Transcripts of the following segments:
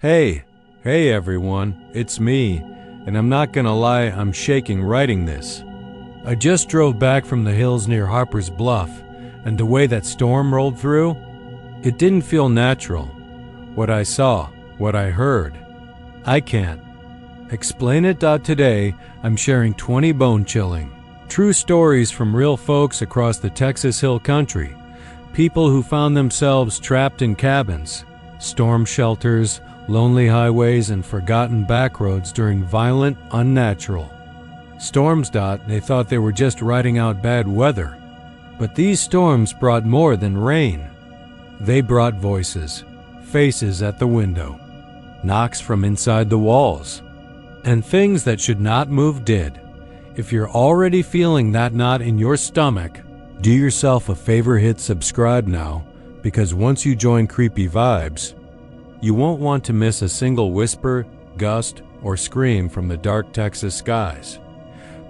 Hey everyone, it's me, and I'm not gonna lie, I'm shaking writing this. I just drove back from the hills near Harper's Bluff, and the way that storm rolled through, it didn't feel natural. What I saw, what I heard, I can't explain it. Today, I'm sharing 20 bone-chilling, true stories from real folks across the Texas Hill Country, people who found themselves trapped in cabins, storm shelters, lonely highways, and forgotten backroads during violent, unnatural storms. They thought they were just riding out bad weather, but these storms brought more than rain. They brought voices, faces at the window, knocks from inside the walls, and things that should not move did. If you're already feeling that knot in your stomach, do yourself a favor, hit subscribe now, because once you join Creepy Vibes, you won't want to miss a single whisper, gust, or scream from the dark Texas skies.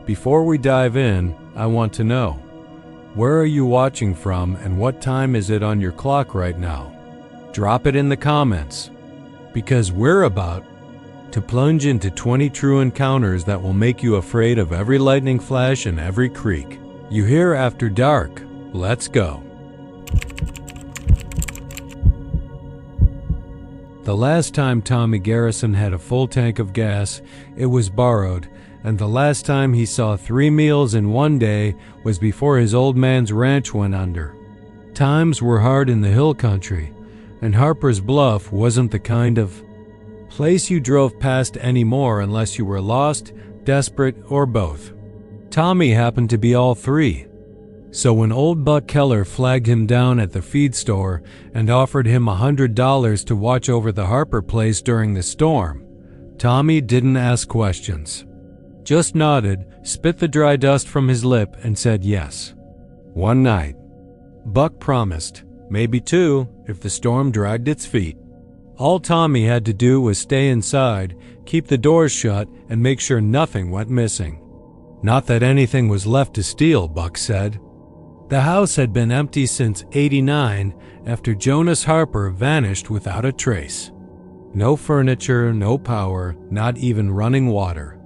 Before we dive in, I want to know, where are you watching from and what time is it on your clock right now? Drop it in the comments, because we're about to plunge into 20 true encounters that will make you afraid of every lightning flash and every creak you hear after dark. Let's go. The last time Tommy Garrison had a full tank of gas, it was borrowed, and the last time he saw 3 meals in one day was before his old man's ranch went under. Times were hard in the hill country, and Harper's Bluff wasn't the kind of place you drove past anymore unless you were lost, desperate, or both. Tommy happened to be all three. So when old Buck Keller flagged him down at the feed store and offered him $100 to watch over the Harper place during the storm, Tommy didn't ask questions. Just nodded, spit the dry dust from his lip, and said yes. One night, Buck promised, maybe 2, if the storm dragged its feet. All Tommy had to do was stay inside, keep the doors shut, and make sure nothing went missing. Not that anything was left to steal, Buck said. The house had been empty since '89 after Jonas Harper vanished without a trace. No furniture, no power, not even running water.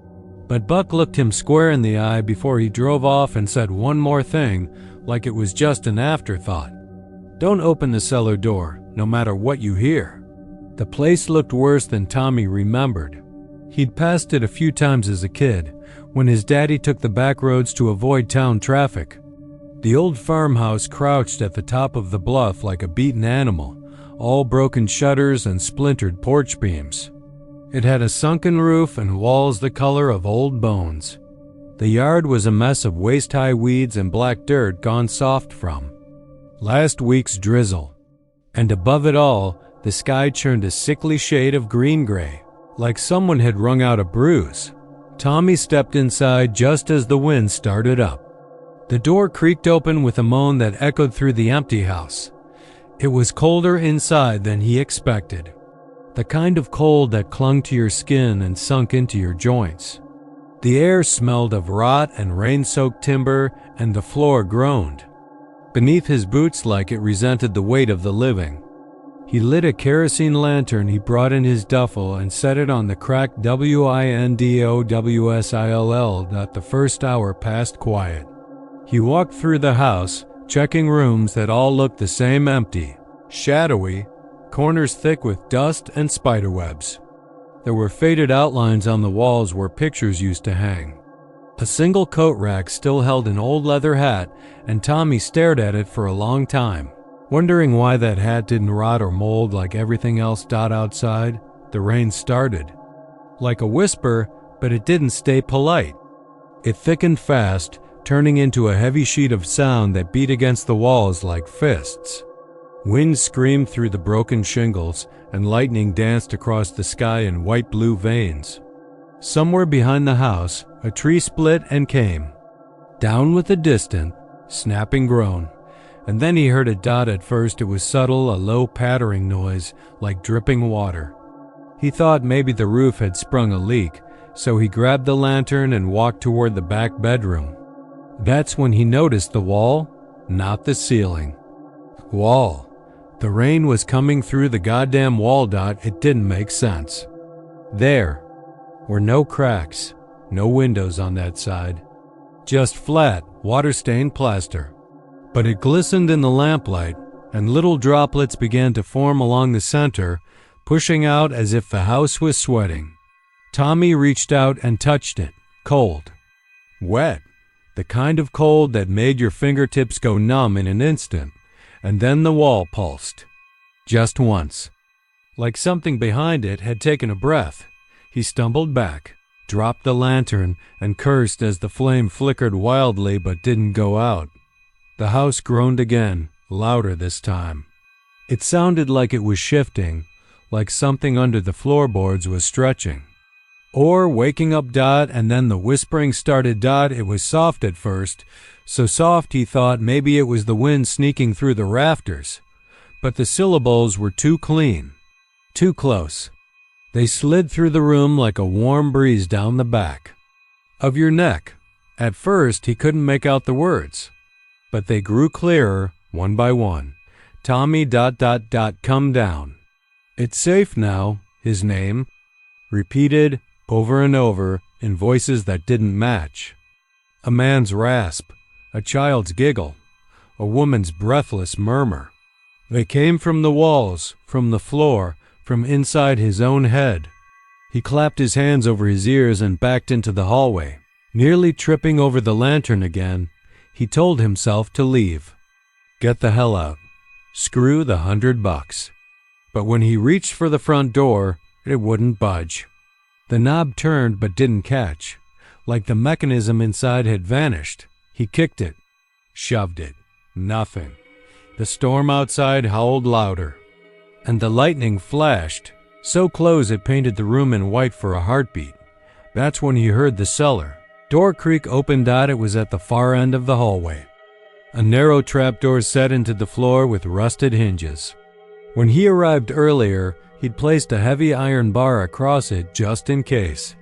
But Buck looked him square in the eye before he drove off and said one more thing, like it was just an afterthought. Don't open the cellar door, no matter what you hear. The place looked worse than Tommy remembered. He'd passed it a few times as a kid, when his daddy took the back roads to avoid town traffic. The old farmhouse crouched at the top of the bluff like a beaten animal, all broken shutters and splintered porch beams. It had a sunken roof and walls the color of old bones. The yard was a mess of waist-high weeds and black dirt gone soft from last week's drizzle. And above it all, the sky churned a sickly shade of green-gray, like someone had wrung out a bruise. Tommy stepped inside just as the wind started up. The door creaked open with a moan that echoed through the empty house. It was colder inside than he expected. The kind of cold that clung to your skin and sunk into your joints. The air smelled of rot and rain-soaked timber, and the floor groaned beneath his boots like it resented the weight of the living. He lit a kerosene lantern he brought in his duffel and set it on the cracked WINDOWSILL. The first hour passed quiet. He walked through the house, checking rooms that all looked the same, empty, shadowy, corners thick with dust and spiderwebs. There were faded outlines on the walls where pictures used to hang. A single coat rack still held an old leather hat, and Tommy stared at it for a long time, wondering why that hat didn't rot or mold like everything else. Outside, the rain started. Like a whisper, but it didn't stay polite. It thickened fast, turning into a heavy sheet of sound that beat against the walls like fists. Wind screamed through the broken shingles, and lightning danced across the sky in white-blue veins. Somewhere behind the house, a tree split and came down with a distant, snapping groan. And then he heard a dot. At first it was subtle, a low pattering noise, like dripping water. He thought maybe the roof had sprung a leak, so he grabbed the lantern and walked toward the back bedroom. That's when he noticed the wall, not the ceiling. Wall, The rain was coming through the goddamn wall. It didn't make sense. There were no cracks, no windows on that side. Just flat, water-stained plaster. But it glistened in the lamplight, and little droplets began to form along the center, pushing out as if the house was sweating. Tommy reached out and touched it. Cold. Wet. The kind of cold that made your fingertips go numb in an instant, and then the wall pulsed. Just once. Like something behind it had taken a breath. He stumbled back, dropped the lantern, and cursed as the flame flickered wildly but didn't go out. The house groaned again, louder this time. It sounded like it was shifting, like something under the floorboards was stretching. Or waking up. And then the whispering started. It was soft at first, so soft he thought maybe it was the wind sneaking through the rafters. But the syllables were too clean, too close. They slid through the room like a warm breeze down the back of your neck. At first he couldn't make out the words, but they grew clearer one by one. Tommy ... come down. It's safe now, his name, repeated over and over in voices that didn't match. A man's rasp, a child's giggle, a woman's breathless murmur. They came from the walls, from the floor, from inside his own head. He clapped his hands over his ears and backed into the hallway. Nearly tripping over the lantern again, he told himself to leave. Get the hell out. Screw the $100. But when he reached for the front door, it wouldn't budge. The knob turned but didn't catch. Like the mechanism inside had vanished. He kicked it, shoved it. Nothing. The storm outside howled louder, and the lightning flashed, so close it painted the room in white for a heartbeat. That's when he heard the cellar. Door creak opened. It was at the far end of the hallway. A narrow trapdoor set into the floor with rusted hinges. When he arrived earlier, he'd placed a heavy iron bar across it just in case.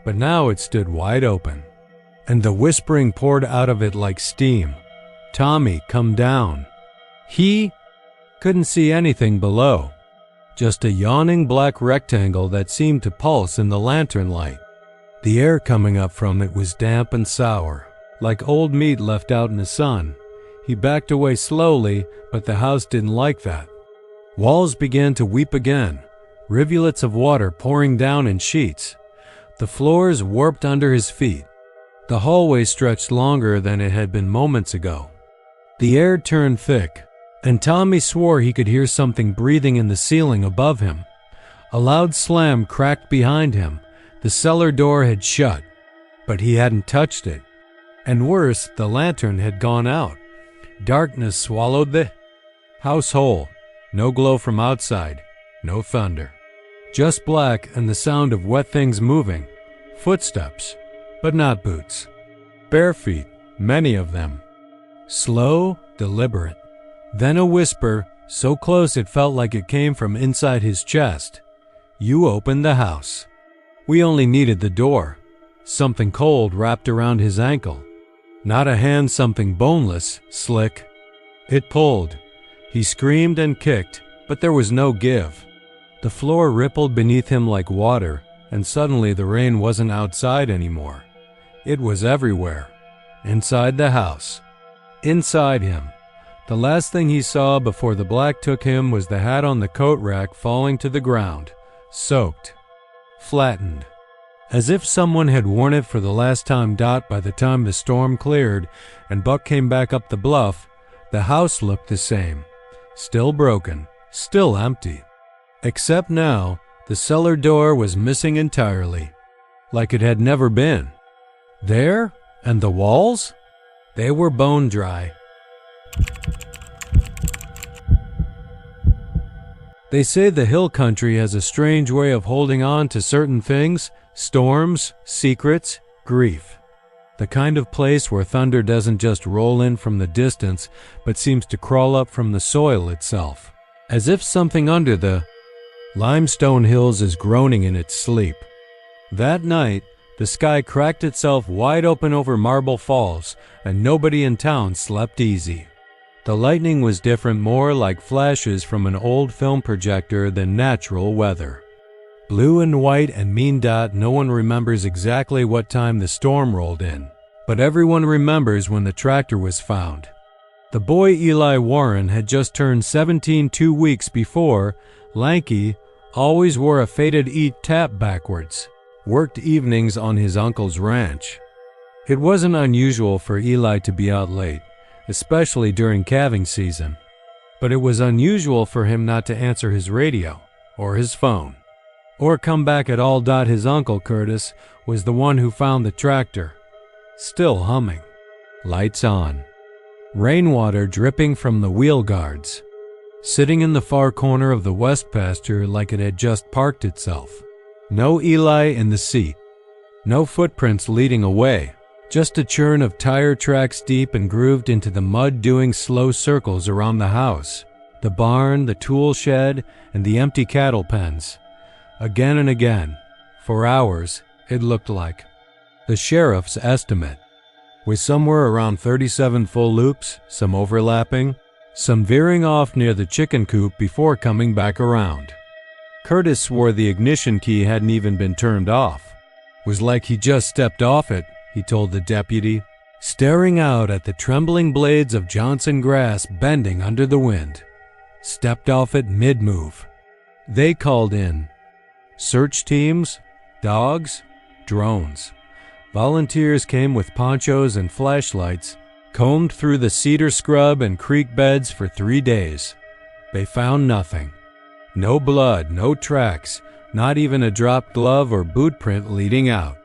But now it stood wide open, and the whispering poured out of it like steam. Tommy, come down. He couldn't see anything below, just a yawning black rectangle that seemed to pulse in the lantern light. The air coming up from it was damp and sour, like old meat left out in the sun. He backed away slowly, but the house didn't like that. Walls began to weep again, rivulets of water pouring down in sheets. The floors warped under his feet. The hallway stretched longer than it had been moments ago. The air turned thick, and Tommy swore he could hear something breathing in the ceiling above him. A loud slam cracked behind him. The cellar door had shut, but he hadn't touched it. And worse, the lantern had gone out. Darkness swallowed the house whole. No glow from outside, no thunder. Just black and the sound of wet things moving. Footsteps, but not boots. Bare feet, many of them. Slow, deliberate. Then a whisper, so close it felt like it came from inside his chest. You opened the house. We only needed the door. Something cold wrapped around his ankle. Not a hand, something boneless, slick. It pulled. He screamed and kicked, but there was no give. The floor rippled beneath him like water, and suddenly the rain wasn't outside anymore. It was everywhere. Inside the house. Inside him. The last thing he saw before the black took him was the hat on the coat rack falling to the ground, soaked, flattened, as if someone had worn it for the last time. By the time the storm cleared and Buck came back up the bluff, the house looked the same, still broken, still empty. Except now, the cellar door was missing entirely, like it had never been. There, and the walls? They were bone dry. They say the hill country has a strange way of holding on to certain things, storms, secrets, grief. The kind of place where thunder doesn't just roll in from the distance, but seems to crawl up from the soil itself, as if something under the limestone hills is groaning in its sleep. That night, the sky cracked itself wide open over Marble Falls, and nobody in town slept easy. The lightning was different, more like flashes from an old film projector than natural weather. Blue and white and mean dot. No one remembers exactly what time the storm rolled in, but everyone remembers when the tractor was found. The boy Eli Warren had just turned 17 2 weeks before. Lanky, always wore a faded tap backwards, worked evenings on his uncle's ranch. It wasn't unusual for Eli to be out late, especially during calving season, but it was unusual for him not to answer his radio or his phone or come back at all. His uncle Curtis was the one who found the tractor, still humming, lights on, rainwater dripping from the wheel guards, sitting in the far corner of the west pasture like it had just parked itself. No Eli in the seat, no footprints leading away, just a churn of tire tracks deep and grooved into the mud doing slow circles around the house, the barn, the tool shed, and the empty cattle pens. Again and again, for hours, it looked like. The sheriff's estimate was somewhere around 37 full loops, some overlapping, some veering off near the chicken coop before coming back around. Curtis swore the ignition key hadn't even been turned off. Was like he just stepped off it, he told the deputy, staring out at the trembling blades of Johnson grass bending under the wind. Stepped off it mid-move. They called in search teams, dogs, drones. Volunteers came with ponchos and flashlights, combed through the cedar scrub and creek beds for 3 days. They found nothing. No blood, no tracks, not even a dropped glove or boot print leading out.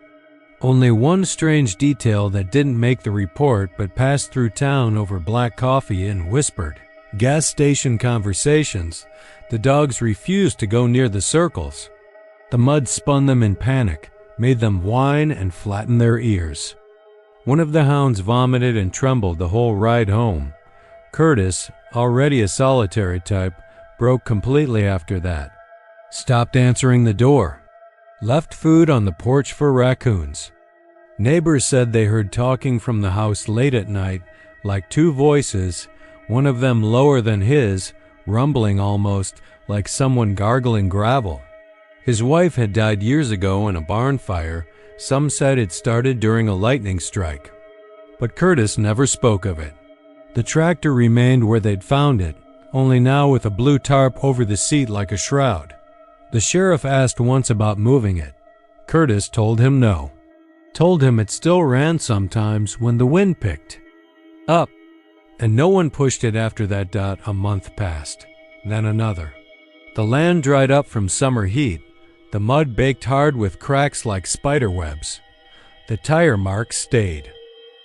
Only one strange detail that didn't make the report but passed through town over black coffee and whispered gas station conversations. The dogs refused to go near the circles. The mud spun them in panic, made them whine and flatten their ears. One of the hounds vomited and trembled the whole ride home. Curtis, already a solitary type, broke completely after that. Stopped answering the door. Left food on the porch for raccoons. Neighbors said they heard talking from the house late at night, like two voices, one of them lower than his, rumbling almost, like someone gargling gravel. His wife had died years ago in a barn fire. Some said it started during a lightning strike. But Curtis never spoke of it. The tractor remained where they'd found it, only now with a blue tarp over the seat like a shroud. The sheriff asked once about moving it. Curtis told him no. Told him it still ran sometimes when the wind picked up. And no one pushed it after that. A month passed, then another. The land dried up from summer heat. The mud baked hard with cracks like spider webs. The tire marks stayed.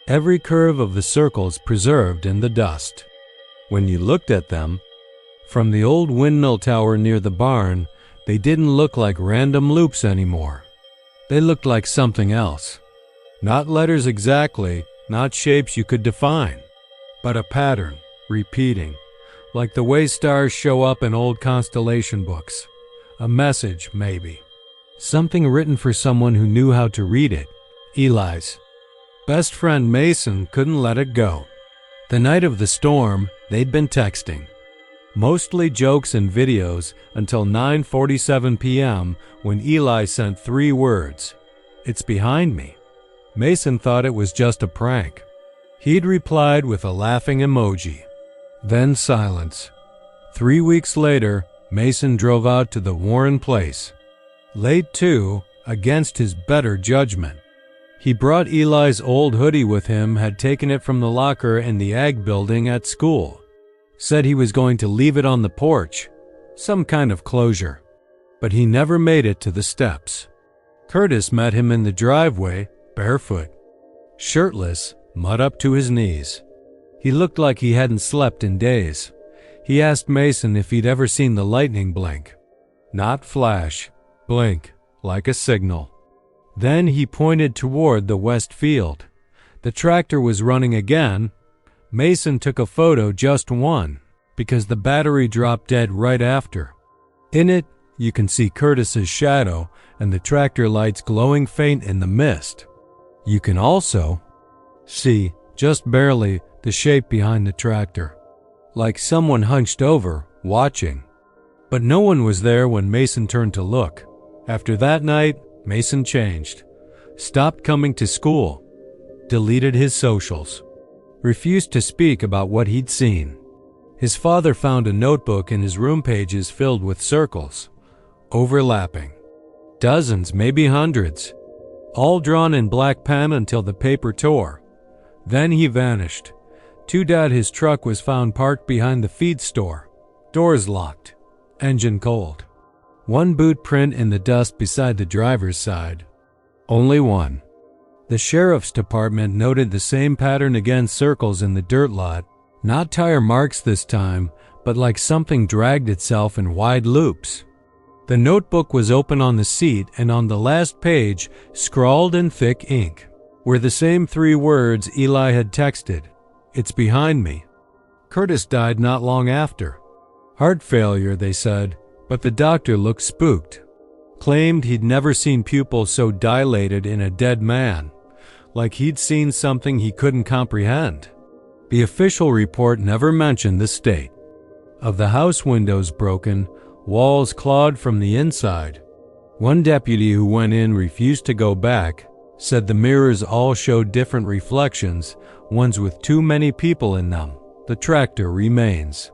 Every curve of the circles preserved in the dust. When you looked at them, from the old windmill tower near the barn, they didn't look like random loops anymore. They looked like something else. Not letters exactly, not shapes you could define, but a pattern, repeating, like the way stars show up in old constellation books. A message, maybe. Something written for someone who knew how to read it. Eli's best friend Mason couldn't let it go. The night of the storm, they'd been texting. Mostly jokes and videos until 9:47 p.m. when Eli sent 3 words. "It's behind me." Mason thought it was just a prank. He'd replied with a laughing emoji. Then silence. 3 weeks later, Mason drove out to the Warren place. Late too, against his better judgment. He brought Eli's old hoodie with him, had taken it from the locker in the ag building at school. Said he was going to leave it on the porch, some kind of closure. But he never made it to the steps. Curtis met him in the driveway, barefoot, shirtless, mud up to his knees. He looked like he hadn't slept in days. He asked Mason if he'd ever seen the lightning blink. Not flash, blink, like a signal. Then he pointed toward the west field. The tractor was running again. Mason took a photo, just one, because the battery dropped dead right after. In it, you can see Curtis's shadow and the tractor lights glowing faint in the mist. You can also see, just barely, the shape behind the tractor. like someone hunched over, watching. But no one was there when Mason turned to look. After that night, Mason changed. Stopped coming to school. Deleted his socials. Refused to speak about what he'd seen. His father found a notebook in his room pages filled with circles. Overlapping. Dozens, maybe hundreds. All drawn in black pen until the paper tore. Then he vanished. Dad, his truck was found parked behind the feed store. Doors locked. Engine cold. One boot print in the dust beside the driver's side. Only one. The sheriff's department noted the same pattern again, circles in the dirt lot. Not tire marks this time, but like something dragged itself in wide loops. The notebook was open on the seat, and on the last page, scrawled in thick ink, were the same 3 words Eli had texted. "It's behind me." Curtis died not long after. Heart failure, they said, but the doctor looked spooked. Claimed he'd never seen pupils so dilated in a dead man, like he'd seen something he couldn't comprehend. The official report never mentioned the state of the house, windows broken, walls clawed from the inside. One deputy who went in refused to go back, said the mirrors all showed different reflections, ones with too many people in them. The tractor remains.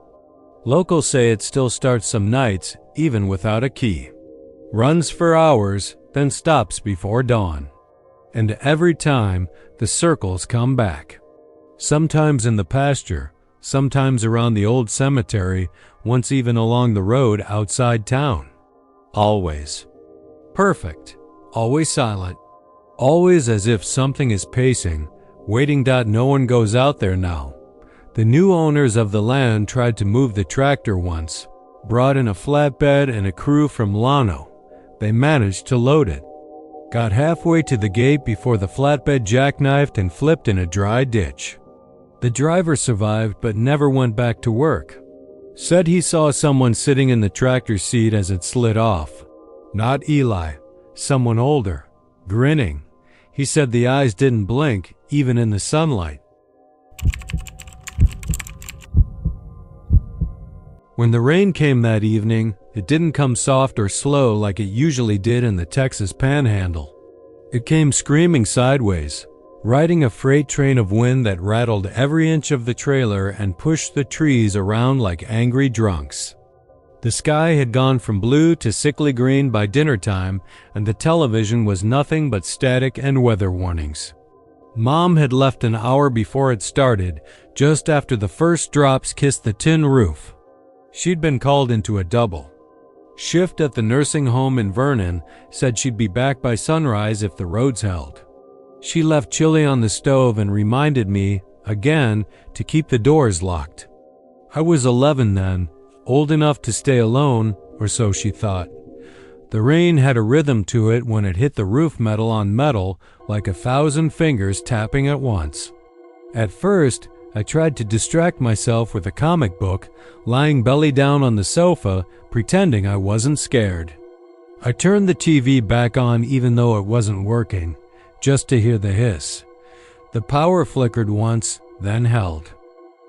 Locals say it still starts some nights, even without a key. Runs for hours, then stops before dawn. And every time, the circles come back. Sometimes in the pasture, sometimes around the old cemetery, once even along the road outside town. Always. Perfect. Always silent. Always as if something is pacing, waiting. No one goes out there now. The new owners of the land tried to move the tractor once, brought in a flatbed and a crew from Llano. They managed to load it. Got halfway to the gate before the flatbed jackknifed and flipped in a dry ditch. The driver survived but never went back to work. Said he saw someone sitting in the tractor seat as it slid off. Not Eli, someone older, grinning. He said the eyes didn't blink, even in the sunlight. When the rain came that evening, it didn't come soft or slow like it usually did in the Texas Panhandle. It came screaming sideways, riding a freight train of wind that rattled every inch of the trailer and pushed the trees around like angry drunks. The sky had gone from blue to sickly green by dinner time, and the television was nothing but static and weather warnings. Mom had left an hour before it started, just after the first drops kissed the tin roof. She'd been called into a double shift at the nursing home in Vernon, said she'd be back by sunrise if the roads held. She left chili on the stove and reminded me, again, to keep the doors locked. I was 11 then, old enough to stay alone, or so she thought. The rain had a rhythm to it when it hit the roof metal on metal, like 1,000 fingers tapping at once. At first, I tried to distract myself with a comic book, lying belly down on the sofa, pretending I wasn't scared. I turned the TV back on even though it wasn't working, just to hear the hiss. The power flickered once, then held.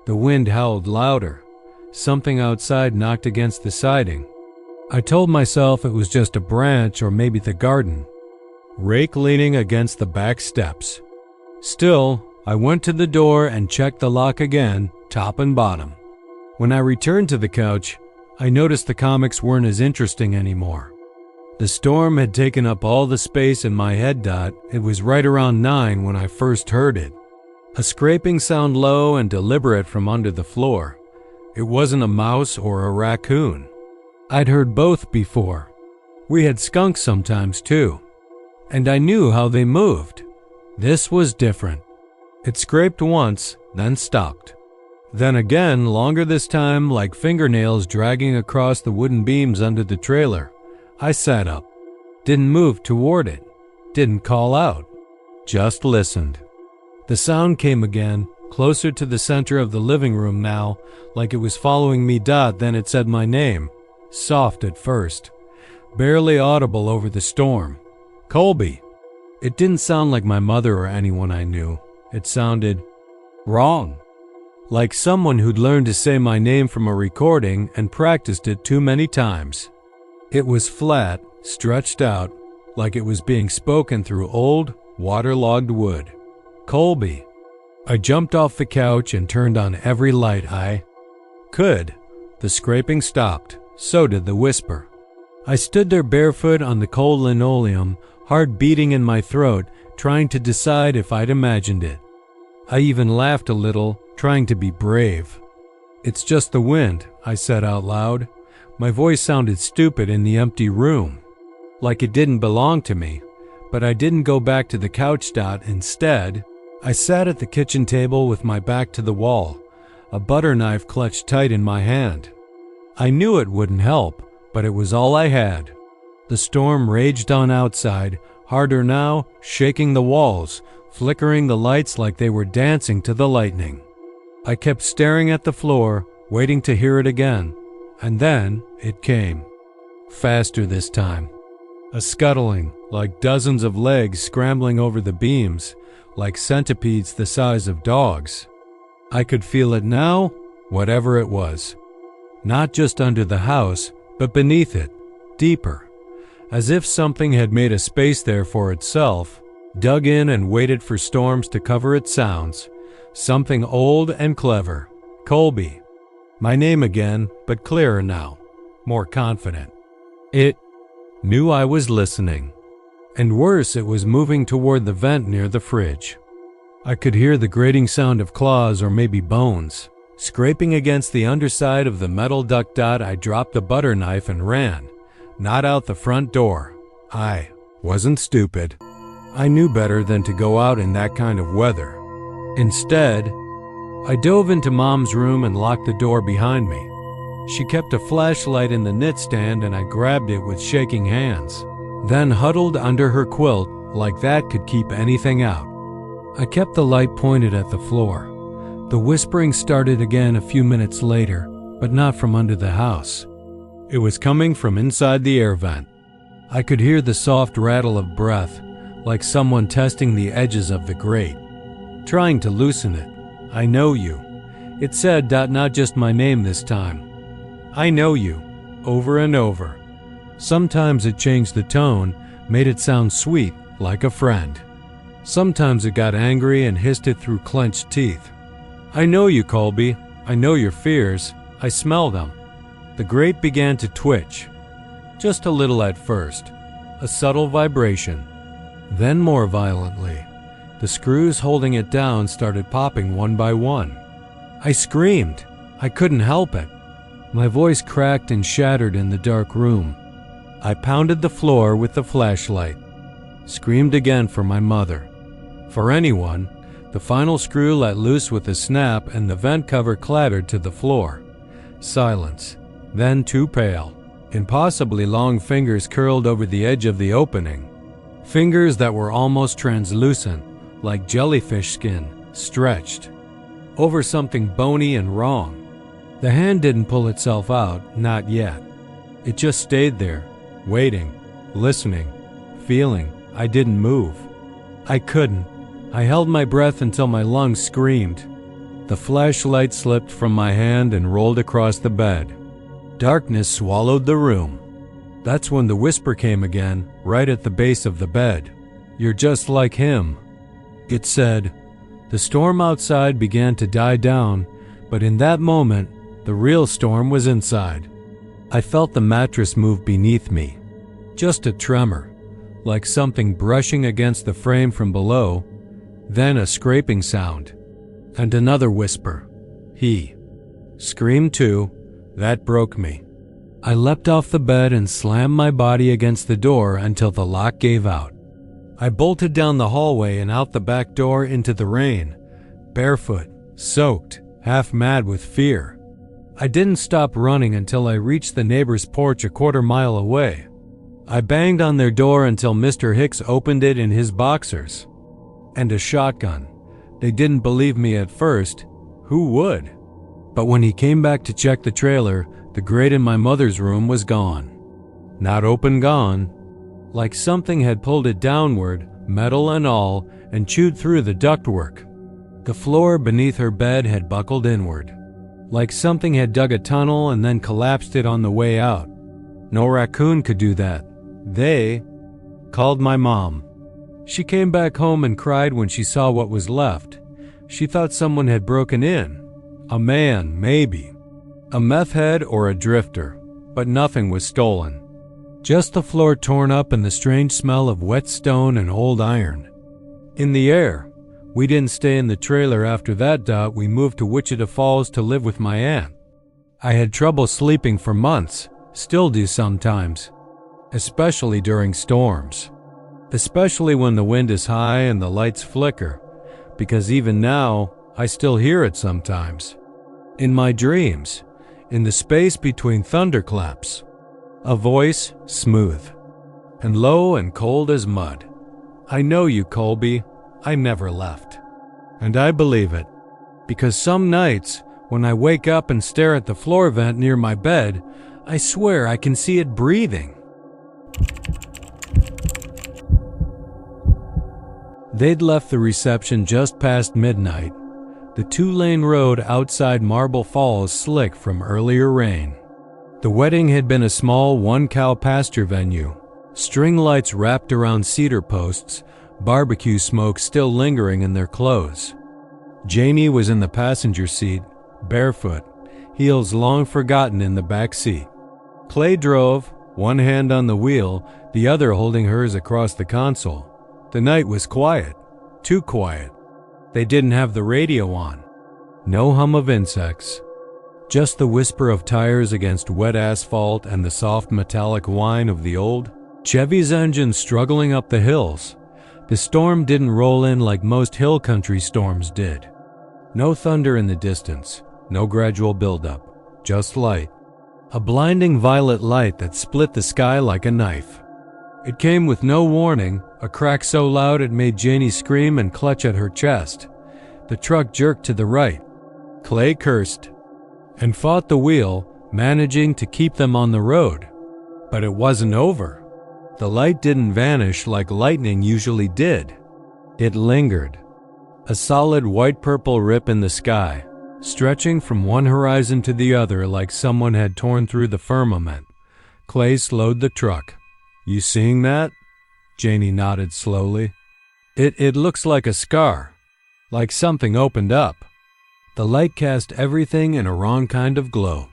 The wind howled louder. Something outside knocked against the siding. I told myself it was just a branch or maybe the garden. Rake leaning against the back steps. Still, I went to the door and checked the lock again, top and bottom. When I returned to the couch, I noticed the comics weren't as interesting anymore. The storm had taken up all the space in my head. It was right around 9 when I first heard it. A scraping sound low and deliberate from under the floor. It wasn't a mouse or a raccoon. I'd heard both before. We had skunks sometimes too. And I knew how they moved. This was different. It scraped once, then stopped. Then again, longer this time, like fingernails dragging across the wooden beams under the trailer. I sat up. Didn't move toward it. Didn't call out. Just listened. The sound came again, closer to the center of the living room now, like it was following me. Then it said my name. Soft at first. Barely audible over the storm. Colby. It didn't sound like my mother or anyone I knew. It sounded wrong. like someone who'd learned to say my name from a recording and practiced it too many times. It was flat, stretched out, like it was being spoken through old, waterlogged wood. Colby. I jumped off the couch and turned on every light I could. The scraping stopped. So did the whisper. I stood there barefoot on the cold linoleum, heart beating in my throat, trying to decide if I'd imagined it. I even laughed a little, trying to be brave. "It's just the wind," I said out loud. My voice sounded stupid in the empty room, like it didn't belong to me, but I didn't go back to the couch. Instead, I sat at the kitchen table with my back to the wall, a butter knife clutched tight in my hand. I knew it wouldn't help, but it was all I had. The storm raged on outside, harder now, shaking the walls, flickering the lights like they were dancing to the lightning. I kept staring at the floor, waiting to hear it again, and then it came. Faster this time. A scuttling, like dozens of legs scrambling over the beams, like centipedes the size of dogs. I could feel it now, whatever it was. Not just under the house, but beneath it, deeper, as if something had made a space there for itself, dug in and waited for storms to cover its sounds. Something old and clever. Colby. My name again, but clearer now, more confident. It knew I was listening. And worse, it was moving toward the vent near the fridge. I could hear the grating sound of claws or maybe bones. Scraping against the underside of the metal duct. I dropped the butter knife and ran, not out the front door. I wasn't stupid. I knew better than to go out in that kind of weather. Instead, I dove into Mom's room and locked the door behind me. She kept a flashlight in the nightstand and I grabbed it with shaking hands, then huddled under her quilt like that could keep anything out. I kept the light pointed at the floor. The whispering started again a few minutes later, but not from under the house. It was coming from inside the air vent. I could hear the soft rattle of breath, like someone testing the edges of the grate, trying to loosen it. "I know you," it said, not just my name this time. "I know you," over and over. Sometimes it changed the tone, made it sound sweet, like a friend. Sometimes it got angry and hissed it through clenched teeth. "I know you, Colby. I know your fears. I smell them." The grate began to twitch. Just a little at first, a subtle vibration. Then more violently. The screws holding it down started popping one by one. I screamed. I couldn't help it. My voice cracked and shattered in the dark room. I pounded the floor with the flashlight. Screamed again for my mother. For anyone. The final screw let loose with a snap and the vent cover clattered to the floor. Silence. Then too pale. Impossibly long fingers curled over the edge of the opening. Fingers that were almost translucent, like jellyfish skin, stretched. Over something bony and wrong. The hand didn't pull itself out, not yet. It just stayed there, waiting, listening, feeling. I didn't move. I couldn't. I held my breath until my lungs screamed. The flashlight slipped from my hand and rolled across the bed. Darkness swallowed the room. That's when the whisper came again, right at the base of the bed. "You're just like him," it said. The storm outside began to die down, but in that moment, the real storm was inside. I felt the mattress move beneath me. Just a tremor, like something brushing against the frame from below. Then a scraping sound, and another whisper. He screamed too. That broke me. I leapt off the bed and slammed my body against the door until the lock gave out. I bolted down the hallway and out the back door into the rain, barefoot, soaked, half mad with fear. I didn't stop running until I reached the neighbor's porch a quarter-mile away. I banged on their door until Mr. Hicks opened it in his boxers. And a shotgun. They didn't believe me at first. Who would? But when he came back to check the trailer, the grate in my mother's room was gone. Not open, gone. Like something had pulled it downward, metal and all, and chewed through the ductwork. The floor beneath her bed had buckled inward, like something had dug a tunnel and then collapsed it on the way out. No raccoon could do that. They called my mom. She came back home and cried when she saw what was left. She thought someone had broken in. A man, maybe. A meth head or a drifter. But nothing was stolen. Just the floor torn up and the strange smell of wet stone and old iron. In the air. We didn't stay in the trailer after that. We moved to Wichita Falls to live with my aunt. I had trouble sleeping for months. Still do sometimes. Especially during storms. Especially when the wind is high and the lights flicker. Because even now, I still hear it sometimes. In my dreams. In the space between thunderclaps. A voice, smooth. And low and cold as mud. I know you, Colby. I never left. And I believe it. Because some nights, when I wake up and stare at the floor vent near my bed, I swear I can see it breathing. They'd left the reception just past midnight. The 2-lane road outside Marble Falls slick from earlier rain. The wedding had been a small 1-cow pasture venue. String lights wrapped around cedar posts, barbecue smoke still lingering in their clothes. Janie was in the passenger seat, barefoot, heels long forgotten in the back seat. Clay drove, one hand on the wheel, the other holding hers across the console. The night was quiet, too quiet. They didn't have the radio on. No hum of insects. Just the whisper of tires against wet asphalt and the soft metallic whine of the old Chevy's engine struggling up the hills. The storm didn't roll in like most hill country storms did. No thunder in the distance, no gradual buildup, just light. A blinding violet light that split the sky like a knife. It came with no warning, a crack so loud it made Janie scream and clutch at her chest. The truck jerked to the right. Clay cursed and fought the wheel, managing to keep them on the road. But it wasn't over. The light didn't vanish like lightning usually did. It lingered. A solid white-purple rip in the sky, stretching from one horizon to the other like someone had torn through the firmament. Clay slowed the truck. You seeing that? Janie nodded slowly. It looks like a scar, like something opened up. The light cast everything in a wrong kind of glow.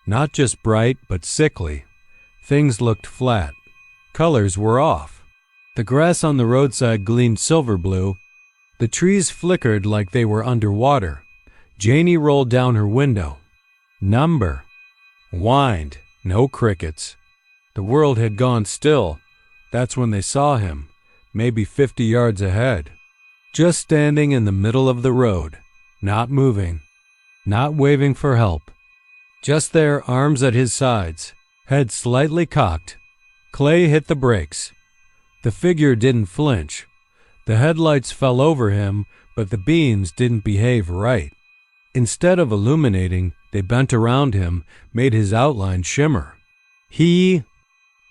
Not just bright, but sickly. Things looked flat. Colors were off. The grass on the roadside gleamed silver blue. The trees flickered like they were underwater. Janie rolled down her window. Number. Whined. No crickets. The world had gone still. That's when they saw him, maybe 50 yards ahead. Just standing in the middle of the road, not moving, not waving for help. Just there, arms at his sides, head slightly cocked. Clay hit the brakes. The figure didn't flinch. The headlights fell over him, but the beams didn't behave right. Instead of illuminating, they bent around him, made his outline shimmer. He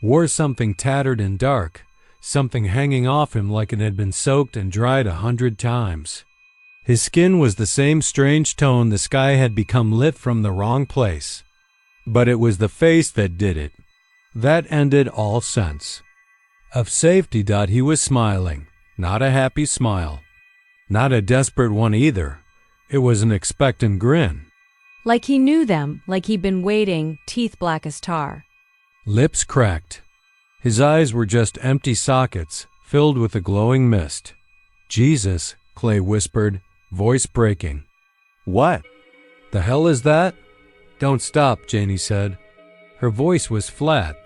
wore something tattered and dark, something hanging off him like it had been soaked and dried 100 times. His skin was the same strange tone the sky had become lit from the wrong place. But it was the face that did it. That ended all sense. Of safety. He was smiling, not a happy smile. Not a desperate one either. It was an expectant grin. Like he knew them, like he'd been waiting, teeth black as tar. Lips cracked. His eyes were just empty sockets, filled with a glowing mist. Jesus, Clay whispered, voice breaking. What? The hell is that? Don't stop, Janie said. Her voice was flat,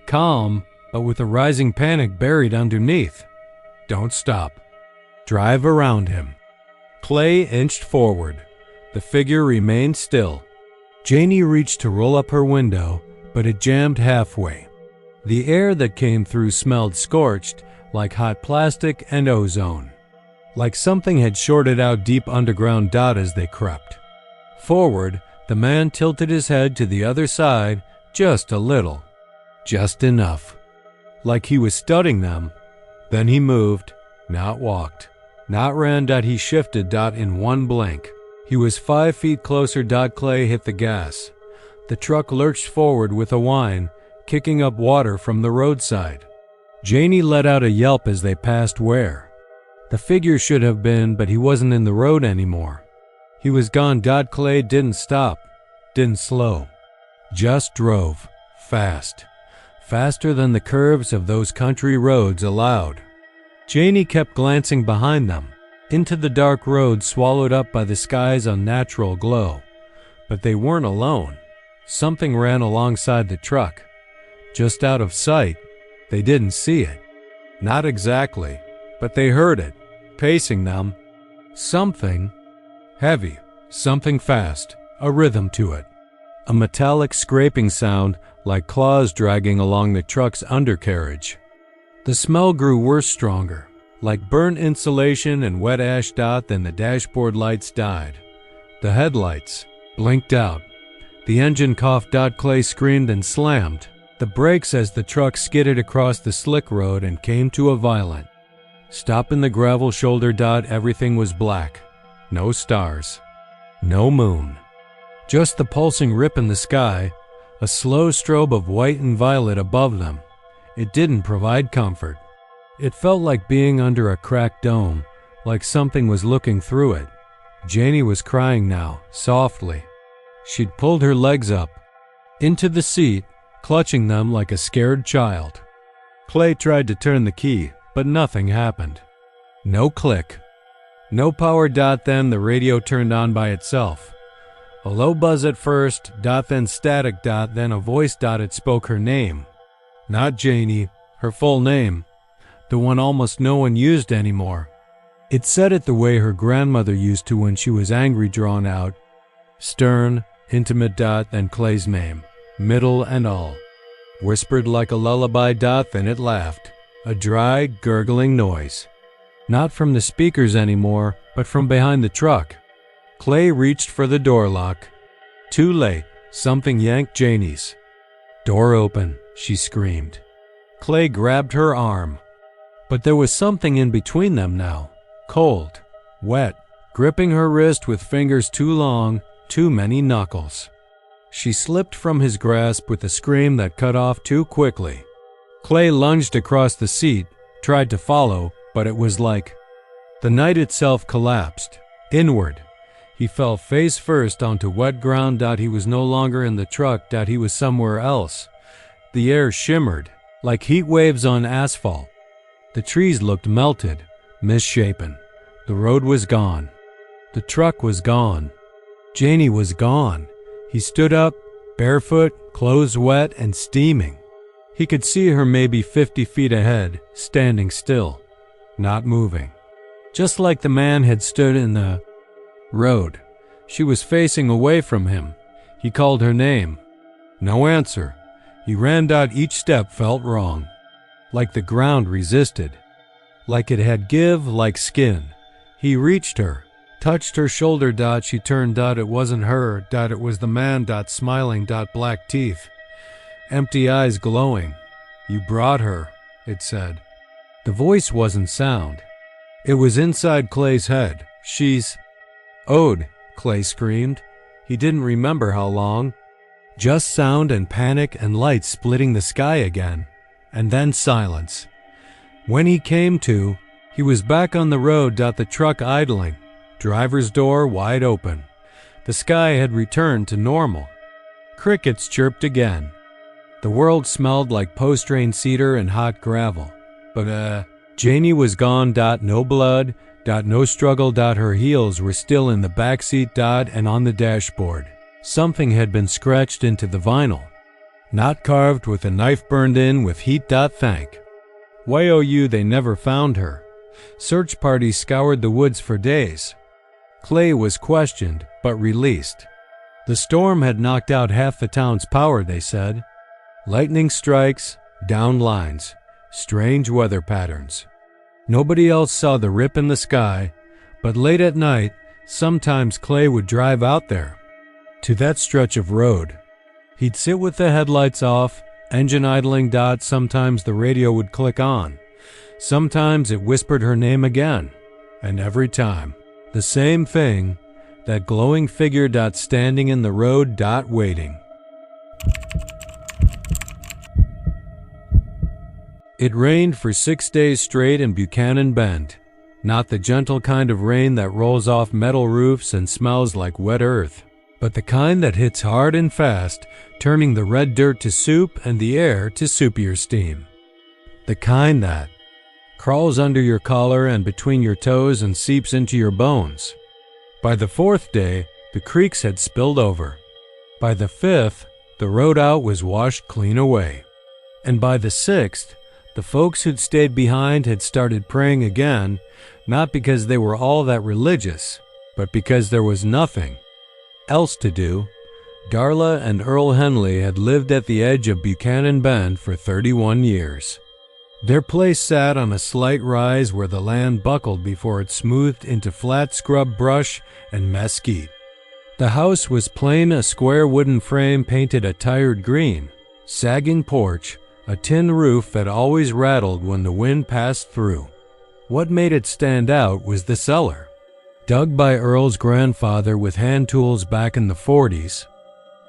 calm, but with a rising panic buried underneath. Don't stop. Drive around him. Clay inched forward. The figure remained still. Janie reached to roll up her window, but it jammed halfway. The air that came through smelled scorched, like hot plastic and ozone. Like something had shorted out deep underground. As they crept forward, the man tilted his head to the other side just a little. Just enough. Like he was studying them. Then he moved, not walked. Not ran. He shifted. In one blink. He was 5 feet closer. Clay hit the gas. The truck lurched forward with a whine, kicking up water from the roadside. Janie let out a yelp as they passed where the figure should have been, but he wasn't in the road anymore. He was gone. Clay didn't stop, didn't slow, just drove, fast, faster than the curves of those country roads allowed. Janie kept glancing behind them, into the dark road swallowed up by the sky's unnatural glow. But they weren't alone. Something ran alongside the truck. Just out of sight, they didn't see it. Not exactly, but they heard it, pacing them. Something heavy, something fast, a rhythm to it. A metallic scraping sound like claws dragging along the truck's undercarriage. The smell grew worse, stronger, like burnt insulation and wet ash. Then the dashboard lights died. The headlights blinked out. The engine coughed. Clay screamed and slammed the brakes as the truck skidded across the slick road and came to a violent stop in the gravel shoulder. Everything was black. No stars. No moon. Just the pulsing rip in the sky, a slow strobe of white and violet above them. It didn't provide comfort. It felt like being under a cracked dome, like something was looking through it. Janie was crying now, softly. She'd pulled her legs up into the seat, clutching them like a scared child. Clay tried to turn the key, but nothing happened. No click. No power. Then the radio turned on by itself. A low buzz at first, then static. Then a voice. It spoke her name. Not Janie, her full name. The one almost no one used anymore. It said it the way her grandmother used to when she was angry, drawn out. Stern, intimate. Then Clay's name, middle and all. Whispered like a lullaby. Then it laughed. A dry, gurgling noise. Not from the speakers anymore, but from behind the truck. Clay reached for the door lock. Too late. Something yanked Janie's. Door open, she screamed. Clay grabbed her arm. But there was something in between them now. Cold, wet, gripping her wrist with fingers too long, too many knuckles. She slipped from his grasp with a scream that cut off too quickly. Clay lunged across the seat, tried to follow, but it was like the night itself collapsed, inward. He fell face first onto wet ground. He was no longer in the truck. He was somewhere else. The air shimmered, like heat waves on asphalt. The trees looked melted, misshapen. The road was gone. The truck was gone. Janie was gone. He stood up, barefoot, clothes wet and steaming. He could see her maybe 50 feet ahead, standing still, not moving. Just like the man had stood in the road. She was facing away from him. He called her name. No answer. He ran. Each step felt wrong. Like the ground resisted. Like it had give, like skin. He reached her, touched her shoulder. She turned. It wasn't her. It was the man. Smiling. Black teeth. Empty eyes glowing. You brought her, it said. The voice wasn't sound. It was inside Clay's head. She's Ode, Clay screamed. He didn't remember how long. Just sound and panic and light splitting the sky again. And then silence. When he came to, he was back on the road. The truck idling. Driver's door wide open. The sky had returned to normal. Crickets chirped again. The world smelled like post-rain cedar and hot gravel. But, Janie was gone. No blood. No struggle. Her heels were still in the backseat. And on the dashboard. Something had been scratched into the vinyl. Not carved with a knife burned in with heat. Thank you they never found her. Search parties scoured the woods for days. Clay was questioned, but released. The storm had knocked out half the town's power, they said. Lightning strikes, down lines, strange weather patterns. Nobody else saw the rip in the sky, but late at night, sometimes Clay would drive out there, to that stretch of road. He'd sit with the headlights off, engine idling. Sometimes the radio would click on. Sometimes it whispered her name again. And every time, the same thing, that glowing figure standing in the road waiting. It rained for 6 days straight in Buchanan Bend. Not the gentle kind of rain that rolls off metal roofs and smells like wet earth, but the kind that hits hard and fast, turning the red dirt to soup and the air to soupier steam. The kind that crawls under your collar and between your toes and seeps into your bones. By the 4th day, the creeks had spilled over. By the 5th, the road out was washed clean away. And by the 6th, the folks who'd stayed behind had started praying again, not because they were all that religious, but because there was nothing else to do. Darla and Earl Henley had lived at the edge of Buchanan Bend for 31 years. Their place sat on a slight rise where the land buckled before it smoothed into flat scrub brush and mesquite. The house was plain, a square wooden frame painted a tired green, sagging porch, a tin roof that always rattled when the wind passed through. What made it stand out was the cellar. Dug by Earl's grandfather with hand tools back in the 40s.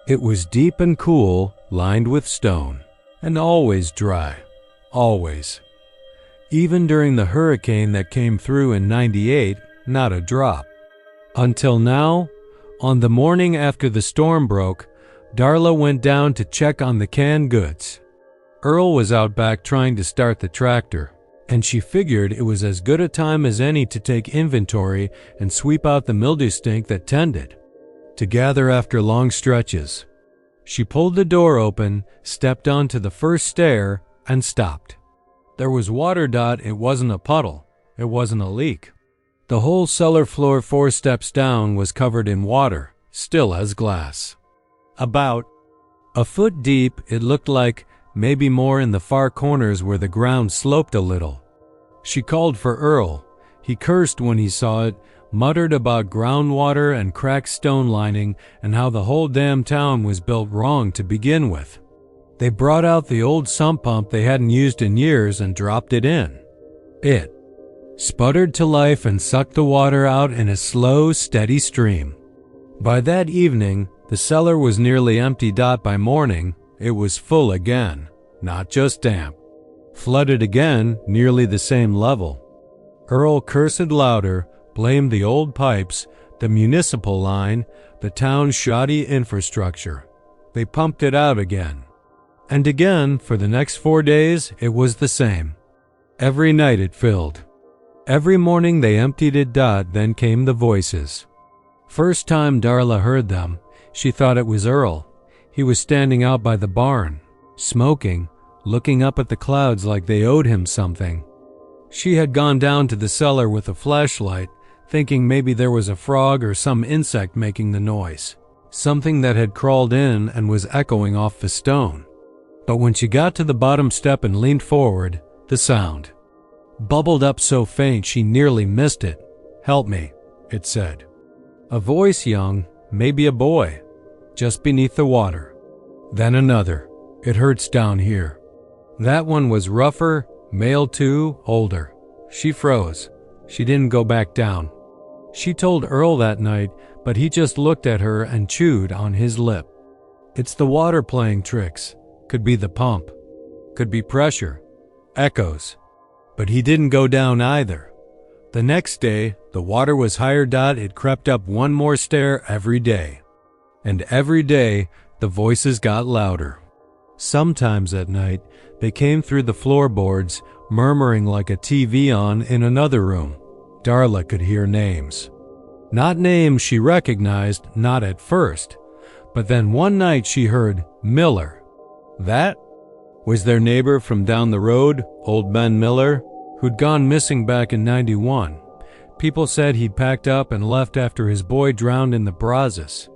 It was deep and cool, lined with stone, and always dry. Always. Even during the hurricane that came through in '98, not a drop. Until now, on the morning after the storm broke, Darla went down to check on the canned goods. Earl was out back trying to start the tractor, and she figured it was as good a time as any to take inventory and sweep out the mildew stink that tended, to gather after long stretches. She pulled the door open, stepped onto the first stair, and stopped. There was water. It wasn't a puddle. It wasn't a leak. The whole cellar floor 4 steps down was covered in water, still as glass. About a foot deep, it looked like, maybe more in the far corners where the ground sloped a little. She called for Earl. He cursed when he saw it, muttered about groundwater and cracked stone lining and how the whole damn town was built wrong to begin with. They brought out the old sump pump they hadn't used in years and dropped it in. It sputtered to life and sucked the water out in a slow, steady stream. By that evening, the cellar was nearly empty. By morning, it was full again, not just damp. Flooded again, nearly the same level. Earl cursed louder, blamed the old pipes, the municipal line, the town's shoddy infrastructure. They pumped it out again. And again, for the next 4 days, it was the same. Every night it filled. Every morning they emptied it. Then came the voices. First time Darla heard them, she thought it was Earl. He was standing out by the barn, smoking, looking up at the clouds like they owed him something. She had gone down to the cellar with a flashlight, thinking maybe there was a frog or some insect making the noise, something that had crawled in and was echoing off the stone. But when she got to the bottom step and leaned forward, the sound bubbled up so faint she nearly missed it. "Help me," it said. A voice, young, maybe a boy, just beneath the water. Then another. "It hurts down here." That one was rougher, male too, older. She froze. She didn't go back down. She told Earl that night, but he just looked at her and chewed on his lip. It's the water playing tricks. Could be the pump. Could be pressure. Echoes. But he didn't go down either. The next day, the water was higher. It crept up 1 more stair every day. And every day, the voices got louder. Sometimes at night, they came through the floorboards, murmuring like a TV on in another room. Darla could hear names. Not names she recognized, not at first. But then one night she heard Miller. That was their neighbor from down the road, old Ben Miller, who'd gone missing back in '91. People said he'd packed up and left after his boy drowned in the Brazos.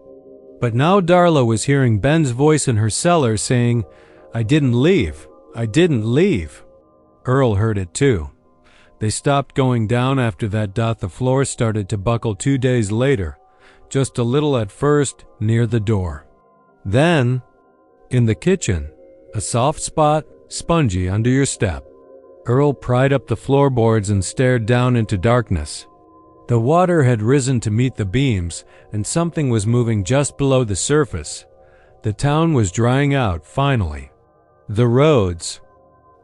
But now Darla was hearing Ben's voice in her cellar saying, "I didn't leave. I didn't leave." Earl heard it too. They stopped going down after that. The floor started to buckle 2 days later, just a little at first, near the door. Then, in the kitchen, a soft spot, spongy under your step. Earl pried up the floorboards and stared down into darkness. The water had risen to meet the beams, and something was moving just below the surface. The town was drying out, finally. The roads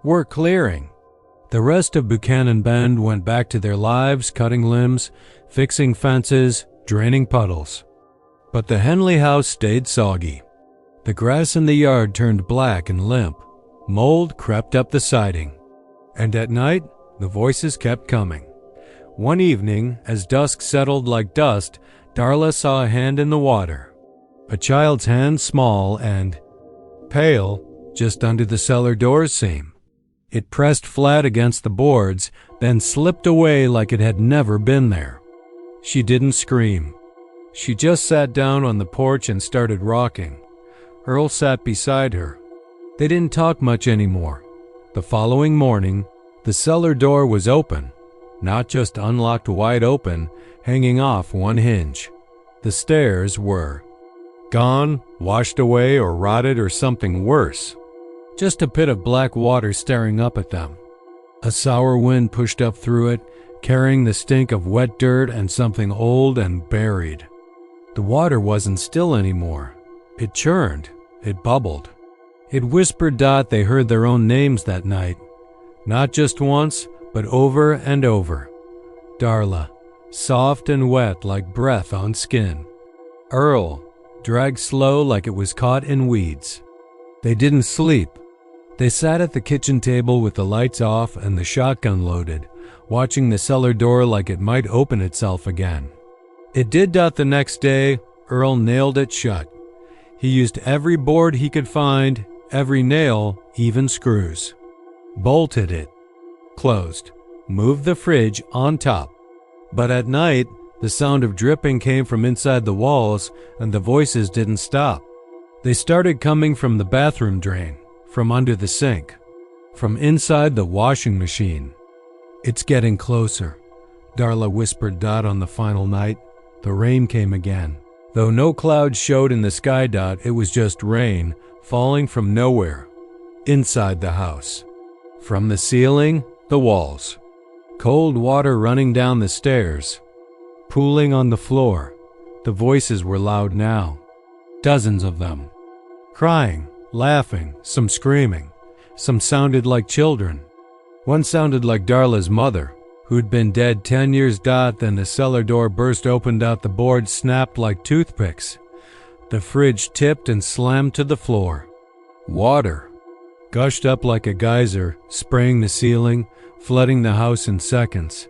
were clearing. The rest of Buchanan Bend went back to their lives, cutting limbs, fixing fences, draining puddles. But the Henley house stayed soggy. The grass in the yard turned black and limp. Mold crept up the siding. And at night, the voices kept coming. One evening, as dusk settled like dust, Darla saw a hand in the water. A child's hand, small and pale, just under the cellar door seam. It pressed flat against the boards, then slipped away like it had never been there. She didn't scream. She just sat down on the porch and started rocking. Earl sat beside her. They didn't talk much anymore. The following morning, the cellar door was open, not just unlocked wide open, hanging off one hinge. The stairs were gone, washed away, or rotted, or something worse. Just a pit of black water staring up at them. A sour wind pushed up through it, carrying the stink of wet dirt and something old and buried. The water wasn't still anymore. It churned. It bubbled. It whispered Dot they heard their own names that night. Not just once, but over and over. Darla, soft and wet like breath on skin. Earl, dragged slow like it was caught in weeds. They didn't sleep. They sat at the kitchen table with the lights off and the shotgun loaded, watching the cellar door like it might open itself again. It did that the next day. Earl nailed it shut. He used every board he could find, every nail, even screws. Bolted it. Closed. Moved the fridge on top. But at night, the sound of dripping came from inside the walls, and the voices didn't stop. They started coming from the bathroom drain, from under the sink, from inside the washing machine. "It's getting closer," Darla whispered Dot on the final night. The rain came again. Though no clouds showed in the sky, Dot, it was just rain, falling from nowhere. Inside the house. From the ceiling, the walls. Cold water running down the stairs. Pooling on the floor. The voices were loud now. Dozens of them. Crying, laughing, some screaming. Some sounded like children. One sounded like Darla's mother, who'd been dead 10 years. Then the cellar door burst open. The boards snapped like toothpicks. The fridge tipped and slammed to the floor. Water gushed up like a geyser, spraying the ceiling, flooding the house in seconds.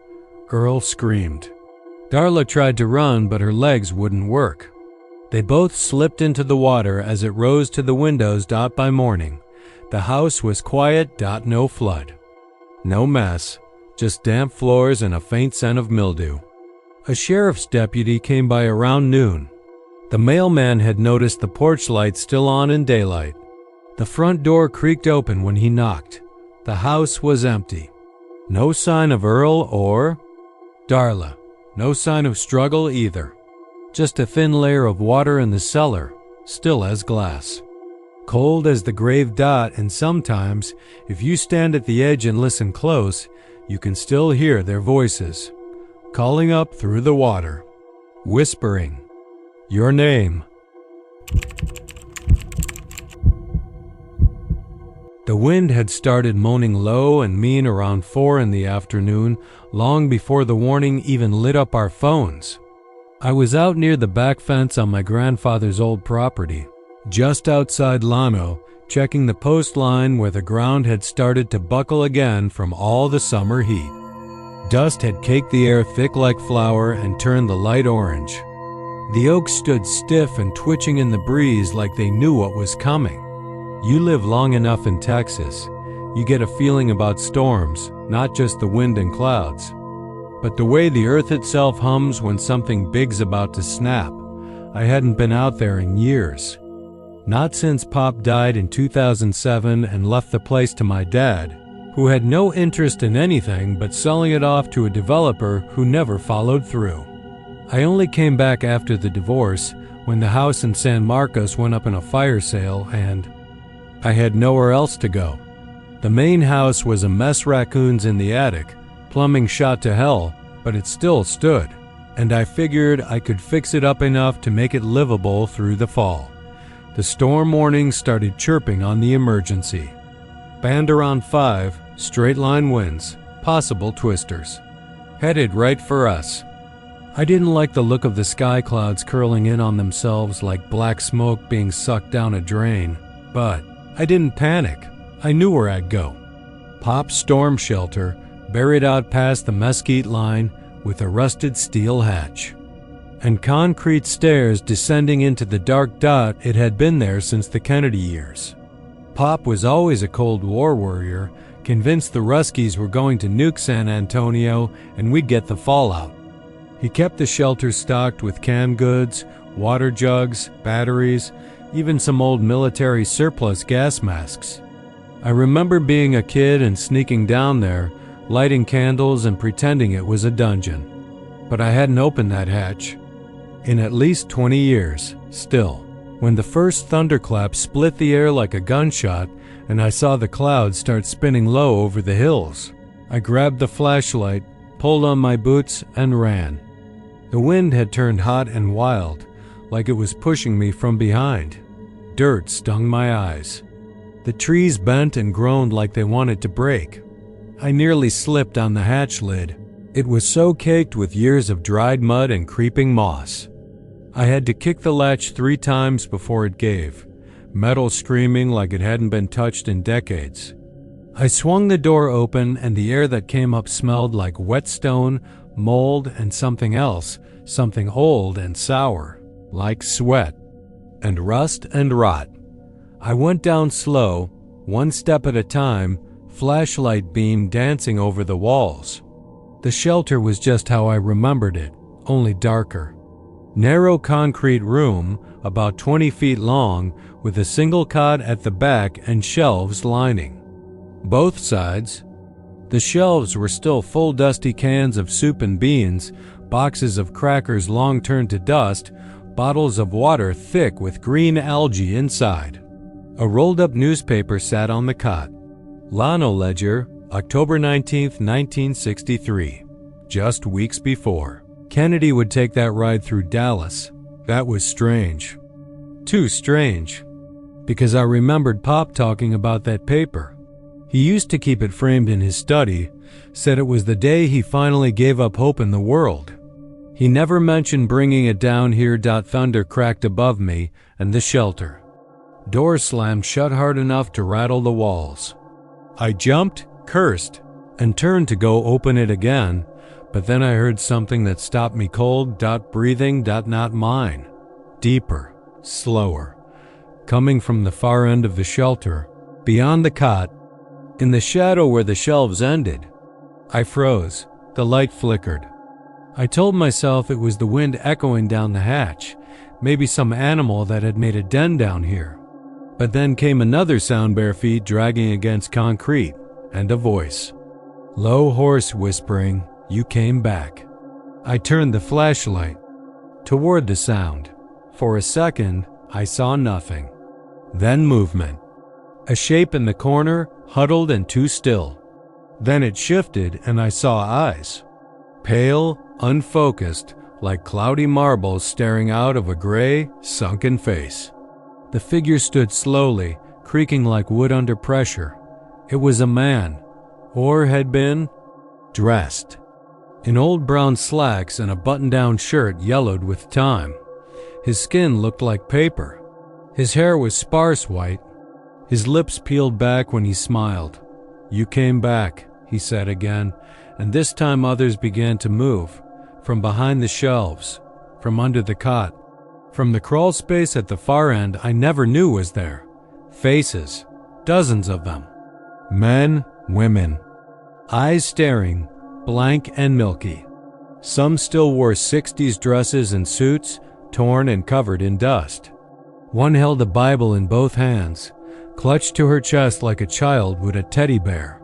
Earl screamed. Darla tried to run, but her legs wouldn't work. They both slipped into the water as it rose to the windows. By morning, the house was quiet. No flood. No mess, just damp floors and a faint scent of mildew. A sheriff's deputy came by around noon. The mailman had noticed the porch light still on in daylight. The front door creaked open when he knocked. The house was empty. No sign of Earl or Darla. No sign of struggle either. Just a thin layer of water in the cellar, still as glass. Cold as the grave. And sometimes, if you stand at the edge and listen close, you can still hear their voices, calling up through the water, whispering your name. The wind had started moaning low and mean around 4 in the afternoon, long before the warning even lit up our phones. I was out near the back fence on my grandfather's old property, just outside Llano, checking the post line where the ground had started to buckle again from all the summer heat. Dust had caked the air thick like flour and turned the light orange. The oaks stood stiff and twitching in the breeze like they knew what was coming. You live long enough in Texas, you get a feeling about storms, not just the wind and clouds, but the way the earth itself hums when something big's about to snap. I hadn't been out there in years. Not since Pop died in 2007 and left the place to my dad, who had no interest in anything but selling it off to a developer who never followed through. I only came back after the divorce, when the house in San Marcos went up in a fire sale, and I had nowhere else to go. The main house was a mess, raccoons in the attic, plumbing shot to hell, but it still stood. and I figured I could fix it up enough to make it livable through the fall. The storm warning started chirping on the emergency. Band around 5, straight line winds, possible twisters. Headed right for us. I didn't like the look of the sky clouds curling in on themselves like black smoke being sucked down a drain, but I didn't panic. I knew where I'd go. Pop's storm shelter, buried out past the mesquite line with a rusted steel hatch, and concrete stairs descending into the dark dot it had been there since the Kennedy years. Pop was always a Cold War warrior, convinced the Ruskies were going to nuke San Antonio and we'd get the fallout. He kept the shelter stocked with canned goods, water jugs, batteries, even some old military surplus gas masks. I remember being a kid and sneaking down there, lighting candles and pretending it was a dungeon. But I hadn't opened that hatch in at least 20 years, still. When the first thunderclap split the air like a gunshot and I saw the clouds start spinning low over the hills, I grabbed the flashlight, pulled on my boots, and ran. The wind had turned hot and wild, like it was pushing me from behind. Dirt stung my eyes. The trees bent and groaned like they wanted to break. I nearly slipped on the hatch lid. It was so caked with years of dried mud and creeping moss. I had to kick the latch 3 times before it gave, metal screaming like it hadn't been touched in decades. I swung the door open and the air that came up smelled like whetstone, mold, and something else, something old and sour, like sweat, and rust and rot. I went down slow, 1 step at a time, flashlight beam dancing over the walls. The shelter was just how I remembered it, only darker. Narrow concrete room, about 20 feet long, with a single cot at the back and shelves lining both sides. The shelves were still full dusty cans of soup and beans, boxes of crackers long turned to dust, bottles of water thick with green algae inside. A rolled-up newspaper sat on the cot. Lano Ledger, October 19, 1963. Just weeks before. Kennedy would take that ride through Dallas. That was strange. Too strange. Because I remembered Pop talking about that paper. He used to keep it framed in his study, said it was the day he finally gave up hope in the world. He never mentioned bringing it down here. Thunder cracked above me and the shelter. Door slammed shut hard enough to rattle the walls. I jumped, cursed, and turned to go open it again, but then I heard something that stopped me cold. Breathing. Not mine. Deeper, slower, coming from the far end of the shelter, beyond the cot, in the shadow where the shelves ended. I froze. The light flickered. I told myself it was the wind echoing down the hatch, maybe some animal that had made a den down here. But then came another sound, bare feet dragging against concrete, and a voice. Low, hoarse whispering, "You came back." I turned the flashlight toward the sound. For a second, I saw nothing. Then movement. A shape in the corner, huddled and too still. Then it shifted and I saw eyes. Pale, unfocused, like cloudy marbles staring out of a gray, sunken face. The figure stood slowly, creaking like wood under pressure. It was a man, or had been, dressed in old brown slacks and a button-down shirt yellowed with time. His skin looked like paper. His hair was sparse white. His lips peeled back when he smiled. "You came back," he said again, and this time others began to move, from behind the shelves, from under the cot, from the crawl space at the far end I never knew was there. Faces, dozens of them. Men, women. Eyes staring, blank and milky. Some still wore 60s dresses and suits, torn and covered in dust. One held a Bible in both hands, clutched to her chest like a child would a teddy bear.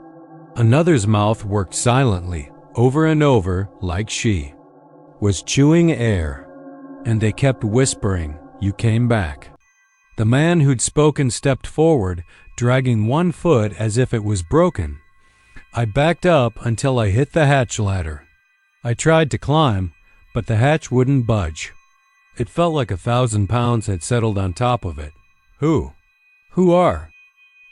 Another's mouth worked silently, over and over, like she was chewing air. And they kept whispering, "You came back." The man who'd spoken stepped forward, dragging one foot as if it was broken. I backed up until I hit the hatch ladder. I tried to climb, but the hatch wouldn't budge. It felt like 1,000 pounds had settled on top of it. Who? Who are?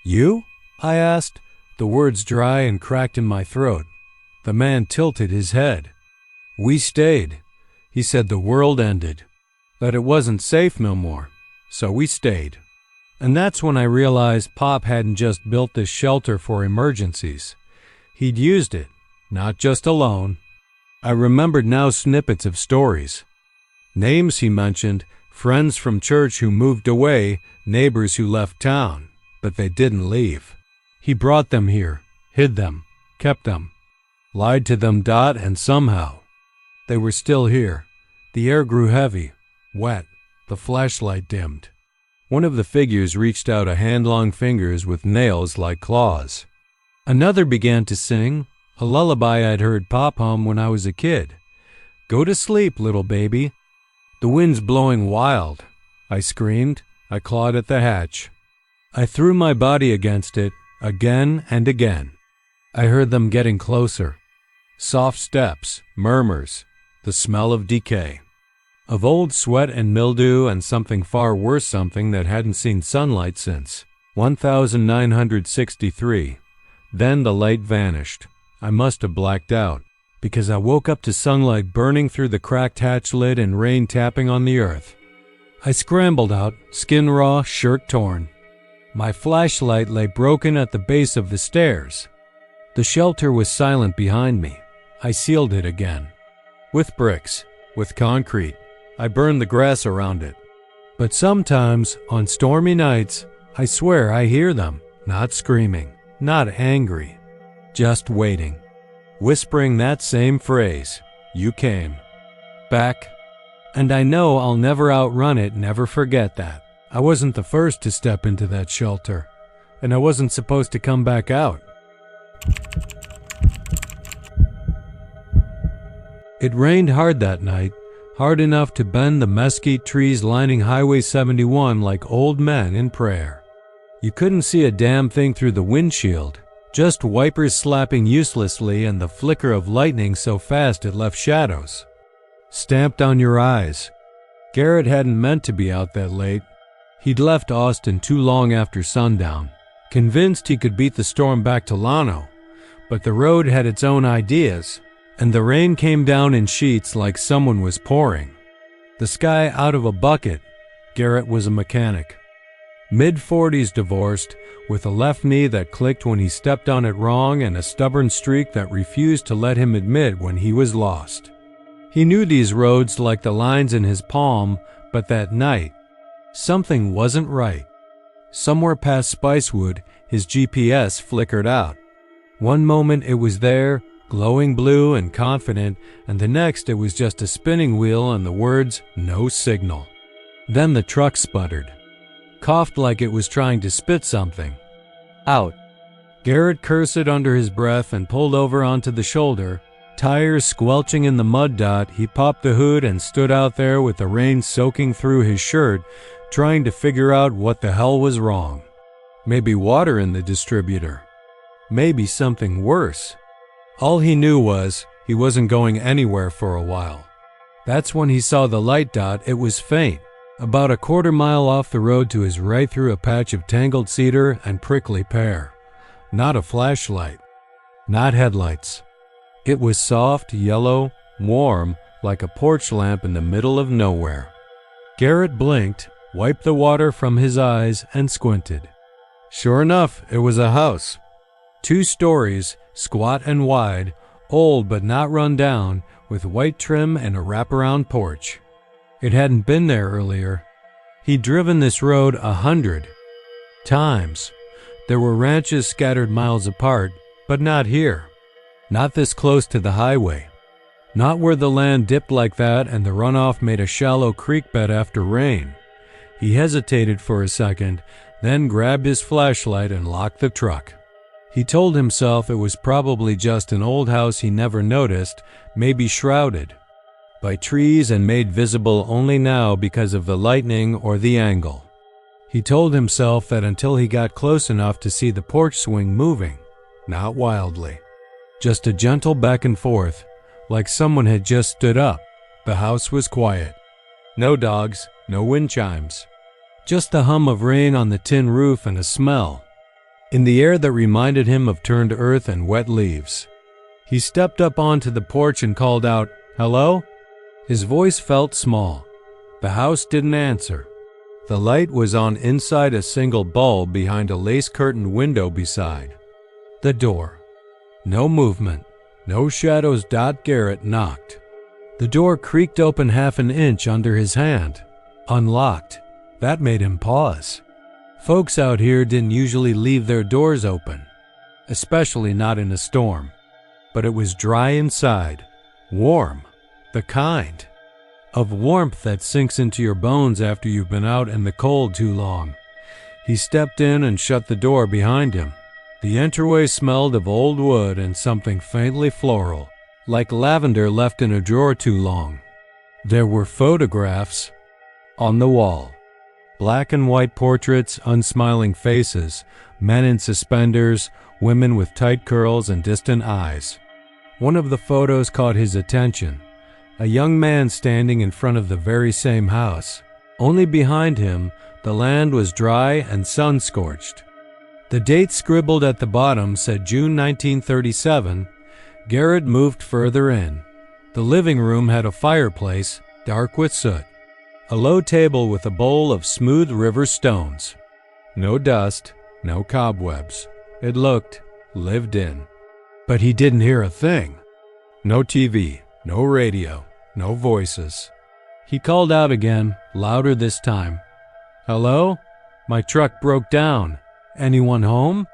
You? I asked, the words dry and cracked in my throat. The man tilted his head. We stayed. He said the world ended, that it wasn't safe no more, so we stayed. And that's when I realized Pop hadn't just built this shelter for emergencies. He'd used it, not just alone. I remembered now snippets of stories. Names he mentioned, friends from church who moved away, neighbors who left town, but they didn't leave. He brought them here, hid them, kept them, lied to them, and somehow they were still here. The air grew heavy, wet, the flashlight dimmed. One of the figures reached out a hand-long fingers with nails like claws. Another began to sing, a lullaby I'd heard Pop hum when I was a kid. Go to sleep, little baby. The wind's blowing wild, I screamed. I clawed at the hatch. I threw my body against it, again and again. I heard them getting closer. Soft steps, murmurs, the smell of decay. Of old sweat and mildew and something far worse, something that hadn't seen sunlight since 1963. Then the light vanished. I must have blacked out, because I woke up to sunlight burning through the cracked hatch lid and rain tapping on the earth. I scrambled out, skin raw, shirt torn. My flashlight lay broken at the base of the stairs. The shelter was silent behind me. I sealed it again. With bricks, with concrete. I burned the grass around it. But sometimes, on stormy nights, I swear I hear them, not screaming, not angry, just waiting, whispering that same phrase, you came, back. And I know I'll never outrun it, never forget that. I wasn't the first to step into that shelter, and I wasn't supposed to come back out. It rained hard that night, hard enough to bend the mesquite trees lining Highway 71 like old men in prayer. You couldn't see a damn thing through the windshield, just wipers slapping uselessly and the flicker of lightning so fast it left shadows stamped on your eyes. Garrett hadn't meant to be out that late. He'd left Austin too long after sundown, convinced he could beat the storm back to Llano, but the road had its own ideas, and the rain came down in sheets like someone was pouring. The sky out of a bucket. Garrett was a mechanic. Mid-40s, divorced, with a left knee that clicked when he stepped on it wrong and a stubborn streak that refused to let him admit when he was lost. He knew these roads like the lines in his palm, but that night, something wasn't right. Somewhere past Spicewood, his GPS flickered out. One moment it was there, glowing blue and confident, and the next it was just a spinning wheel and the words, no signal. Then the truck sputtered, coughed like it was trying to spit something out. Garrett cursed under his breath and pulled over onto the shoulder. Tires squelching in the mud. He popped the hood and stood out there with the rain soaking through his shirt, trying to figure out what the hell was wrong. Maybe water in the distributor. Maybe something worse. All he knew was he wasn't going anywhere for a while. That's when he saw the light. It was faint, about a quarter mile off the road to his right through a patch of tangled cedar and prickly pear. Not a flashlight. Not headlights. It was soft, yellow, warm, like a porch lamp in the middle of nowhere. Garrett blinked, wiped the water from his eyes, and squinted. Sure enough, it was a house. 2 stories, squat and wide, old but not run down, with white trim and a wraparound porch. It hadn't been there earlier. He'd driven this road 100 times. There were ranches scattered miles apart, but not here. Not this close to the highway. Not where the land dipped like that and the runoff made a shallow creek bed after rain. He hesitated for a second, then grabbed his flashlight and locked the truck. He told himself it was probably just an old house he never noticed, maybe shrouded by trees and made visible only now because of the lightning or the angle. He told himself that until he got close enough to see the porch swing moving, not wildly. Just a gentle back and forth, like someone had just stood up, The house was quiet. No dogs, no wind chimes. Just the hum of rain on the tin roof and a smell in the air that reminded him of turned earth and wet leaves. He stepped up onto the porch and called out, "Hello?" His voice felt small. The house didn't answer. The light was on inside a single bulb behind a lace-curtained window beside the door. No movement, no shadows. Garrett knocked. The door creaked open half an inch under his hand. Unlocked. That made him pause. Folks out here didn't usually leave their doors open, especially not in a storm. But it was dry inside, warm, the kind of warmth that sinks into your bones after you've been out in the cold too long. He stepped in and shut the door behind him. The entryway smelled of old wood and something faintly floral, like lavender left in a drawer too long. There were photographs on the wall. Black and white portraits, unsmiling faces, men in suspenders, women with tight curls and distant eyes. One of the photos caught his attention. A young man standing in front of the very same house. Only behind him, the land was dry and sun-scorched. The date scribbled at the bottom said June 1937. Garrett moved further in. The living room had a fireplace, dark with soot. A low table with a bowl of smooth river stones. No dust, no cobwebs. It looked lived in. But he didn't hear a thing. No TV, no radio, no voices. He called out again, louder this time. "Hello? My truck broke down. Anyone home?"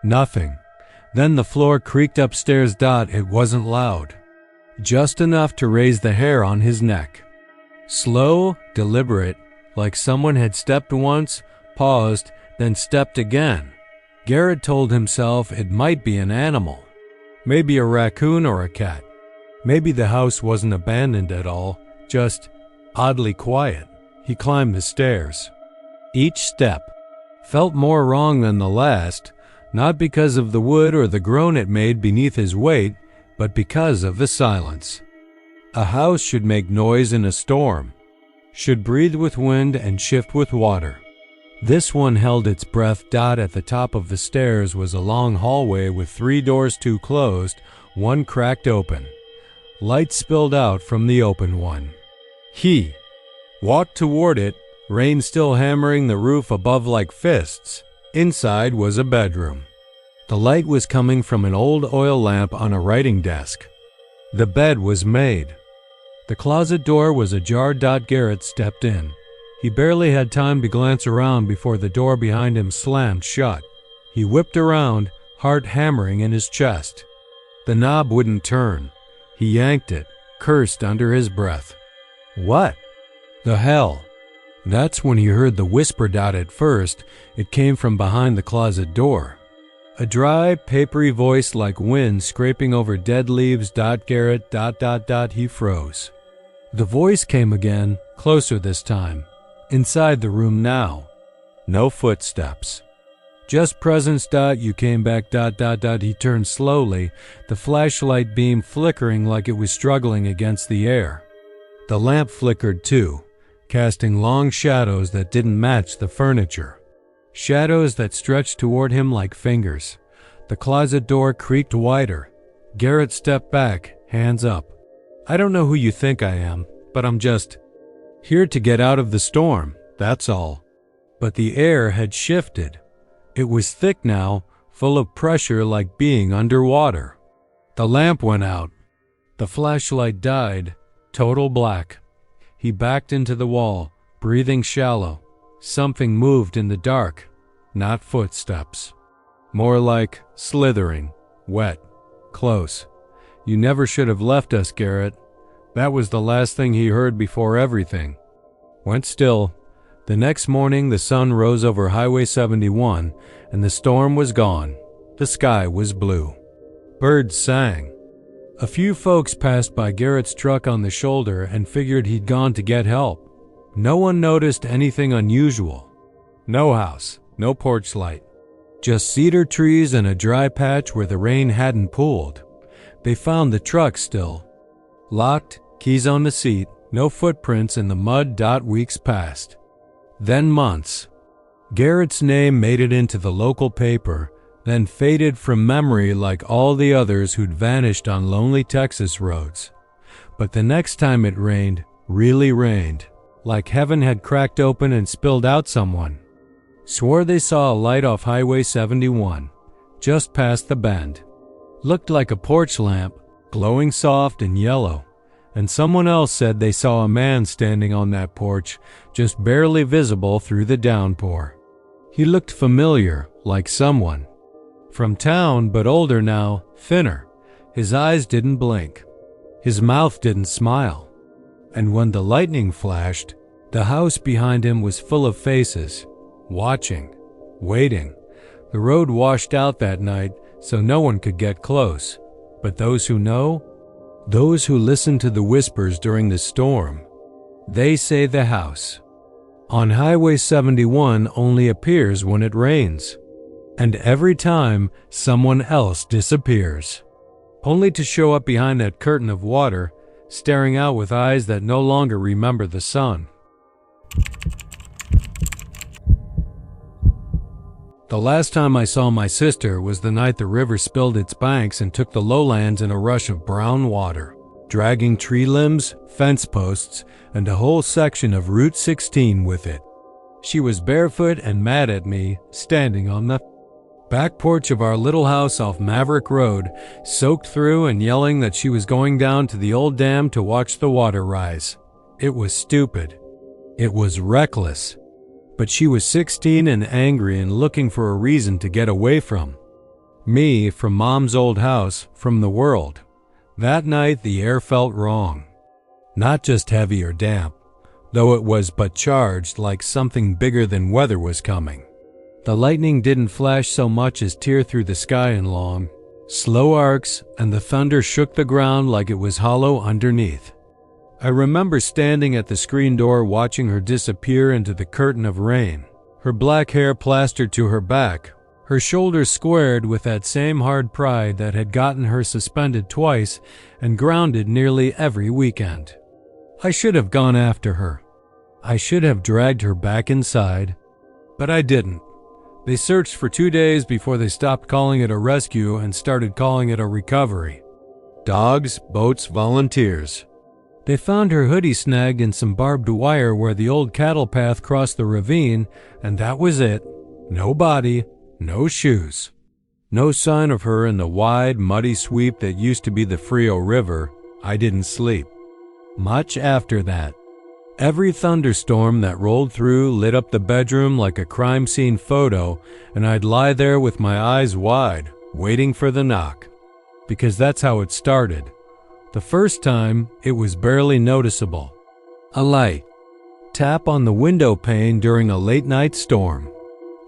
Nothing. Then the floor creaked upstairs. It wasn't loud. Just enough to raise the hair on his neck. Slow, deliberate, like someone had stepped once, paused, then stepped again. Garrett told himself it might be an animal. Maybe a raccoon or a cat. Maybe the house wasn't abandoned at all, just oddly quiet. He climbed the stairs. Each step felt more wrong than the last, not because of the wood or the groan it made beneath his weight, but because of the silence. A house should make noise in a storm, should breathe with wind and shift with water. This one held its breath. At the top of the stairs was a long hallway with 3 doors, 2 closed, 1 cracked open. Light spilled out from the open one. He walked toward it, rain still hammering the roof above like fists. Inside was a bedroom. The light was coming from an old oil lamp on a writing desk. The bed was made. The closet door was ajar. Garrett stepped in. He barely had time to glance around before the door behind him slammed shut. He whipped around, heart hammering in his chest. The knob wouldn't turn. He yanked it, cursed under his breath. What the hell? That's when he heard the whisper. At first, it came from behind the closet door. A dry, papery voice like wind scraping over dead leaves. Garrett. He froze. The voice came again, closer this time. Inside the room now. No footsteps. Just presence. You came back. He turned slowly, the flashlight beam flickering like it was struggling against the air. The lamp flickered too, casting long shadows that didn't match the furniture. Shadows that stretched toward him like fingers. The closet door creaked wider. Garrett stepped back, hands up. "I don't know who you think I am, but I'm just here to get out of the storm, that's all." But the air had shifted. It was thick now, full of pressure like being underwater. The lamp went out. The flashlight died, total black. He backed into the wall, breathing shallow. Something moved in the dark, not footsteps. More like slithering, wet, close. "You never should have left us, Garrett." That was the last thing he heard before everything went still. The next morning, the sun rose over Highway 71, and the storm was gone. The sky was blue. Birds sang. A few folks passed by Garrett's truck on the shoulder and figured he'd gone to get help. No one noticed anything unusual. No house, no porch light. Just cedar trees and a dry patch where the rain hadn't pooled. They found the truck still. Locked, keys on the seat, No footprints in the mud. Weeks passed. Then months. Garrett's name made it into the local paper, then faded from memory like all the others who'd vanished on lonely Texas roads. But the next time it rained, really rained, like heaven had cracked open and spilled out someone. Swore they saw a light off Highway 71, just past the bend. Looked like a porch lamp, glowing soft and yellow. And someone else said they saw a man standing on that porch, just barely visible through the downpour. He looked familiar, like someone. From town, but older now, thinner. His eyes didn't blink. His mouth didn't smile. And when the lightning flashed, the house behind him was full of faces, watching, waiting. The road washed out that night, so no one could get close. But those who know, those who listen to the whispers during the storm, they say the house on Highway 71 only appears when it rains. And every time, someone else disappears, only to show up behind that curtain of water, staring out with eyes that no longer remember the sun. The last time I saw my sister was the night the river spilled its banks and took the lowlands in a rush of brown water, dragging tree limbs, fence posts, and a whole section of Route 16 with it. She was barefoot and mad at me, standing on the back porch of our little house off Maverick Road, soaked through and yelling that she was going down to the old dam to watch the water rise. It was stupid. It was reckless. But she was 16 and angry and looking for a reason to get away from me, from Mom's old house, from the world. That night the air felt wrong. Not just heavy or damp, though it was but charged like something bigger than weather was coming. The lightning didn't flash so much as tear through the sky in long, slow arcs, and the thunder shook the ground like it was hollow underneath. I remember standing at the screen door watching her disappear into the curtain of rain, her black hair plastered to her back, her shoulders squared with that same hard pride that had gotten her suspended twice and grounded nearly every weekend. I should have gone after her. I should have dragged her back inside, but I didn't. They searched for 2 days before they stopped calling it a rescue and started calling it a recovery. Dogs, boats, volunteers. They found her hoodie snagged in some barbed wire where the old cattle path crossed the ravine, and that was it. No body, no shoes. No sign of her in the wide, muddy sweep that used to be the Frio River. I didn't sleep much after that. Every thunderstorm that rolled through lit up the bedroom like a crime scene photo, and I'd lie there with my eyes wide, waiting for the knock. Because that's how it started. The first time, it was barely noticeable. A light. Tap on the window pane during a late-night storm.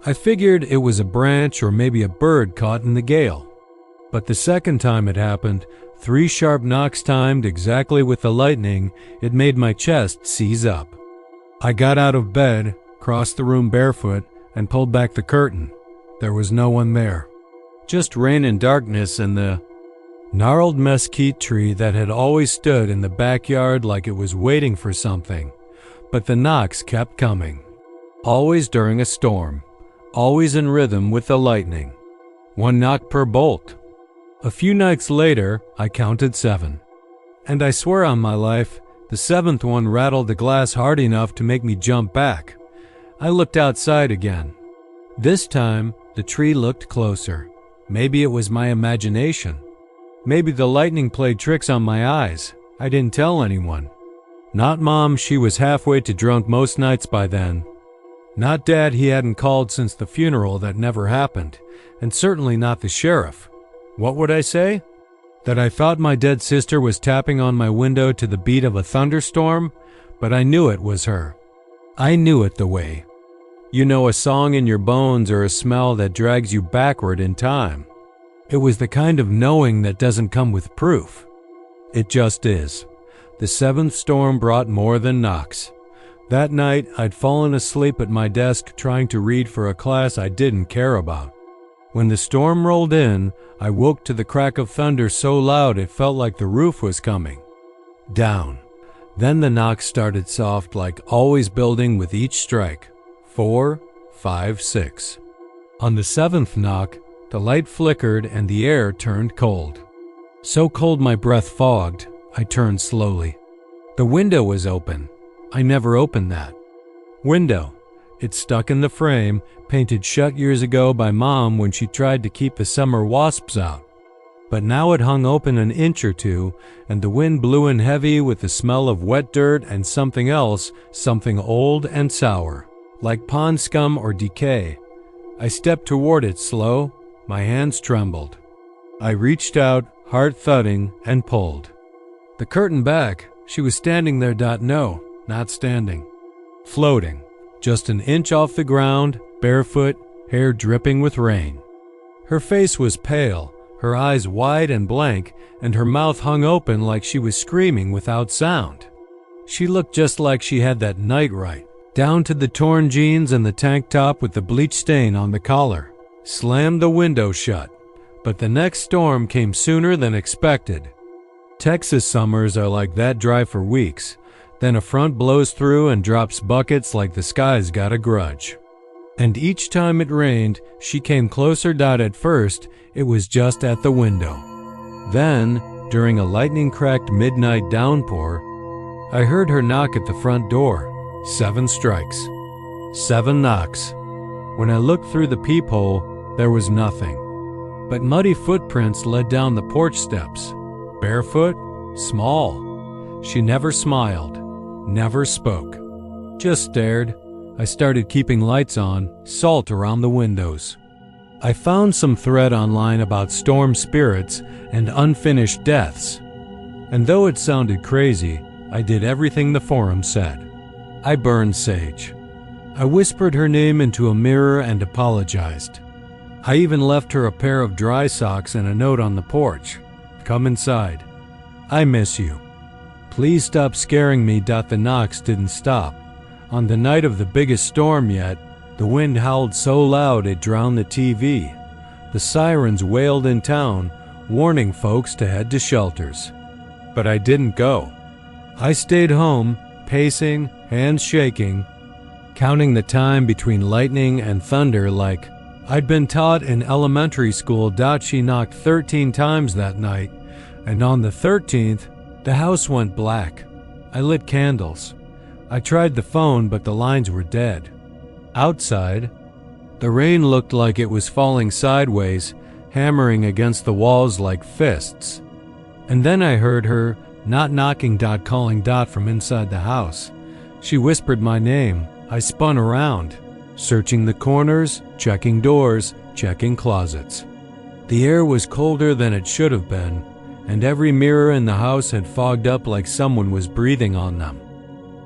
I figured it was a branch or maybe a bird caught in the gale. But the second time it happened, 3 sharp knocks timed exactly with the lightning, it made my chest seize up. I got out of bed, crossed the room barefoot, and pulled back the curtain. There was no one there. Just rain and darkness and the gnarled mesquite tree that had always stood in the backyard like it was waiting for something. But the knocks kept coming. Always during a storm. Always in rhythm with the lightning. 1 knock per bolt. A few nights later, I counted 7. And I swear on my life, the 7th one rattled the glass hard enough to make me jump back. I looked outside again. This time, the tree looked closer. Maybe it was my imagination. Maybe the lightning played tricks on my eyes. I didn't tell anyone. Not Mom, she was halfway to drunk most nights by then. Not Dad, he hadn't called since the funeral that never happened. And certainly not the sheriff. What would I say? That I thought my dead sister was tapping on my window to the beat of a thunderstorm? But I knew it was her. I knew it the way. You know, a song in your bones or a smell that drags you backward in time. It was the kind of knowing that doesn't come with proof. It just is. The 7th storm brought more than knocks. That night, I'd fallen asleep at my desk trying to read for a class I didn't care about. When the storm rolled in, I woke to the crack of thunder so loud it felt like the roof was coming. Down. Then the knocks started soft, like always, building with each strike. 4, 5, 6. On the 7th knock, the light flickered and the air turned cold. So cold my breath fogged, I turned slowly. The window was open. I never opened that window. It's stuck in the frame, painted shut years ago by Mom when she tried to keep the summer wasps out. But now it hung open an inch or two, and the wind blew in heavy with the smell of wet dirt and something else, something old and sour, like pond scum or decay. I stepped toward it slow, my hands trembled. I reached out, heart thudding, and pulled the curtain back. She was standing there. No, not standing. Floating, just an inch off the ground, barefoot, hair dripping with rain. Her face was pale, her eyes wide and blank, and her mouth hung open like she was screaming without sound. She looked just like she had that night right, down to the torn jeans and the tank top with the bleach stain on the collar. Slammed the window shut, but the next storm came sooner than expected. Texas summers are like that, dry for weeks. Then a front blows through and drops buckets like the sky's got a grudge. And each time it rained, she came closer. At first, it was just at the window. Then, during a lightning-cracked midnight downpour, I heard her knock at the front door. 7 strikes. 7 knocks. When I looked through the peephole, there was nothing. But muddy footprints led down the porch steps. Barefoot, small. She never smiled, never spoke. Just stared. I started keeping lights on, salt around the windows. I found some thread online about storm spirits and unfinished deaths. And though it sounded crazy, I did everything the forum said. I burned sage. I whispered her name into a mirror and apologized. I even left her a pair of dry socks and a note on the porch. Come inside. I miss you. Please stop scaring me. The knocks didn't stop. On the night of the biggest storm yet, the wind howled so loud it drowned the TV. The sirens wailed in town, warning folks to head to shelters. But I didn't go. I stayed home, pacing, hands shaking, counting the time between lightning and thunder like I'd been taught in elementary school. She knocked 13 times that night, and on the 13th, the house went black. I lit candles. I tried the phone, but the lines were dead. Outside, the rain looked like it was falling sideways, hammering against the walls like fists. And then I heard her, not knocking. Calling. From inside the house. She whispered my name. I spun around, searching the corners, checking doors, checking closets. The air was colder than it should have been, and every mirror in the house had fogged up like someone was breathing on them.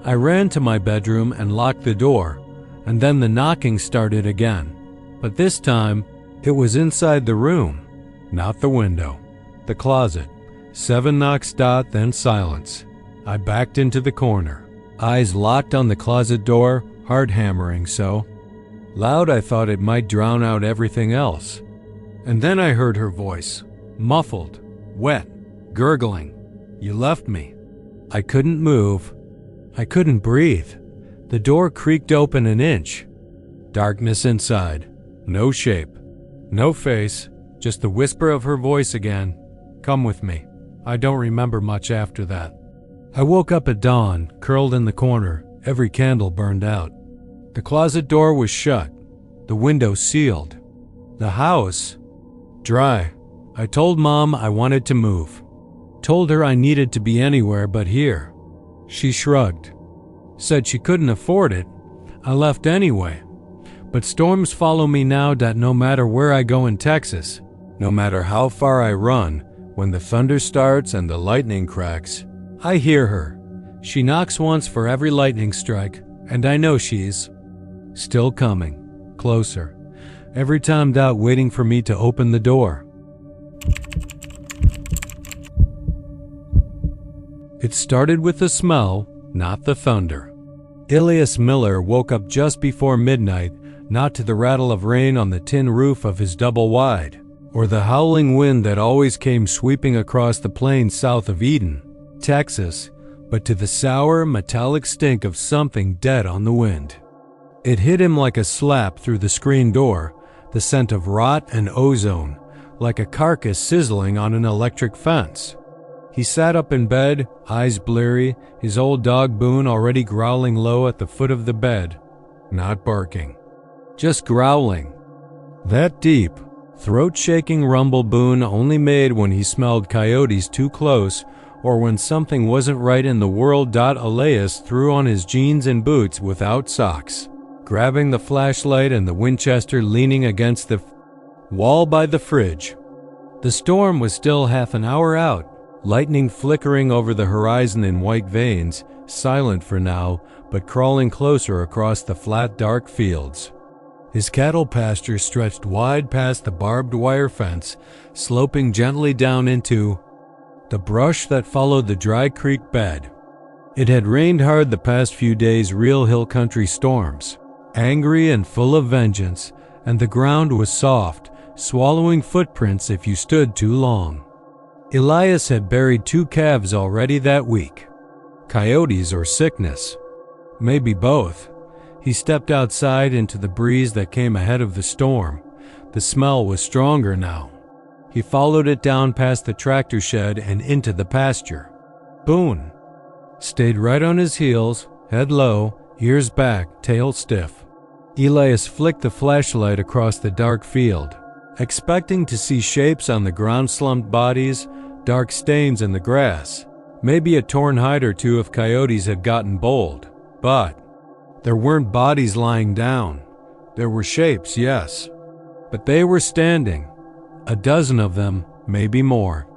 I ran to my bedroom and locked the door, and then the knocking started again. But this time, it was inside the room, not the window. The closet. 7 knocks. Then silence. I backed into the corner, eyes locked on the closet door, heart hammering so loud I thought it might drown out everything else. And then I heard her voice, muffled, wet, gurgling. You left me. I couldn't move. I couldn't breathe. The door creaked open an inch. Darkness inside. No shape. No face. Just the whisper of her voice again. Come with me. I don't remember much after that. I woke up at dawn, curled in the corner, every candle burned out. The closet door was shut. The window sealed. The house dry. I told Mom I wanted to move. Told her I needed to be anywhere but here. She shrugged. Said she couldn't afford it. I left anyway. But storms follow me now. No matter where I go in Texas, no matter how far I run, when the thunder starts and the lightning cracks, I hear her. She knocks once for every lightning strike, and I know she's still coming, closer, every time waiting for me to open the door. It started with the smell, not the thunder. Elias Miller woke up just before midnight, not to the rattle of rain on the tin roof of his double-wide, or the howling wind that always came sweeping across the plains south of Eden, Texas, but to the sour, metallic stink of something dead on the wind. It hit him like a slap through the screen door, the scent of rot and ozone, like a carcass sizzling on an electric fence. He sat up in bed, eyes bleary, his old dog Boone already growling low at the foot of the bed. Not barking, just growling. That deep, throat-shaking rumble Boone only made when he smelled coyotes too close or when something wasn't right in the world. Elias threw on his jeans and boots without socks, grabbing the flashlight and the Winchester leaning against the wall by the fridge. The storm was still half an hour out, lightning flickering over the horizon in white veins, silent for now, but crawling closer across the flat, dark fields. His cattle pasture stretched wide past the barbed wire fence, sloping gently down into the brush that followed the dry creek bed. It had rained hard the past few days, real hill country storms, angry and full of vengeance, and the ground was soft, swallowing footprints if you stood too long. Elias had buried 2 calves already that week. Coyotes or sickness? Maybe both. He stepped outside into the breeze that came ahead of the storm. The smell was stronger now. He followed it down past the tractor shed and into the pasture. Boone stayed right on his heels, head low, ears back, tail stiff. Elias flicked the flashlight across the dark field, expecting to see shapes on the ground, slumped bodies, dark stains in the grass. Maybe a torn hide or two if coyotes had gotten bold. But there weren't bodies lying down. There were shapes, yes. But they were standing. A dozen of them, maybe more.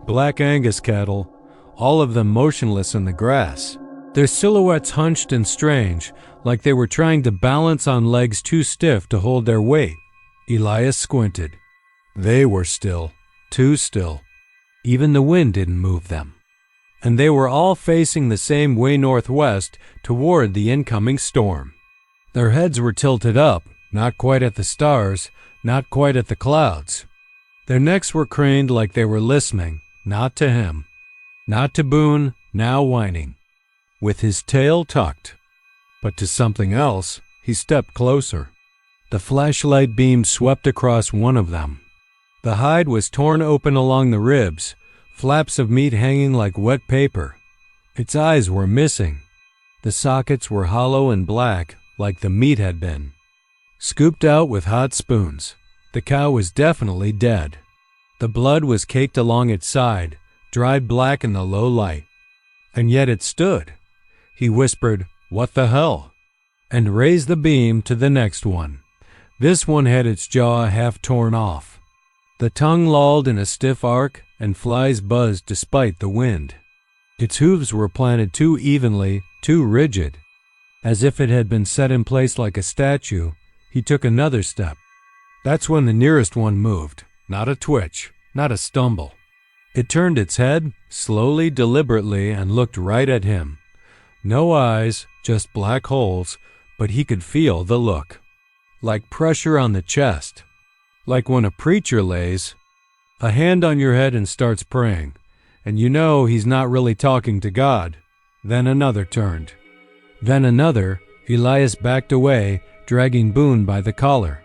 Black Angus cattle, all of them motionless in the grass. Their silhouettes hunched and strange, like they were trying to balance on legs too stiff to hold their weight. Elias squinted. They were still, too still. Even the wind didn't move them. And they were all facing the same way, northwest, toward the incoming storm. Their heads were tilted up, not quite at the stars, not quite at the clouds. Their necks were craned like they were listening, not to him, not to Boone, now whining, with his tail tucked, but to something else. He stepped closer. The flashlight beam swept across one of them. The hide was torn open along the ribs, flaps of meat hanging like wet paper. Its eyes were missing. The sockets were hollow and black, like the meat had been scooped out with hot spoons. The cow was definitely dead. The blood was caked along its side, dried black in the low light. And yet it stood. He whispered, "What the hell?" and raised the beam to the next one. This one had its jaw half torn off. The tongue lolled in a stiff arc, and flies buzzed despite the wind. Its hooves were planted too evenly, too rigid, as if it had been set in place like a statue. He took another step. That's when the nearest one moved. Not a twitch, not a stumble. It turned its head, slowly, deliberately, and looked right at him. No eyes, just black holes, but he could feel the look. Like pressure on the chest. Like when a preacher lays a hand on your head and starts praying, and you know he's not really talking to God. Then another turned. Then another. Elias backed away, dragging Boone by the collar.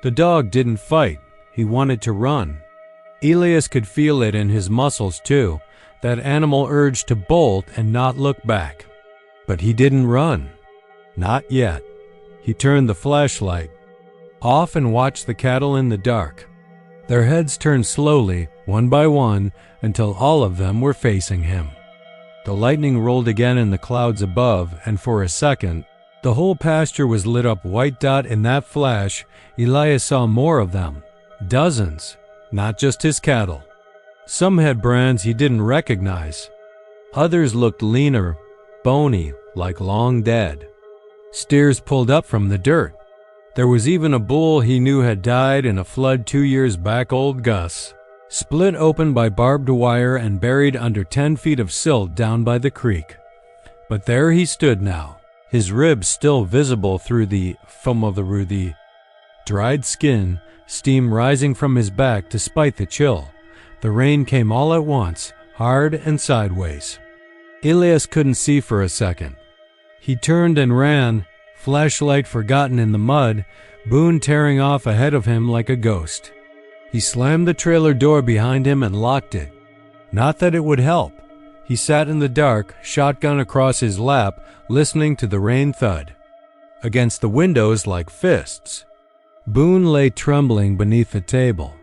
The dog didn't fight. He wanted to run. Elias could feel it in his muscles too, that animal urge to bolt and not look back. But he didn't run. Not yet. He turned the flashlight off and watched the cattle in the dark. Their heads turned slowly, one by one, until all of them were facing him. The lightning rolled again in the clouds above, and for a second, the whole pasture was lit up white dot. In that flash, Elias saw more of them. Dozens, not just his cattle. Some had brands he didn't recognize. Others looked leaner, bony, like long dead. Steers pulled up from the dirt. There was even a bull he knew had died in a flood 2 years back. Old Gus, split open by barbed wire and buried under 10 feet of silt down by the creek. But there he stood now, his ribs still visible through the foam of the dried skin, steam rising from his back despite the chill. The rain came all at once, hard and sideways. Elias couldn't see for a second. He turned and ran, flashlight forgotten in the mud, Boone tearing off ahead of him like a ghost. He slammed the trailer door behind him and locked it. Not that it would help. He sat in the dark, shotgun across his lap, listening to the rain thud against the windows like fists. Boone lay trembling beneath the table.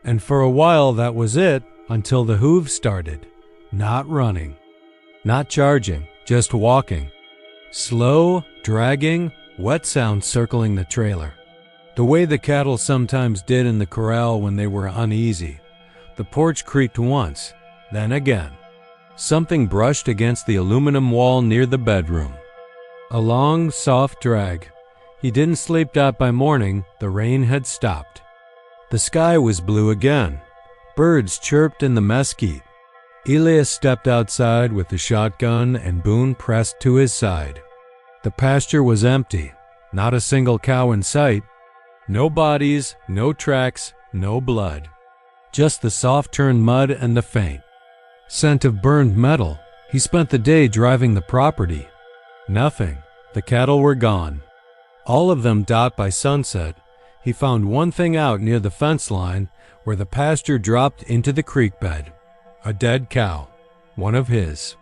And for a while that was it, until the hooves started. Not running. Not charging, just walking. Slow, dragging, wet sounds circling the trailer. The way the cattle sometimes did in the corral when they were uneasy. The porch creaked once, then again. Something brushed against the aluminum wall near the bedroom. A long, soft drag. He didn't sleep that by morning. The rain had stopped. The sky was blue again. Birds chirped in the mesquite. Elias stepped outside with the shotgun and Boone pressed to his side. The pasture was empty. Not a single cow in sight. No bodies, no tracks, no blood. Just the soft-turned mud and the faint scent of burned metal. He spent the day driving the property. Nothing. The cattle were gone. All of them dot by sunset. He found one thing out near the fence line where the pasture dropped into the creek bed. A dead cow. One of his.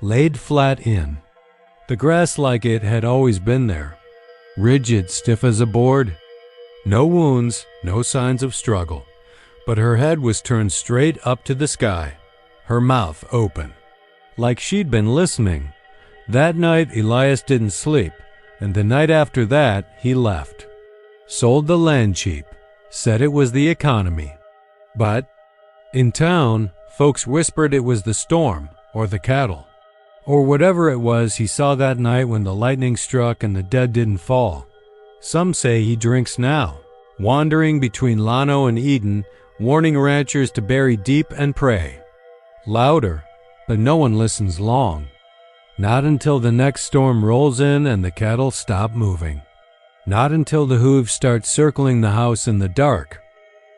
Laid flat in. The grass like it had always been there. Rigid, stiff as a board. No wounds, no signs of struggle. But her head was turned straight up to the sky. Her mouth open. Like she'd been listening. That night Elias didn't sleep, and the night after that he left. Sold the land cheap. Said it was the economy. But in town, folks whispered it was the storm, or the cattle, or whatever it was he saw that night when the lightning struck and the dead didn't fall. Some say he drinks now, wandering between Llano and Eden, warning ranchers to bury deep and pray. Louder, but no one listens long. Not until the next storm rolls in and the cattle stop moving. Not until the hooves start circling the house in the dark.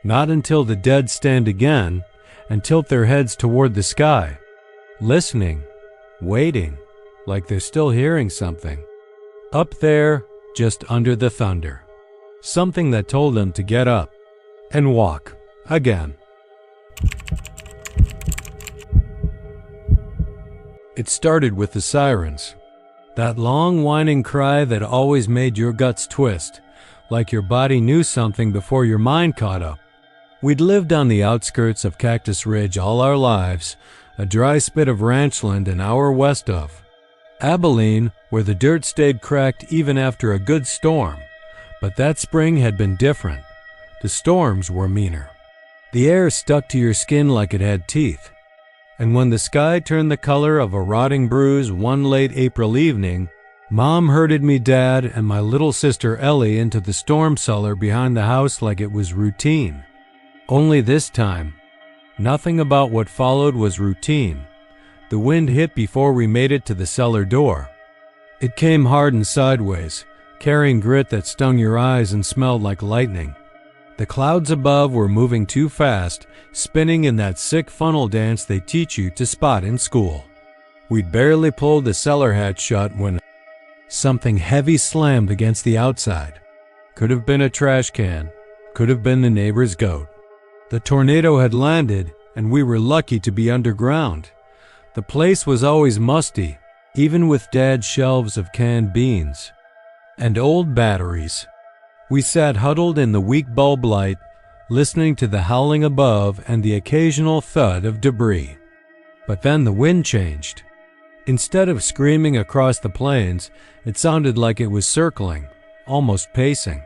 Not until the dead stand again and tilt their heads toward the sky, listening, waiting, like they're still hearing something. Up there, just under the thunder. Something that told them to get up and walk again. It started with the sirens. That long whining cry that always made your guts twist, like your body knew something before your mind caught up. We'd lived on the outskirts of Cactus Ridge all our lives, a dry spit of ranchland an hour west of Abilene, where the dirt stayed cracked even after a good storm. But that spring had been different. The storms were meaner. The air stuck to your skin like it had teeth. And when the sky turned the color of a rotting bruise one late April evening, Mom herded me, Dad, and my little sister Ellie into the storm cellar behind the house like it was routine. Only this time, nothing about what followed was routine. The wind hit before we made it to the cellar door. It came hard and sideways, carrying grit that stung your eyes and smelled like lightning. The clouds above were moving too fast, spinning in that sick funnel dance they teach you to spot in school. We'd barely pulled the cellar hatch shut when something heavy slammed against the outside. Could have been a trash can, could have been the neighbor's goat. The tornado had landed, and we were lucky to be underground. The place was always musty, even with Dad's shelves of canned beans and old batteries. We sat huddled in the weak bulb light, listening to the howling above and the occasional thud of debris. But then the wind changed. Instead of screaming across the plains, it sounded like it was circling, almost pacing.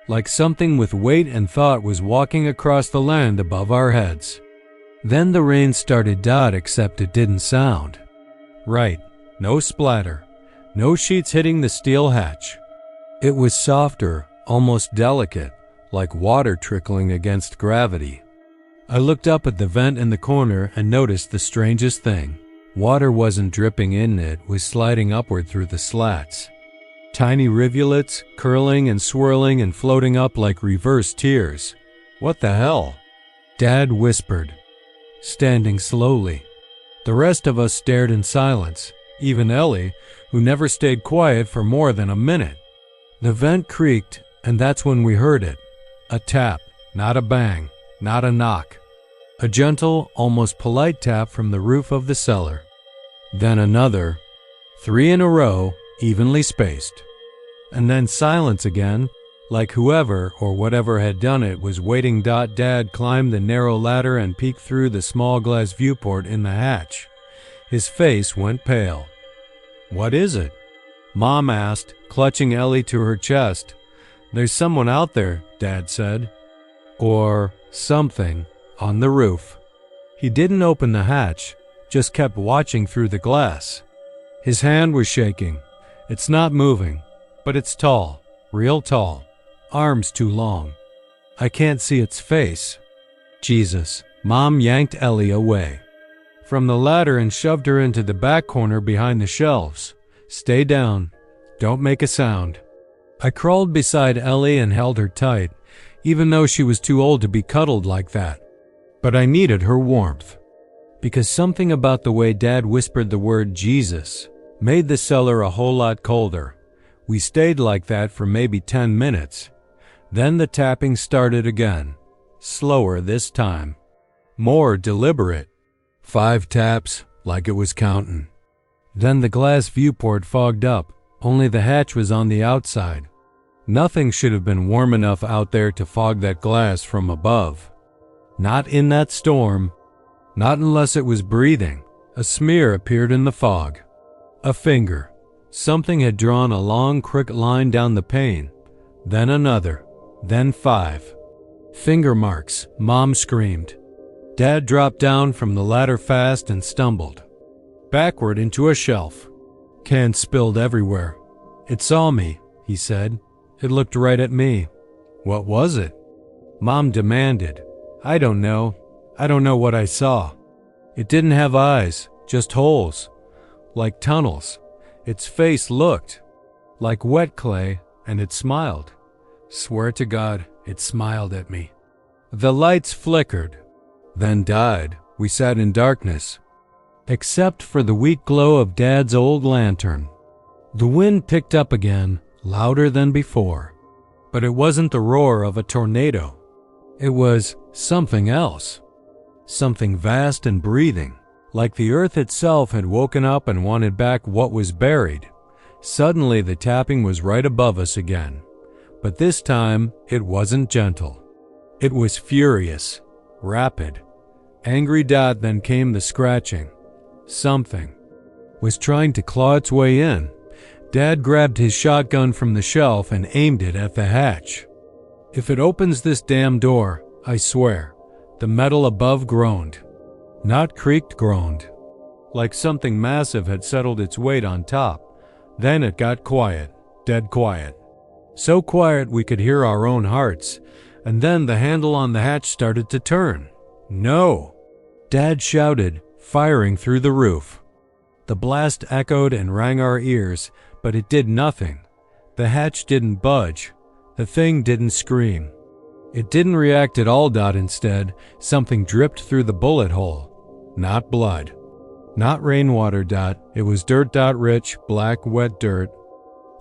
Like something with weight and thought was walking across the land above our heads. Then the rain started dot, except it didn't sound. Right, no splatter, no sheets hitting the steel hatch. It was softer, almost delicate, like water trickling against gravity. I looked up at the vent in the corner and noticed the strangest thing. Water wasn't dripping in, it was sliding upward through the slats. Tiny rivulets, curling and swirling and floating up like reverse tears. What the hell? Dad whispered, standing slowly. The rest of us stared in silence, even Ellie, who never stayed quiet for more than a minute. The vent creaked, and that's when we heard it. A tap, not a bang, not a knock. A gentle, almost polite tap from the roof of the cellar. Then another, 3 in a row, evenly spaced. And then silence again, like whoever or whatever had done it was waiting. Dad climbed the narrow ladder and peeked through the small glass viewport in the hatch. His face went pale. "What is it?" Mom asked, clutching Ellie to her chest. "There's someone out there," Dad said. Or something on the roof. He didn't open the hatch, just kept watching through the glass. His hand was shaking. It's not moving, but it's tall, real tall. Arms too long. I can't see its face. Jesus. Mom yanked Ellie away from the ladder and shoved her into the back corner behind the shelves. "Stay down. Don't make a sound." I crawled beside Ellie and held her tight, even though she was too old to be cuddled like that. But I needed her warmth. Because something about the way Dad whispered the word Jesus made the cellar a whole lot colder. We stayed like that for maybe 10 minutes. Then the tapping started again. Slower this time. More deliberate. 5 taps, like it was counting. Then the glass viewport fogged up. Only the hatch was on the outside. Nothing should have been warm enough out there to fog that glass from above. Not in that storm. Not unless it was breathing. A smear appeared in the fog. A finger. Something had drawn a long crooked line down the pane. Then another. Then 5. Finger marks, Mom screamed. Dad dropped down from the ladder fast and stumbled backward into a shelf. Cans spilled everywhere. "It saw me," he said. "It looked right at me." "What was it?" Mom demanded. "I don't know. I don't know what I saw. It didn't have eyes, just holes, like tunnels. Its face looked like wet clay, and it smiled. Swear to God, it smiled at me." The lights flickered, then died. We sat in darkness, except for the weak glow of Dad's old lantern. The wind picked up again, louder than before. But it wasn't the roar of a tornado. It was something else. Something vast and breathing, like the earth itself had woken up and wanted back what was buried. Suddenly the tapping was right above us again. But this time it wasn't gentle. It was furious, rapid, angry. Then came the scratching. Something was trying to claw its way in. Dad grabbed his shotgun from the shelf and aimed it at the hatch. "If it opens this damn door, I swear," the metal above groaned. Not creaked, groaned. Like something massive had settled its weight on top. Then it got quiet, dead quiet. So quiet we could hear our own hearts. And then the handle on the hatch started to turn. "No!" Dad shouted, firing through the roof. The blast echoed and rang our ears, but it did nothing. The hatch didn't budge. The thing didn't scream. It didn't react at all. Instead, something dripped through the bullet hole. Not blood. Not rainwater. It was dirt. Rich, black, wet dirt.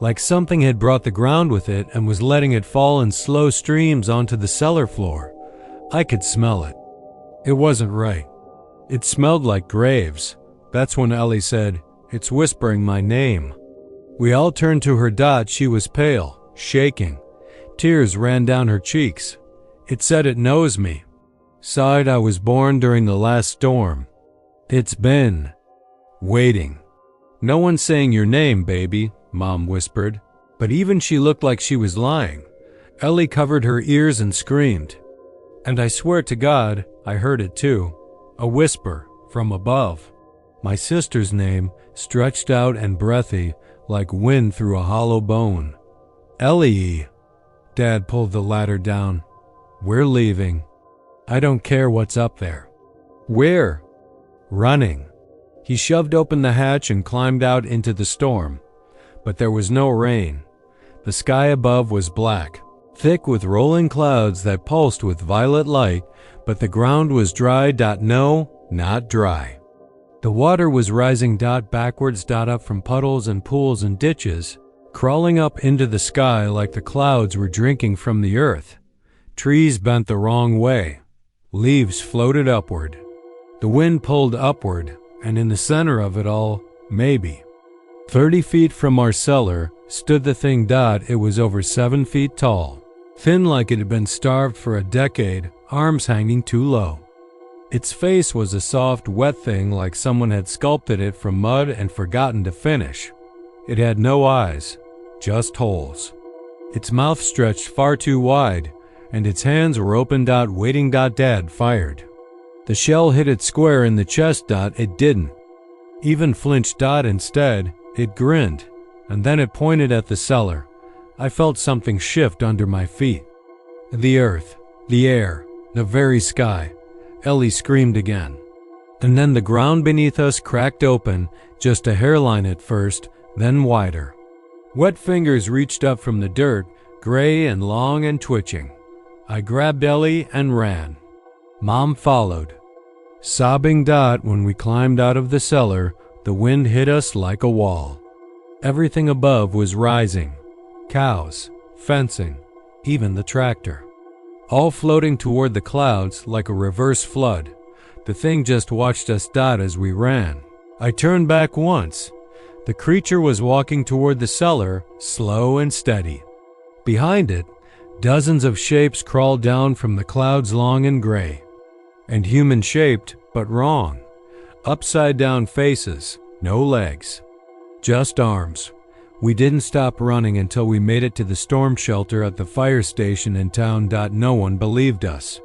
Like something had brought the ground with it and was letting it fall in slow streams onto the cellar floor. I could smell it. It wasn't right. It smelled like graves. That's when Ellie said, "It's whispering my name." We all turned to her. She was pale, shaking. Tears ran down her cheeks. "It said it knows me. Sighed I was born during the last storm. It's been waiting." "No one's saying your name, baby," Mom whispered. But even she looked like she was lying. Ellie covered her ears and screamed. And I swear to God, I heard it too. A whisper from above. My sister's name, stretched out and breathy, like wind through a hollow bone. "Ellie." Dad pulled the ladder down. "We're leaving. I don't care what's up there." "Where?" "Running." He shoved open the hatch and climbed out into the storm. But there was no rain. The sky above was black, thick with rolling clouds that pulsed with violet light, but the ground was dry. No, not dry. The water was rising backwards up from puddles and pools and ditches, crawling up into the sky like the clouds were drinking from the earth. Trees bent the wrong way. Leaves floated upward. The wind pulled upward, and in the center of it all, maybe 30 feet from our cellar, stood the thing. It was over 7 feet tall, thin like it had been starved for a decade, arms hanging too low. Its face was a soft, wet thing like someone had sculpted it from mud and forgotten to finish. It had no eyes, just holes. Its mouth stretched far too wide, and its hands were open. Waiting. Dad fired. The shell hit it square in the chest. It didn't even flinch. Instead, it grinned, and then it pointed at the cellar. I felt something shift under my feet. The earth, the air, the very sky. Ellie screamed again. And then the ground beneath us cracked open, just a hairline at first, then wider. Wet fingers reached up from the dirt, gray and long and twitching. I grabbed Ellie and ran. Mom followed. Sobbing. When we climbed out of the cellar, the wind hit us like a wall. Everything above was rising. Cows, fencing, even the tractor. All floating toward the clouds like a reverse flood. The thing just watched us. As we ran. I turned back once. The creature was walking toward the cellar, slow and steady. Behind it, dozens of shapes crawled down from the clouds, long and gray. And human-shaped, but wrong. Upside-down faces, no legs. Just arms. We didn't stop running until we made it to the storm shelter at the fire station in town. No one believed us.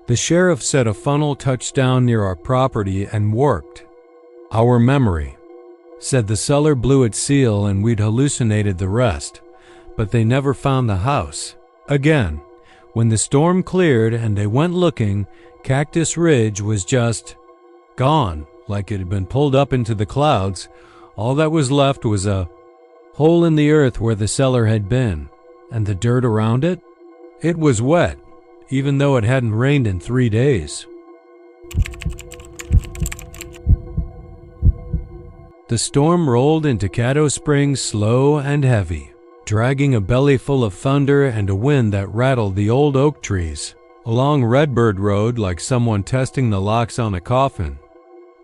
The sheriff said a funnel touched down near our property and worked. Our memory said the cellar blew its seal and we'd hallucinated the rest, but they never found the house. Again, when the storm cleared and they went looking, Cactus Ridge was just gone, like it had been pulled up into the clouds. All that was left was a hole in the earth where the cellar had been, and the dirt around it? It was wet, even though it hadn't rained in 3 days. The storm rolled into Caddo Springs slow and heavy, dragging a belly full of thunder and a wind that rattled the old oak trees along Redbird Road like someone testing the locks on a coffin.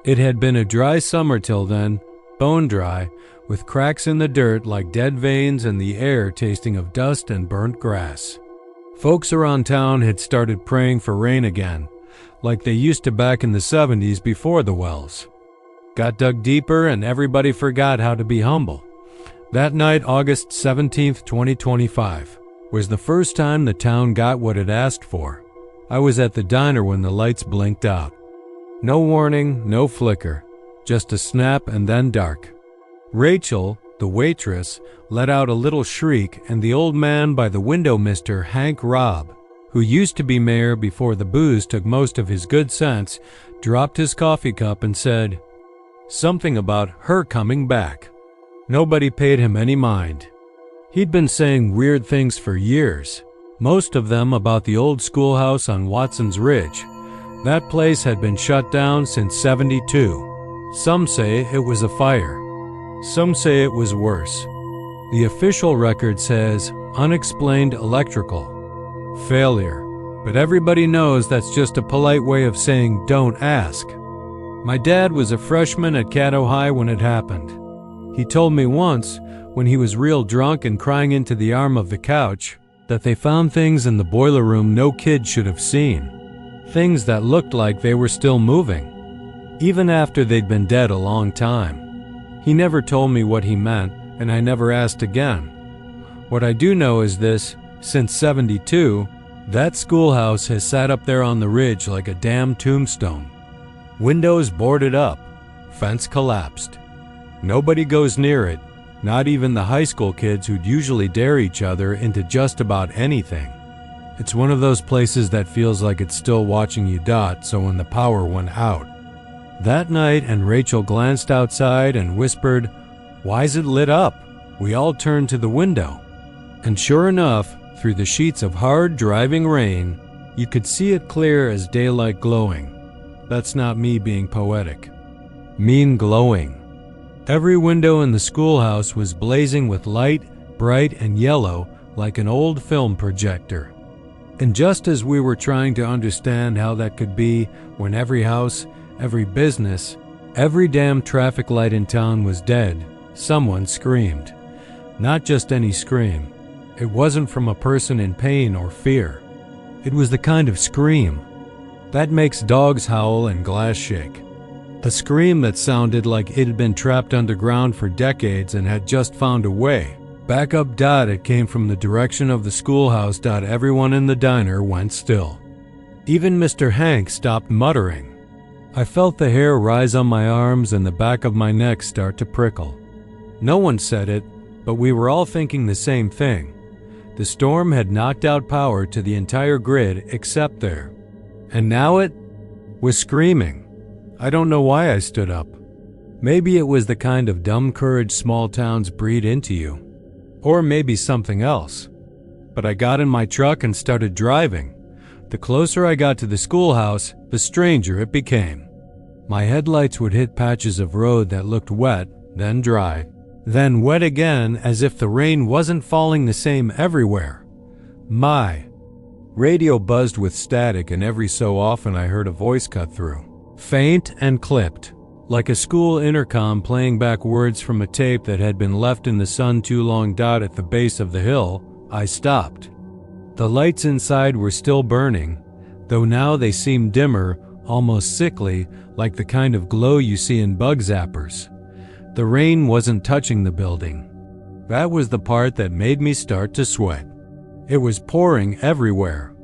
It had been a dry summer till then, bone dry, with cracks in the dirt like dead veins and the air tasting of dust and burnt grass. Folks around town had started praying for rain again, like they used to back in the 70s before the wells. Got dug deeper and everybody forgot how to be humble. That night, August 17th, 2025, was the first time the town got what it asked for. I was at the diner when the lights blinked out. No warning, no flicker, just a snap and then dark. Rachel, the waitress, let out a little shriek, and the old man by the window, Mr. Hank Robb, who used to be mayor before the booze took most of his good sense, dropped his coffee cup and said something about her coming back. Nobody paid him any mind. He'd been saying weird things for years, most of them about the old schoolhouse on Watson's Ridge. That place had been shut down since '72. Some say it was a fire. Some say it was worse. The official record says unexplained electrical failure, but everybody knows that's just a polite way of saying don't ask. My dad was a freshman at Caddo High when it happened. He told me once, when he was real drunk and crying into the arm of the couch, that they found things in the boiler room no kid should have seen. Things that looked like they were still moving, even after they'd been dead a long time. He never told me what he meant, and I never asked again. What I do know is this: since '72, that schoolhouse has sat up there on the ridge like a damn tombstone. Windows boarded up, fence collapsed. Nobody goes near it, not even the high school kids who'd usually dare each other into just about anything. It's one of those places that feels like it's still watching you. So when the power went out that night and Rachel glanced outside and whispered, "Why's it lit up?" we all turned to the window. And sure enough, through the sheets of hard driving rain, you could see it clear as daylight glowing. That's not me being poetic. mean glowing. Every window in the schoolhouse was blazing with light, bright and yellow like an old film projector. And just as we were trying to understand how that could be when every house, every business, every damn traffic light in town was dead, someone screamed. Not just any scream. It wasn't from a person in pain or fear. It was the kind of scream that makes dogs howl and glass shake. A scream that sounded like it had been trapped underground for decades and had just found a way. Back up. It came from the direction of the schoolhouse. Everyone in the diner went still. Even Mr. Hank stopped muttering. I felt the hair rise on my arms and the back of my neck start to prickle. No one said it, but we were all thinking the same thing. The storm had knocked out power to the entire grid except there. And now it was screaming. I don't know why I stood up. Maybe it was the kind of dumb courage small towns breed into you. Or maybe something else. But I got in my truck and started driving. The closer I got to the schoolhouse, the stranger it became. My headlights would hit patches of road that looked wet, then dry, then wet again, as if the rain wasn't falling the same everywhere. My radio buzzed with static, and every so often I heard a voice cut through. Faint and clipped, like a school intercom playing back words from a tape that had been left in the sun too long. At the base of the hill, I stopped. The lights inside were still burning, though now they seemed dimmer, almost sickly, like the kind of glow you see in bug zappers. The rain wasn't touching the building. That was the part that made me start to sweat. It was pouring everywhere.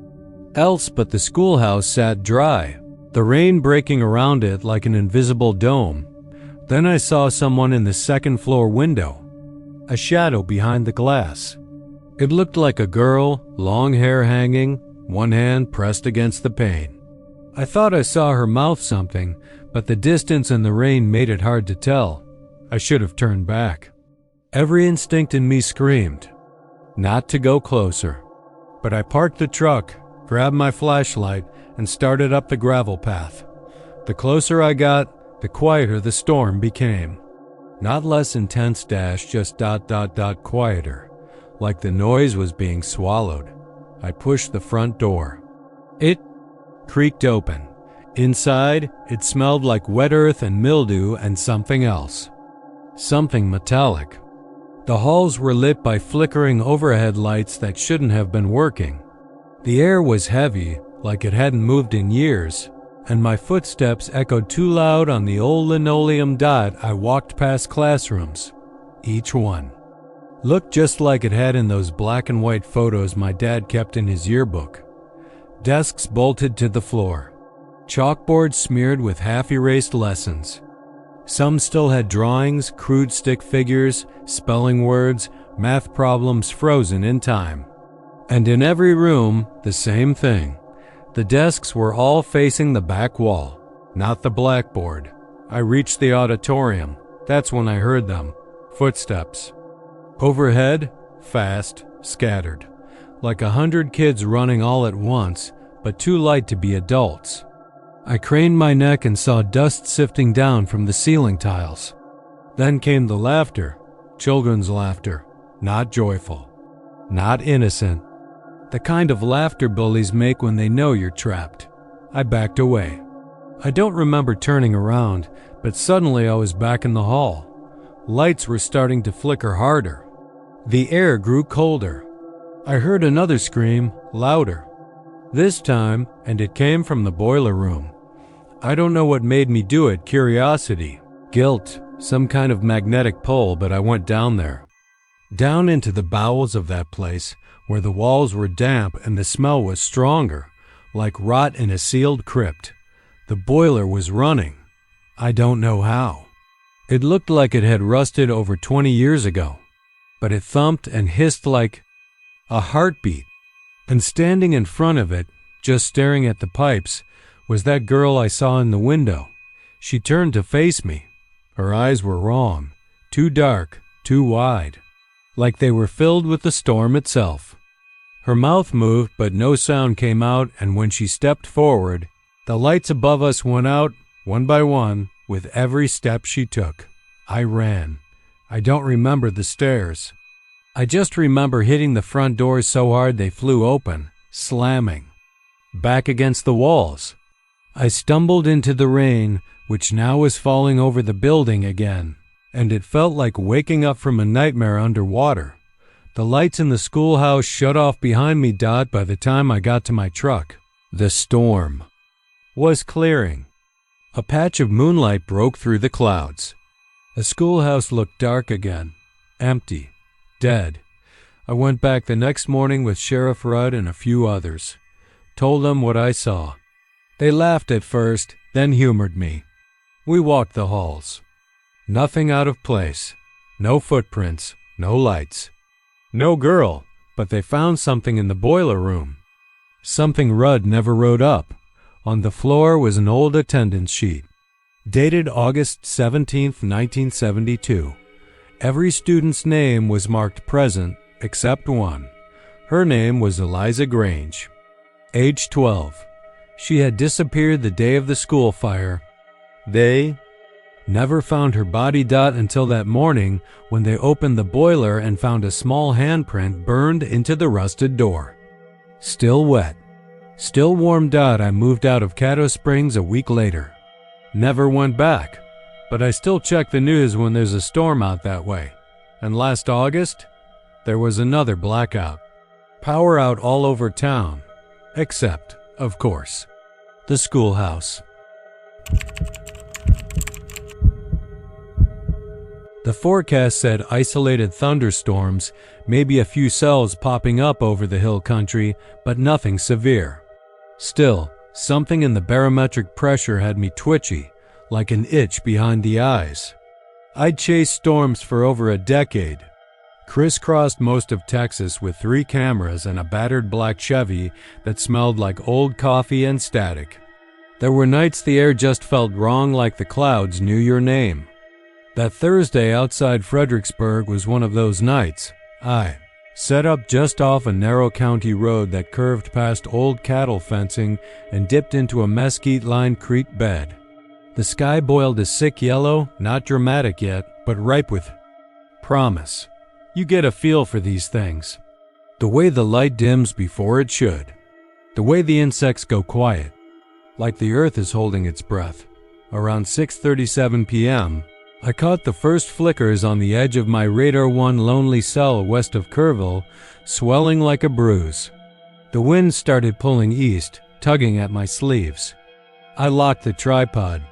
Else but the schoolhouse sat dry, the rain breaking around it like an invisible dome. Then I saw someone in the second-floor window, a shadow behind the glass. It looked like a girl, long hair hanging, one hand pressed against the pane. I thought I saw her mouth something, but the distance and the rain made it hard to tell. I should have turned back. Every instinct in me screamed not to go closer. But I parked the truck, grabbed my flashlight, and started up the gravel path. The closer I got, the quieter the storm became. Not less intense, just ... quieter. Like the noise was being swallowed. I pushed the front door. It creaked open. Inside, it smelled like wet earth and mildew and something else. Something metallic. The halls were lit by flickering overhead lights that shouldn't have been working. The air was heavy, like it hadn't moved in years, and my footsteps echoed too loud on the old linoleum. I walked past classrooms. Each one looked just like it had in those black and white photos my dad kept in his yearbook. Desks bolted to the floor. Chalkboards smeared with half-erased lessons. Some still had drawings, crude stick figures, spelling words, math problems frozen in time. And in every room, the same thing. The desks were all facing the back wall, not the blackboard. I reached the auditorium. That's when I heard them. Footsteps. Overhead, fast, scattered. Like 100 kids running all at once, but too light to be adults. I craned my neck and saw dust sifting down from the ceiling tiles. Then came the laughter, children's laughter, not joyful, not innocent. The kind of laughter bullies make when they know you're trapped. I backed away. I don't remember turning around, but suddenly I was back in the hall. Lights were starting to flicker harder. The air grew colder. I heard another scream, louder. This time, and it came from the boiler room. I don't know what made me do it, curiosity, guilt, some kind of magnetic pull, but I went down there. Down into the bowels of that place, where the walls were damp and the smell was stronger, like rot in a sealed crypt. The boiler was running. I don't know how. It looked like it had rusted over 20 years ago, but it thumped and hissed like a heartbeat. And standing in front of it, just staring at the pipes, was that girl I saw in the window. She turned to face me. Her eyes were wrong, too dark, too wide, like they were filled with the storm itself. Her mouth moved, but no sound came out, and when she stepped forward, the lights above us went out, one by one, With every step she took, I ran. I don't remember the stairs. I just remember hitting the front doors so hard they flew open, slamming. Back against the walls. I stumbled into the rain, which now was falling over the building again, and it felt like waking up from a nightmare underwater. The lights in the schoolhouse shut off behind me. By the time I got to my truck, the storm was clearing. A patch of moonlight broke through the clouds. The schoolhouse looked dark again, empty, dead. I went back the next morning with Sheriff Rudd and a few others. Told them what I saw. They laughed at first, then humored me. We walked the halls. Nothing out of place. No footprints, no lights. No girl, but they found something in the boiler room. Something Rudd never wrote up. On the floor was an old attendance sheet, dated August 17, 1972. Every student's name was marked present except one. Her name was Eliza Grange. Age 12. She had disappeared the day of the school fire. They never found her body. Until that morning when they opened the boiler and found a small handprint burned into the rusted door. Still wet. Still warm. I moved out of Caddo Springs a week later. Never went back, but I still check the news when there's a storm out that way. And last August, there was another blackout. Power out all over town, except, of course, the schoolhouse. The forecast said isolated thunderstorms, maybe a few cells popping up over the hill country, but nothing severe. Still, something in the barometric pressure had me twitchy, like an itch behind the eyes. I'd chased storms for over a decade. Crisscrossed most of Texas with 3 cameras and a battered black Chevy that smelled like old coffee and static. There were nights the air just felt wrong, like the clouds knew your name. That Thursday outside Fredericksburg was one of those nights. I set up just off a narrow county road that curved past old cattle fencing and dipped into a mesquite-lined creek bed. The sky boiled a sick yellow, not dramatic yet, but ripe with promise. You get a feel for these things. The way the light dims before it should. The way the insects go quiet, like the earth is holding its breath. Around 6:37 p.m., I caught the first flickers on the edge of my Radar 1 lonely cell west of Kerrville, swelling like a bruise. The wind started pulling east, tugging at my sleeves. I locked the tripod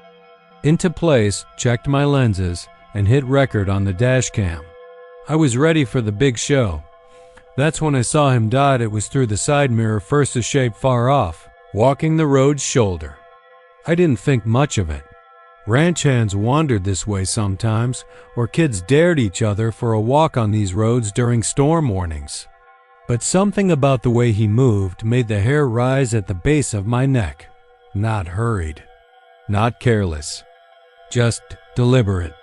into place, checked my lenses, and hit record on the dash cam. I was ready for the big show. That's when I saw him. It was through the side mirror, first a shape far off, walking the road's shoulder. I didn't think much of it. Ranch hands wandered this way sometimes, or kids dared each other for a walk on these roads during storm warnings. But something about the way he moved made the hair rise at the base of my neck. Not hurried, not careless, just deliberate.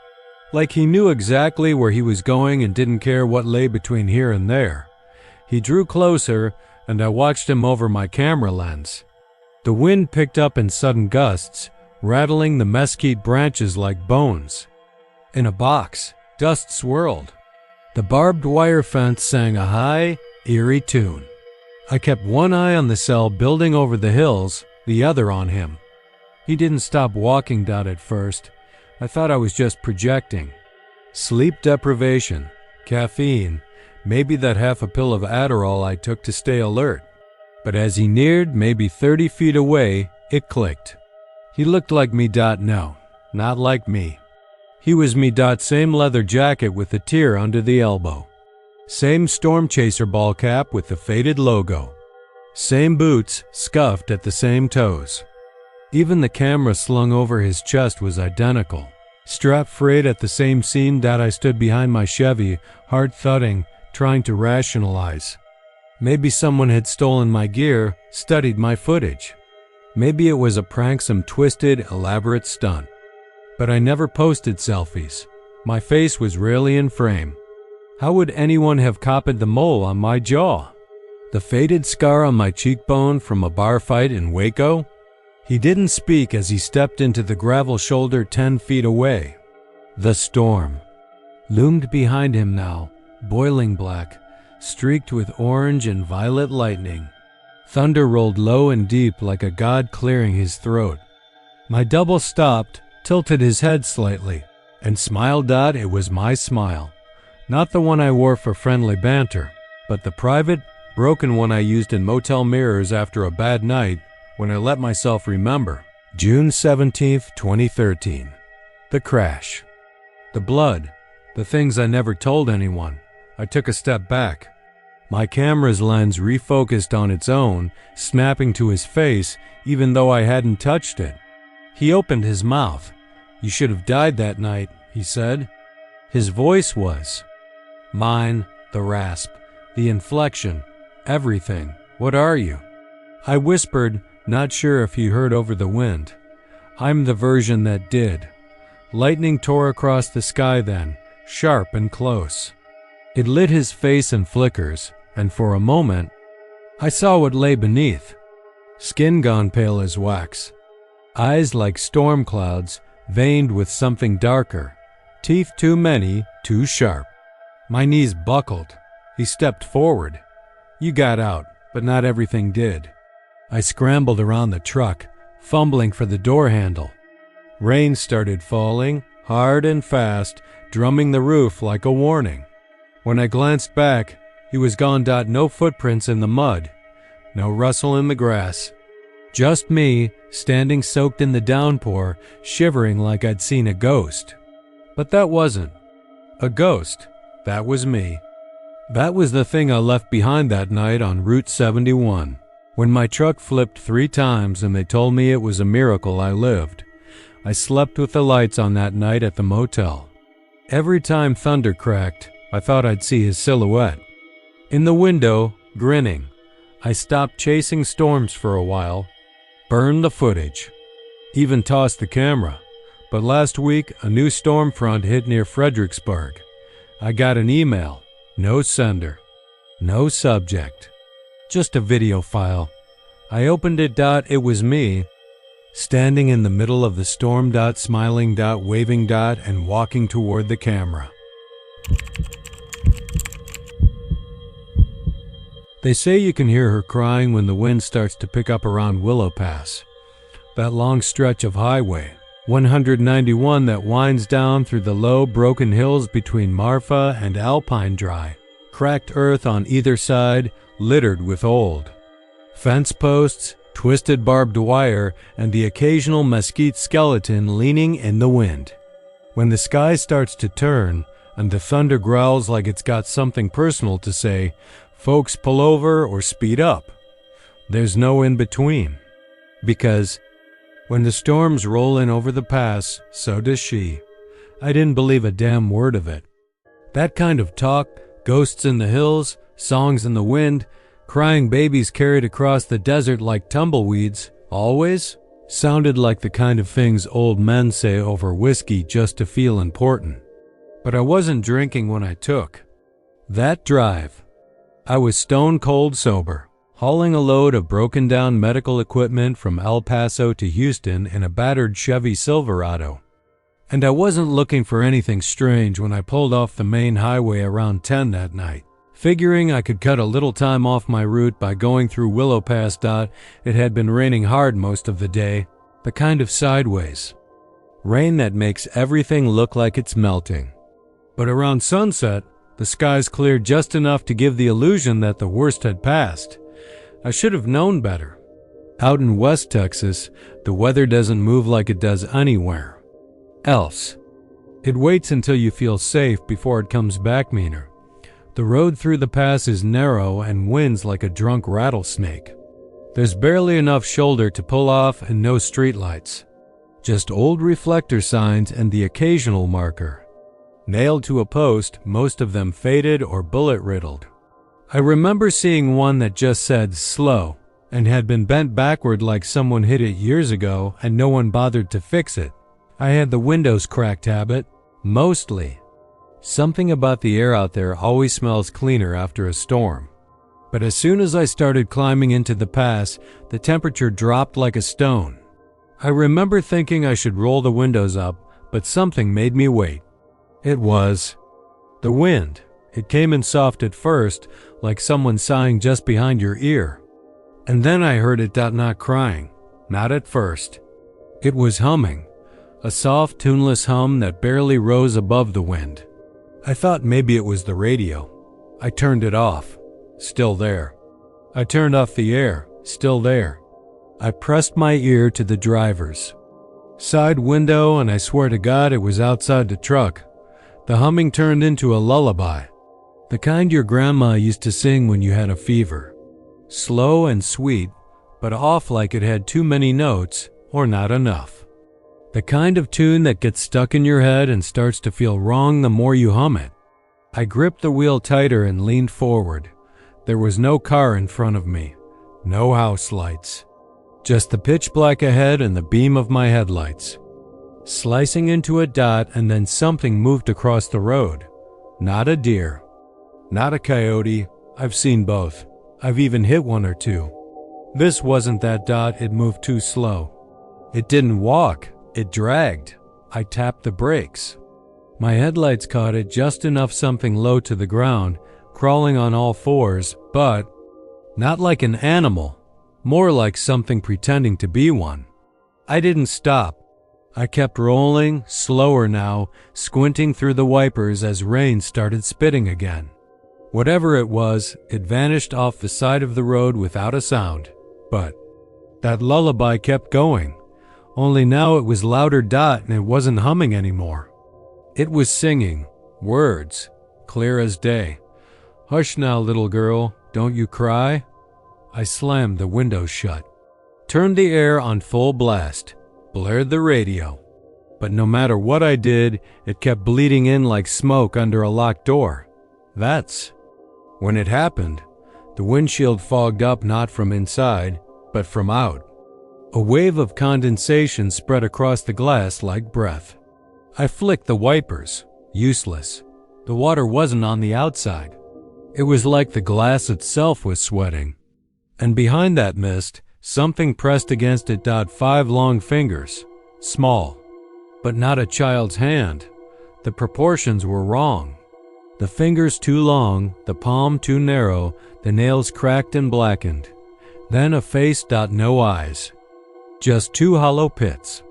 Like he knew exactly where he was going and didn't care what lay between here and there. He drew closer, and I watched him over my camera lens. The wind picked up in sudden gusts, rattling the mesquite branches like bones. In a box, dust swirled. The barbed wire fence sang a high, eerie tune. I kept one eye on the cell building over the hills, the other on him. He didn't stop walking. At first, I thought I was just projecting. Sleep deprivation, caffeine, maybe that half a pill of Adderall I took to stay alert. But as he neared maybe 30 feet away, it clicked. He looked like me. No, not like me. He was me. Same leather jacket with the tear under the elbow. Same storm chaser ball cap with the faded logo. Same boots, scuffed at the same toes. Even the camera slung over his chest was identical. Strap frayed at the same seam. I stood behind my Chevy, heart thudding, trying to rationalize. Maybe someone had stolen my gear, studied my footage. Maybe it was a prank, some twisted, elaborate stunt. But I never posted selfies. My face was rarely in frame. How would anyone have copied the mole on my jaw? The faded scar on my cheekbone from a bar fight in Waco? He didn't speak as he stepped into the gravel shoulder 10 feet away. The storm loomed behind him now, boiling black, streaked with orange and violet lightning. Thunder rolled low and deep like a god clearing his throat. My double stopped, tilted his head slightly, and smiled. It was my smile. Not the one I wore for friendly banter, but the private, broken one I used in motel mirrors after a bad night when I let myself remember. June 17, 2013. The crash. The blood. The things I never told anyone. I took a step back. My camera's lens refocused on its own, snapping to his face even though I hadn't touched it. He opened his mouth. "You should have died that night," he said. His voice was mine, the rasp, the inflection, everything. "What are you?" I whispered, not sure if he heard over the wind. "I'm the version that did." Lightning tore across the sky then, sharp and close. It lit his face in flickers, and for a moment, I saw what lay beneath. Skin gone pale as wax. Eyes like storm clouds, veined with something darker. Teeth too many, too sharp. My knees buckled. He stepped forward. "You got out, but not everything did." I scrambled around the truck, fumbling for the door handle. Rain started falling, hard and fast, drumming the roof like a warning. When I glanced back, he was gone. No footprints in the mud, no rustle in the grass. Just me, standing soaked in the downpour, shivering like I'd seen a ghost. But that wasn't a ghost. That was me. That was the thing I left behind that night on Route 71, when my truck flipped 3 times and they told me it was a miracle I lived. I slept with the lights on that night at the motel. Every time thunder cracked, I thought I'd see his silhouette. In the window, grinning. I stopped chasing storms for a while, burned the footage, even tossed the camera. But last week, a new storm front hit near Fredericksburg. I got an email. No sender. No subject. Just a video file. I opened it. It was me, standing in the middle of the storm. Smiling. Waving. And walking toward the camera. They say you can hear her crying when the wind starts to pick up around Willow Pass. That long stretch of highway, 191 that winds down through the low, broken hills between Marfa and Alpine Dry. Cracked earth on either side, littered with old fence posts, twisted barbed wire, and the occasional mesquite skeleton leaning in the wind. When the sky starts to turn, and the thunder growls like it's got something personal to say, folks pull over or speed up. There's no in between. Because when the storms roll in over the pass, so does she. I didn't believe a damn word of it. That kind of talk, ghosts in the hills, songs in the wind, crying babies carried across the desert like tumbleweeds, always sounded like the kind of things old men say over whiskey just to feel important. But I wasn't drinking when I took that drive. I was stone cold sober, hauling a load of broken down medical equipment from El Paso to Houston in a battered Chevy Silverado. And I wasn't looking for anything strange when I pulled off the main highway around 10 that night, figuring I could cut a little time off my route by going through Willow Pass. It had been raining hard most of the day, the kind of sideways rain that makes everything look like it's melting. But around sunset, the skies cleared just enough to give the illusion that the worst had passed. I should have known better. Out in West Texas, the weather doesn't move like it does anywhere else. It waits until you feel safe before it comes back meaner. The road through the pass is narrow and winds like a drunk rattlesnake. There's barely enough shoulder to pull off and no streetlights. Just old reflector signs and the occasional marker, nailed to a post, most of them faded or bullet-riddled. I remember seeing one that just said slow and had been bent backward like someone hit it years ago and no one bothered to fix it. I had the windows cracked habit, mostly. Something about the air out there always smells cleaner after a storm. But as soon as I started climbing into the pass, the temperature dropped like a stone. I remember thinking I should roll the windows up, but something made me wait. It was the wind. It came in soft at first, like someone sighing just behind your ear. And then I heard it not crying, not at first. It was humming, a soft, tuneless hum that barely rose above the wind. I thought maybe it was the radio. I turned it off. Still there. I turned off the air. Still there. I pressed my ear to the driver's side window, and I swear to God it was outside the truck. The humming turned into a lullaby, the kind your grandma used to sing when you had a fever. Slow and sweet, but off like it had too many notes or not enough. The kind of tune that gets stuck in your head and starts to feel wrong the more you hum it. I gripped the wheel tighter and leaned forward. There was no car in front of me, no house lights. Just the pitch black ahead and the beam of my headlights. Slicing into a dot, and then something moved across the road. Not a deer. Not a coyote. I've seen both. I've even hit one or two. This wasn't that dot. It moved too slow. It didn't walk. It dragged. I tapped the brakes. My headlights caught it just enough, something low to the ground, crawling on all fours, but not like an animal. More like something pretending to be one. I didn't stop. I kept rolling, slower now, squinting through the wipers as rain started spitting again. Whatever it was, it vanished off the side of the road without a sound. But that lullaby kept going. Only now it was louder dot and it wasn't humming anymore. It was singing, words, clear as day. Hush now, little girl, don't you cry. I slammed the window shut, turned the air on full blast, blared the radio. But no matter what I did, it kept bleeding in like smoke under a locked door. That's when it happened. The windshield fogged up, not from inside, but from out. A wave of condensation spread across the glass like breath. I flicked the wipers. Useless. The water wasn't on the outside. It was like the glass itself was sweating. And behind that mist, something pressed against it. 5 long fingers. Small. But not a child's hand. The proportions were wrong. The fingers too long, the palm too narrow, the nails cracked and blackened. Then a face. No eyes. Just 2 hollow pits.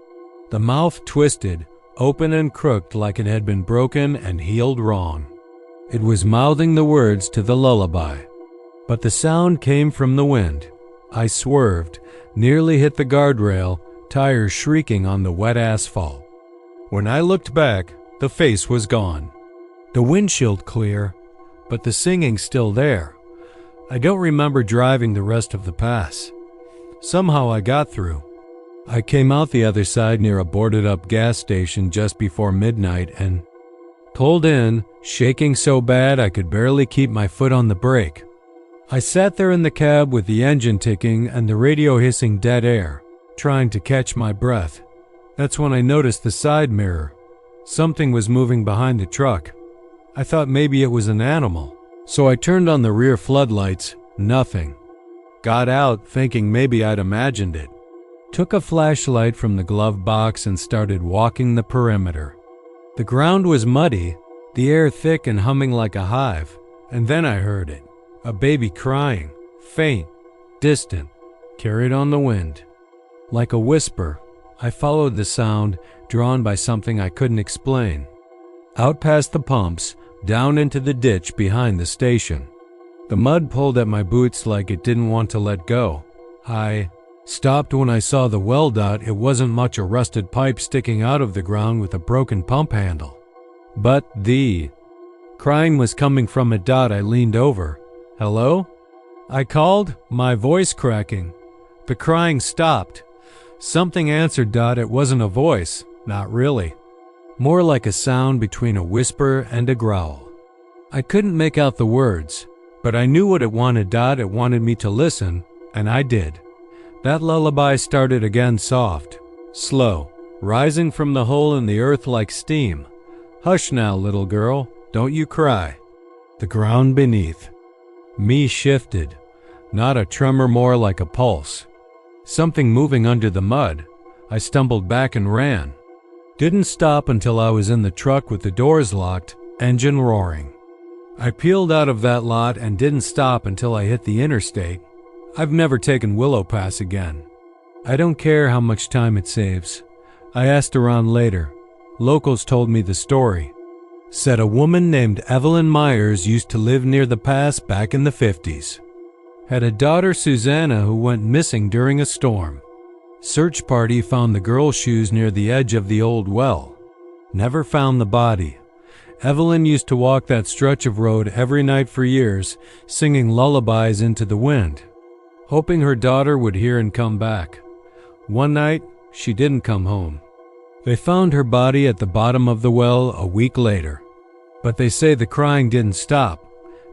The mouth twisted, open and crooked like it had been broken and healed wrong. It was mouthing the words to the lullaby. But the sound came from the wind. I swerved, nearly hit the guardrail, tires shrieking on the wet asphalt. When I looked back, the face was gone. The windshield clear, but the singing still there. I don't remember driving the rest of the pass. Somehow I got through. I came out the other side near a boarded-up gas station just before midnight and pulled in, shaking so bad I could barely keep my foot on the brake. I sat there in the cab with the engine ticking and the radio hissing dead air, trying to catch my breath. That's when I noticed the side mirror. Something was moving behind the truck. I thought maybe it was an animal, so I turned on the rear floodlights. Nothing. Got out, thinking maybe I'd imagined it. Took a flashlight from the glove box and started walking the perimeter. The ground was muddy, the air thick and humming like a hive, and then I heard it. A baby crying, faint, distant, carried on the wind. Like a whisper, I followed the sound, drawn by something I couldn't explain. Out past the pumps, down into the ditch behind the station. The mud pulled at my boots like it didn't want to let go. I stopped when I saw the well. It wasn't much, a rusted pipe sticking out of the ground with a broken pump handle. But the crying was coming from it. I leaned over. Hello? I called, my voice cracking. The crying stopped. Something answered. It wasn't a voice, not really. More like a sound between a whisper and a growl. I couldn't make out the words, but I knew what it wanted. It wanted me to listen, and I did. That lullaby started again, soft, slow, rising from the hole in the earth like steam. Hush now, little girl, don't you cry. The ground beneath me shifted, not a tremor, more like a pulse. Something moving under the mud, I stumbled back and ran. Didn't stop until I was in the truck with the doors locked, engine roaring. I peeled out of that lot and didn't stop until I hit the interstate. I've never taken Willow Pass again. I don't care how much time it saves. I asked around later. Locals told me the story. Said a woman named Evelyn Myers used to live near the pass back in the 50s. Had a daughter, Susanna, who went missing during a storm. Search party found the girl's shoes near the edge of the old well. Never found the body. Evelyn used to walk that stretch of road every night for years, singing lullabies into the wind, hoping her daughter would hear and come back. One night, she didn't come home. They found her body at the bottom of the well a week later. But they say the crying didn't stop.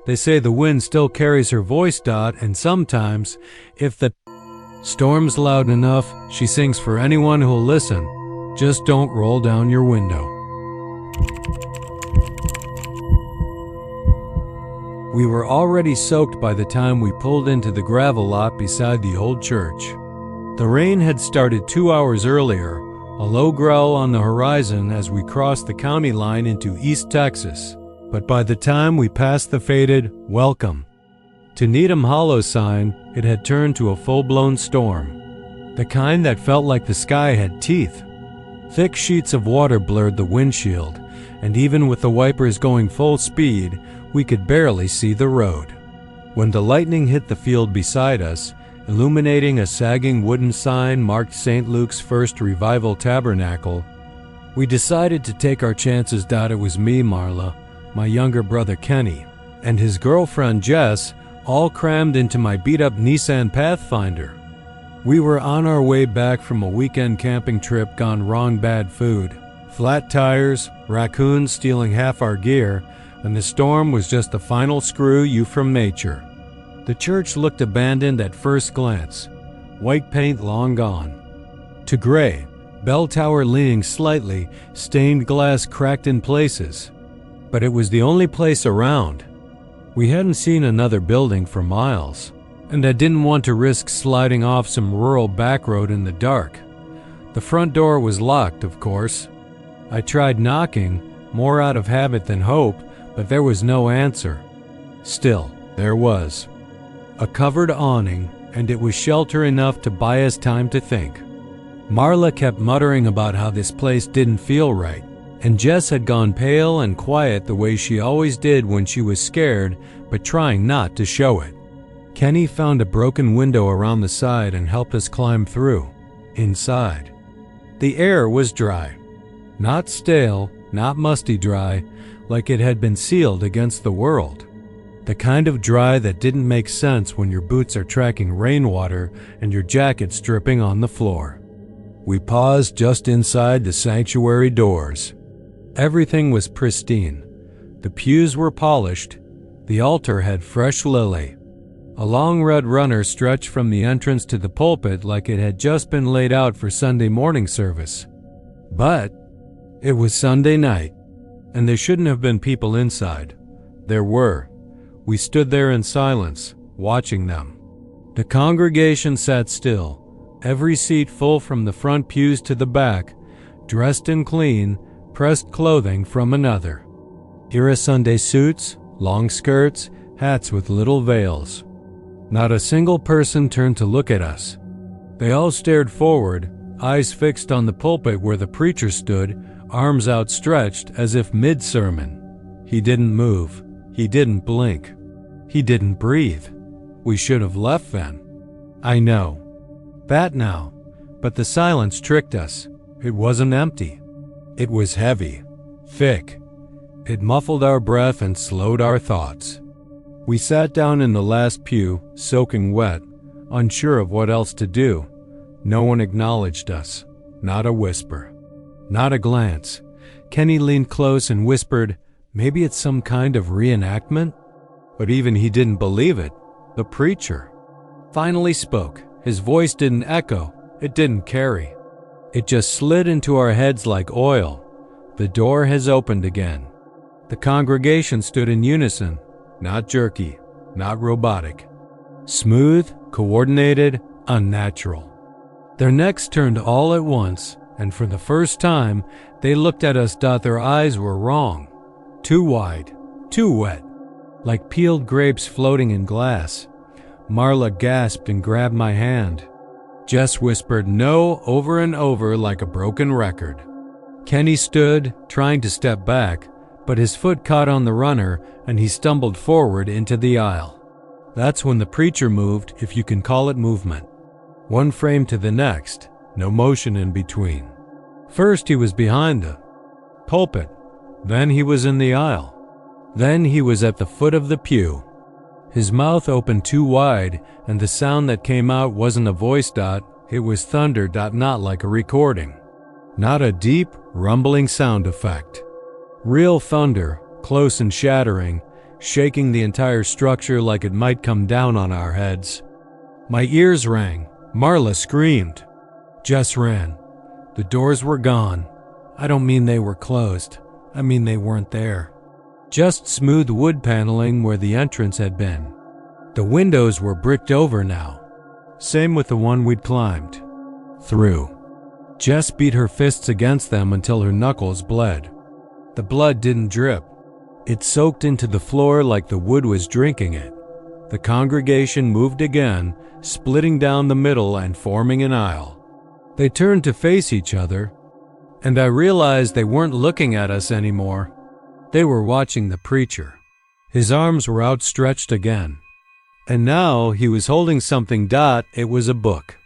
They say the wind still carries her voice, and sometimes, if the storm's loud enough, she sings for anyone who'll listen. Just don't roll down your window. We were already soaked by the time we pulled into the gravel lot beside the old church. The rain had started 2 hours earlier, a low growl on the horizon as we crossed the county line into East Texas. But by the time we passed the faded "Welcome to Needham Hollow" sign, it had turned to a full-blown storm. The kind that felt like the sky had teeth. Thick sheets of water blurred the windshield, and even with the wipers going full speed, we could barely see the road. When the lightning hit the field beside us, illuminating a sagging wooden sign marked St. Luke's First Revival Tabernacle, we decided to take our chances. It was me, Marla, my younger brother Kenny, and his girlfriend Jess, all crammed into my beat-up Nissan Pathfinder. We were on our way back from a weekend camping trip gone wrong. Bad food, flat tires, raccoons stealing half our gear, and the storm was just the final screw you from nature. The church looked abandoned at first glance, white paint long gone, to gray, bell tower leaning slightly, stained glass cracked in places. But it was the only place around. We hadn't seen another building for miles, and I didn't want to risk sliding off some rural back road in the dark. The front door was locked, of course. I tried knocking, more out of habit than hope, but there was no answer. Still, there was. A covered awning, and it was shelter enough to buy us time to think. Marla kept muttering about how this place didn't feel right, and Jess had gone pale and quiet the way she always did when she was scared, but trying not to show it. Kenny found a broken window around the side and helped us climb through. Inside, the air was dry. Not stale, not musty dry, like it had been sealed against the world. The kind of dry that didn't make sense when your boots are tracking rainwater and your jacket's dripping on the floor. We paused just inside the sanctuary doors. Everything was pristine. The pews were polished. The altar had fresh lily. A long red runner stretched from the entrance to the pulpit like it had just been laid out for Sunday morning service. But it was Sunday night, and there shouldn't have been people inside. There were. We stood there in silence, watching them. The congregation sat still, every seat full from the front pews to the back, dressed in clean, pressed clothing from another. Era Sunday suits, long skirts, hats with little veils. Not a single person turned to look at us. They all stared forward, eyes fixed on the pulpit where the preacher stood, arms outstretched as if mid-sermon. He didn't move. He didn't blink. He didn't breathe. We should have left then. I know. That now. But the silence tricked us. It wasn't empty. It was heavy. Thick. It muffled our breath and slowed our thoughts. We sat down in the last pew, soaking wet, unsure of what else to do. No one acknowledged us. Not a whisper. Not a glance. Kenny leaned close and whispered, "Maybe it's some kind of reenactment?" But even he didn't believe it. The preacher finally spoke. His voice didn't echo. It didn't carry. It just slid into our heads like oil. The door has opened again. The congregation stood in unison, not jerky, not robotic. Smooth, coordinated, unnatural. Their necks turned all at once, and for the first time, they looked at us. Their eyes were wrong. Too wide, too wet, like peeled grapes floating in glass. Marla gasped and grabbed my hand. Jess whispered no over and over like a broken record. Kenny stood, trying to step back, but his foot caught on the runner and he stumbled forward into the aisle. That's when the preacher moved, if you can call it movement. One frame to the next, no motion in between. First he was behind the pulpit, then he was in the aisle, then he was at the foot of the pew. His mouth opened too wide, and the sound that came out wasn't a voice. It was thunder. Not like a recording. Not a deep, rumbling sound effect. Real thunder, close and shattering, shaking the entire structure like it might come down on our heads. My ears rang. Marla screamed. Jess ran. The doors were gone. I don't mean they were closed. I mean they weren't there. Just smooth wood paneling where the entrance had been. The windows were bricked over now. Same with the one we'd climbed through. Jess beat her fists against them until her knuckles bled. The blood didn't drip. It soaked into the floor like the wood was drinking it. The congregation moved again, splitting down the middle and forming an aisle. They turned to face each other, and I realized they weren't looking at us anymore. They were watching the preacher. His arms were outstretched again. And now he was holding something. It was a book,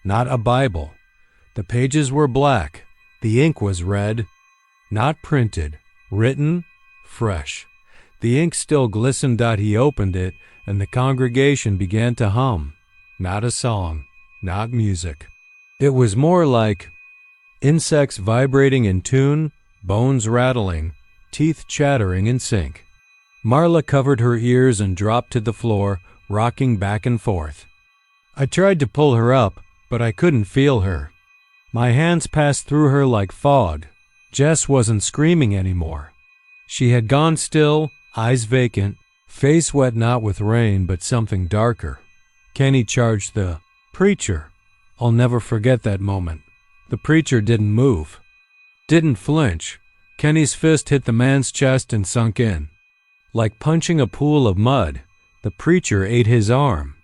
not a Bible. The pages were black. The ink was red. Not printed, written, fresh. The ink still glistened. He opened it, and the congregation began to hum. Not a song, not music. It was more like insects vibrating in tune, bones rattling, teeth chattering in sync. Marla covered her ears and dropped to the floor, rocking back and forth. I tried to pull her up, but I couldn't feel her. My hands passed through her like fog. Jess wasn't screaming anymore. She had gone still, eyes vacant, face wet not with rain but something darker. Kenny charged the preacher. I'll never forget that moment. The preacher didn't move, didn't flinch. Kenny's fist hit the man's chest and sunk in. Like punching a pool of mud, the preacher ate his arm.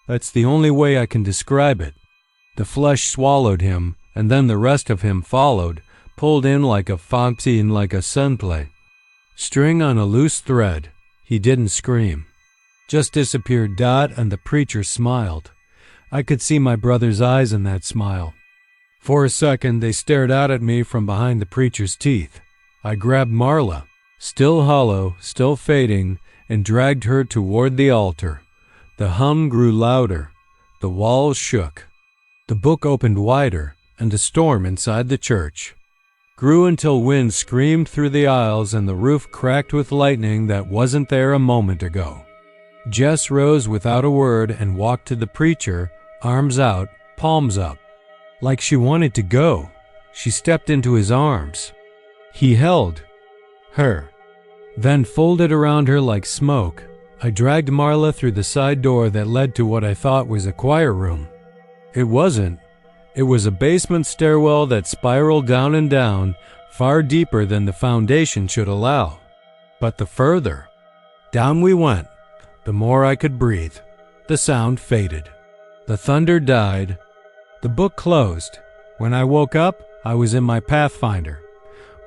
That's the only way I can describe it. The flesh swallowed him, and then the rest of him followed, pulled in like a foxy like a sunplay. String on a loose thread. He didn't scream. Just disappeared. And the preacher smiled. I could see my brother's eyes in that smile. For a second, they stared out at me from behind the preacher's teeth. I grabbed Marla, still hollow, still fading, and dragged her toward the altar. The hum grew louder. The walls shook. The book opened wider, and a storm inside the church grew until wind screamed through the aisles and the roof cracked with lightning that wasn't there a moment ago. Jess rose without a word and walked to the preacher, arms out, palms up. Like she wanted to go. She stepped into his arms. He held her, then folded around her like smoke. I dragged Marla through the side door that led to what I thought was a choir room. It wasn't. It was a basement stairwell that spiraled down and down, far deeper than the foundation should allow. But the further down we went, the more I could breathe. The sound faded. The thunder died. The book closed. When I woke up, I was in my Pathfinder.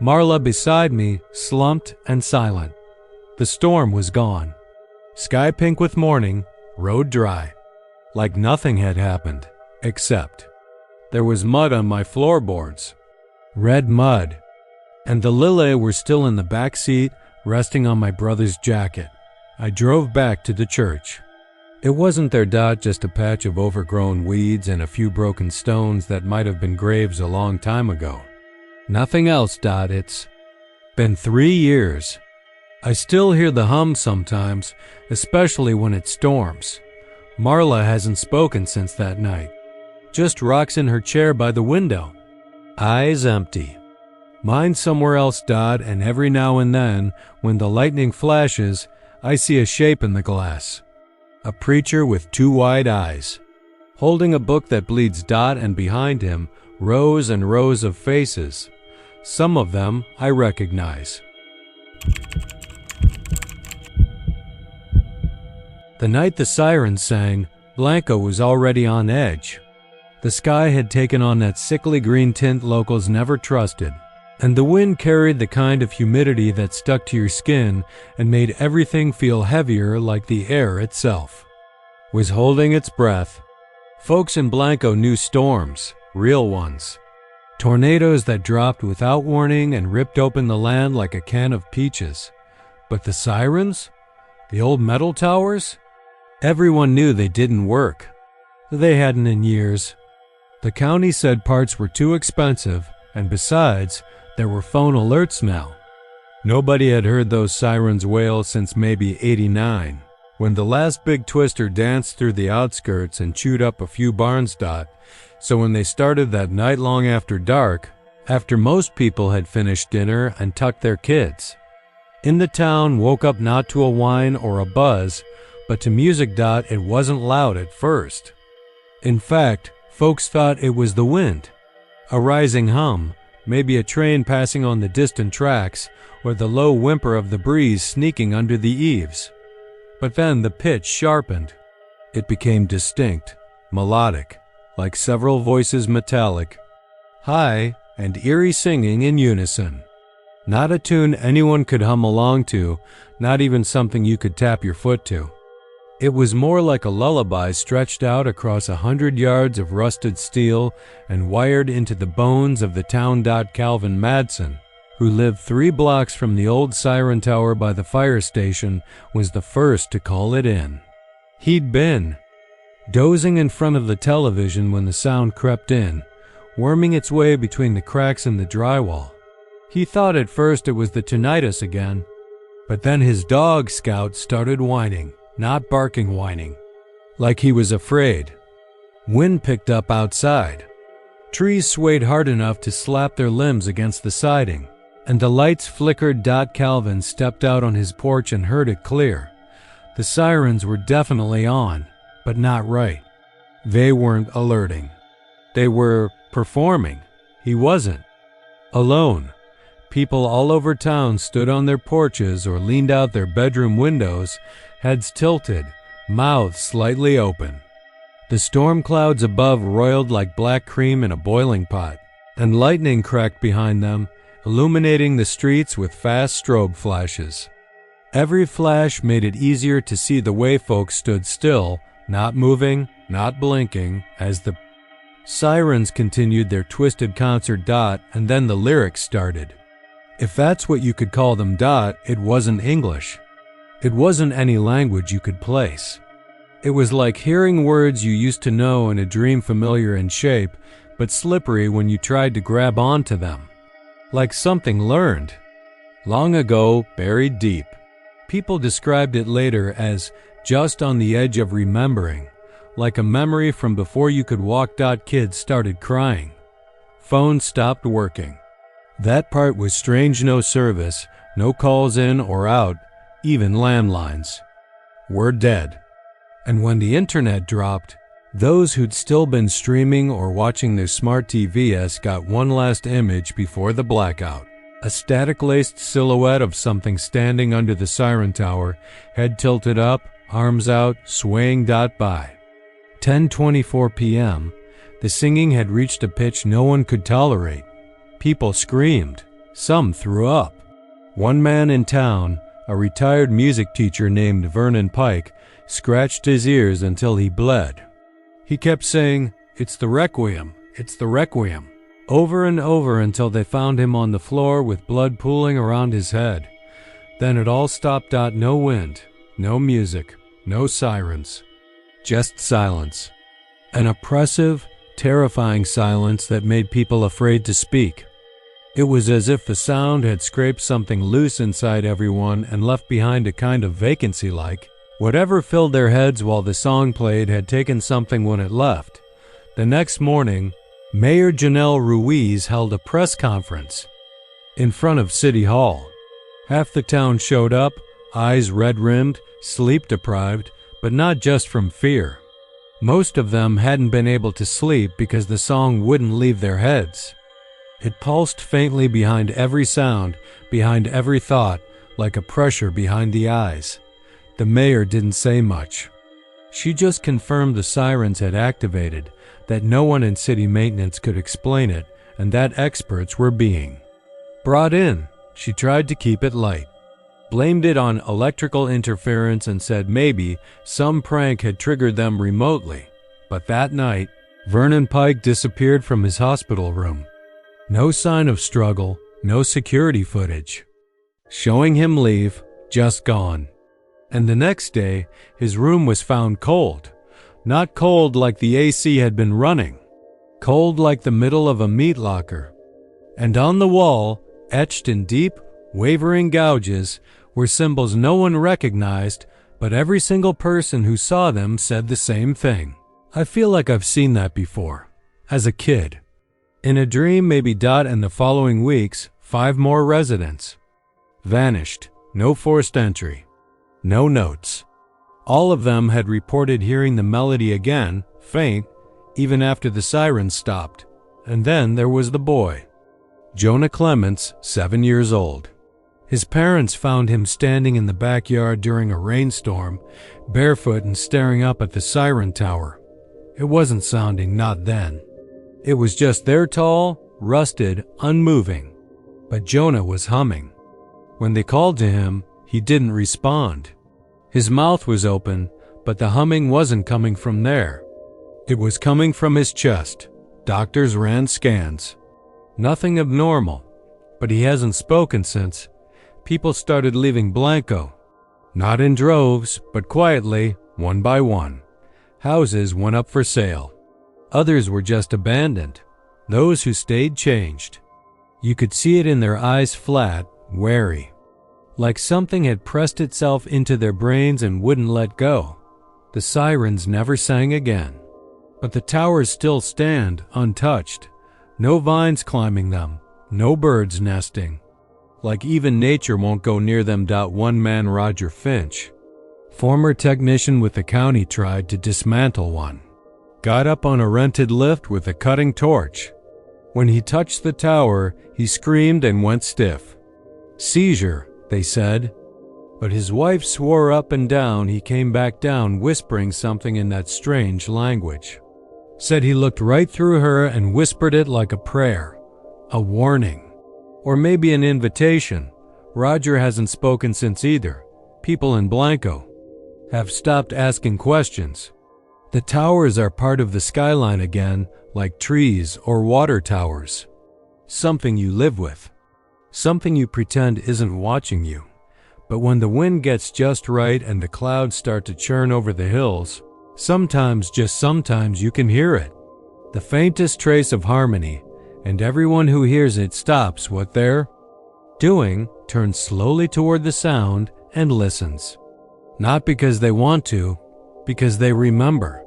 Marla beside me, slumped and silent. The storm was gone. Sky pink with morning, road dry. Like nothing had happened, except there was mud on my floorboards. Red mud. And the Lille were still in the back seat, resting on my brother's jacket. I drove back to the church. It wasn't their just a patch of overgrown weeds and a few broken stones that might have been graves a long time ago. Nothing else. It's been 3 years. I still hear the hum sometimes, especially when it storms. Marla hasn't spoken since that night. Just rocks in her chair by the window. Eyes empty. Mine somewhere else. And every now and then, when the lightning flashes, I see a shape in the glass. A preacher with 2 wide eyes. holding a book that bleeds Dot, and behind him, rows and rows of faces. Some of them I recognize. The night the sirens sang, Blanco was already on edge. The sky had taken on that sickly green tint locals never trusted, and the wind carried the kind of humidity that stuck to your skin and made everything feel heavier, like the air itself was holding its breath. Folks in Blanco knew storms, real ones. Tornadoes that dropped without warning and ripped open the land like a can of peaches. But the sirens? The old metal towers? Everyone knew they didn't work. They hadn't in years. The county said parts were too expensive, and besides, there were phone alerts now. Nobody had heard those sirens wail since maybe '89, when the last big twister danced through the outskirts and chewed up a few barns. So when they started that night long after dark, after most people had finished dinner and tucked their kids, in the town woke up not to a whine or a buzz, but to music. It wasn't loud at first. In fact, folks thought it was the wind, a rising hum, maybe a train passing on the distant tracks, or the low whimper of the breeze sneaking under the eaves. But then the pitch sharpened. It became distinct, melodic, like several voices metallic, high and eerie singing in unison. Not a tune anyone could hum along to, not even something you could tap your foot to. It was more like a lullaby stretched out across 100 yards of rusted steel and wired into the bones of the town. Calvin Madsen, who lived 3 blocks from the old siren tower by the fire station, was the first to call it in. He'd been dozing in front of the television when the sound crept in, worming its way between the cracks in the drywall. He thought at first it was the tinnitus again, but then his dog Scout started whining. Not barking, whining, like he was afraid. Wind picked up outside. Trees swayed hard enough to slap their limbs against the siding, and the lights flickered. Calvin stepped out on his porch and heard it clear. The sirens were definitely on, but not right. They weren't alerting. They were performing. He wasn't. Alone. People all over town stood on their porches or leaned out their bedroom windows, heads tilted, mouths slightly open. The storm clouds above roiled like black cream in a boiling pot, and lightning cracked behind them, illuminating the streets with fast strobe flashes. Every flash made it easier to see the way folks stood still, not moving, not blinking, as the sirens continued their twisted concert. And then the lyrics started. If that's what you could call them. It wasn't English. It wasn't any language you could place. It was like hearing words you used to know in a dream, familiar in shape, but slippery when you tried to grab onto them. Like something learned long ago, buried deep. People described it later as just on the edge of remembering, like a memory from before you could walk. Kids started crying. Phones stopped working. That part was strange. No service, no calls in or out. Even landlines were dead. And when the internet dropped, those who'd still been streaming or watching their smart TVs got one last image before the blackout. A static-laced silhouette of something standing under the siren tower, head tilted up, arms out, swaying. By 10:24 p.m., the singing had reached a pitch no one could tolerate. People screamed. Some threw up. One man in town, a retired music teacher named Vernon Pike, scratched his ears until he bled. He kept saying, "It's the Requiem, it's the Requiem," over and over until they found him on the floor with blood pooling around his head. Then it all stopped. No wind, no music, no sirens, just silence. An oppressive, terrifying silence that made people afraid to speak. It was as if the sound had scraped something loose inside everyone and left behind a kind of vacancy, like whatever filled their heads while the song played had taken something when it left. The next morning, Mayor Janelle Ruiz held a press conference in front of City Hall. Half the town showed up, eyes red-rimmed, sleep-deprived, but not just from fear. Most of them hadn't been able to sleep because the song wouldn't leave their heads. It pulsed faintly behind every sound, behind every thought, like a pressure behind the eyes. The mayor didn't say much. She just confirmed the sirens had activated, that no one in city maintenance could explain it, and that experts were being brought in. She tried to keep it light. Blamed it on electrical interference and said maybe some prank had triggered them remotely. But that night, Vernon Pike disappeared from his hospital room. No sign of struggle, no security footage. Showing him leave, just gone. And the next day, his room was found cold. Not cold like the AC had been running. Cold like the middle of a meat locker. And on the wall, etched in deep, wavering gouges, were symbols no one recognized, but every single person who saw them said the same thing. I feel like I've seen that before, as a kid. In a dream, maybe Dot and the following weeks, 5 more residents. Vanished, no forced entry, no notes. All of them had reported hearing the melody again, faint, even after the sirens stopped. And then there was the boy. Jonah Clements, 7 years old. His parents found him standing in the backyard during a rainstorm, barefoot and staring up at the siren tower. It wasn't sounding, not then. It was just there tall, rusted, unmoving. But Jonah was humming. When they called to him, he didn't respond. His mouth was open, but the humming wasn't coming from there. It was coming from his chest. Doctors ran scans. Nothing abnormal, but he hasn't spoken since. People started leaving Blanco. Not in droves, but quietly, one by one. Houses went up for sale. Others were just abandoned. Those who stayed changed. You could see it in their eyes flat, wary. Like something had pressed itself into their brains and wouldn't let go. The sirens never sang again. But the towers still stand, untouched. No vines climbing them, no birds nesting. Like even nature won't go near them. One man, Roger Finch, former technician with the county, tried to dismantle one. Got up on a rented lift with a cutting torch. When he touched the tower, he screamed and went stiff. Seizure, they said. But his wife swore up and down he came back down whispering something in that strange language. Said he looked right through her and whispered it like a prayer, a warning. Or maybe an invitation. Roger hasn't spoken since either. People in Blanco have stopped asking questions. The towers are part of the skyline again, like trees or water towers. Something you live with. Something you pretend isn't watching you. But when the wind gets just right and the clouds start to churn over the hills, sometimes, just sometimes, you can hear it. The faintest trace of harmony. And everyone who hears it stops what they're doing, turns slowly toward the sound, and listens. Not because they want to, because they remember.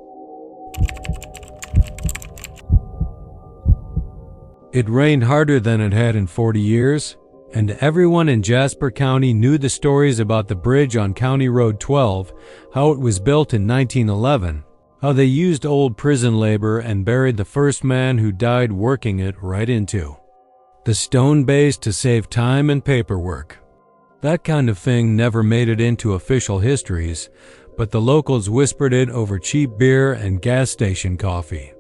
It rained harder than it had in 40 years, and everyone in Jasper County knew the stories about the bridge on County Road 12, how it was built in 1911, how they used old prison labor and buried the first man who died working it right into the stone base to save time and paperwork. That kind of thing never made it into official histories, but the locals whispered it over cheap beer and gas station coffee.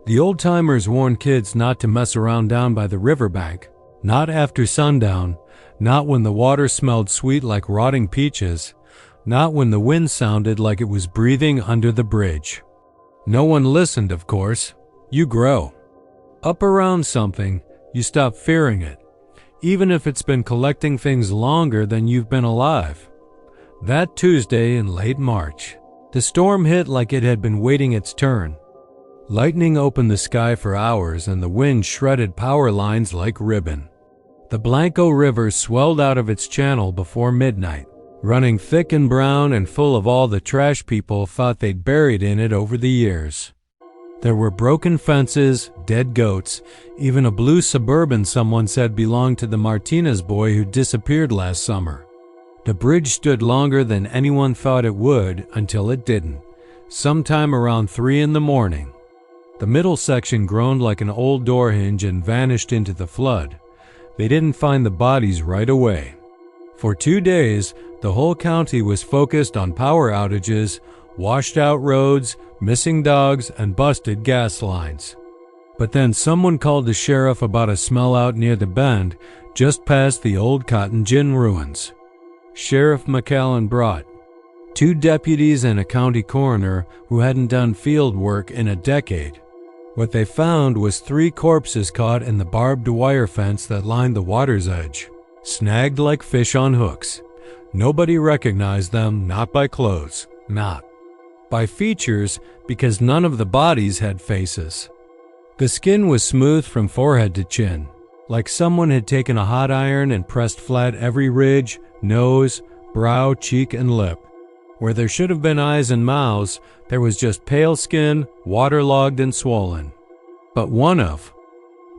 The old-timers warned kids not to mess around down by the riverbank, not after sundown, not when the water smelled sweet like rotting peaches, not when the wind sounded like it was breathing under the bridge. No one listened, of course. You grow. Up around something, you stop fearing it, even if it's been collecting things longer than you've been alive. That Tuesday in late March, the storm hit like it had been waiting its turn. Lightning opened the sky for hours and the wind shredded power lines like ribbon. The Blanco River swelled out of its channel before midnight, running thick and brown and full of all the trash people thought they'd buried in it over the years. There were broken fences, dead goats, even a blue Suburban someone said belonged to the Martinez boy who disappeared last summer. The bridge stood longer than anyone thought it would until it didn't. sometime around 3 in the morning. The middle section groaned like an old door hinge and vanished into the flood. They didn't find the bodies right away. For 2 days, the whole county was focused on power outages, washed out roads, missing dogs, and busted gas lines. But then someone called the sheriff about a smell out near the bend, just past the old cotton gin ruins. Sheriff McAllen brought 2 deputies and a county coroner who hadn't done field work in a decade. What they found was 3 corpses caught in the barbed wire fence that lined the water's edge, snagged like fish on hooks. Nobody recognized them, not by clothes, not by features, because none of the bodies had faces. The skin was smooth from forehead to chin, like someone had taken a hot iron and pressed flat every ridge, nose, brow, cheek, and lip. Where there should have been eyes and mouths, there was just pale skin, waterlogged and swollen. But one of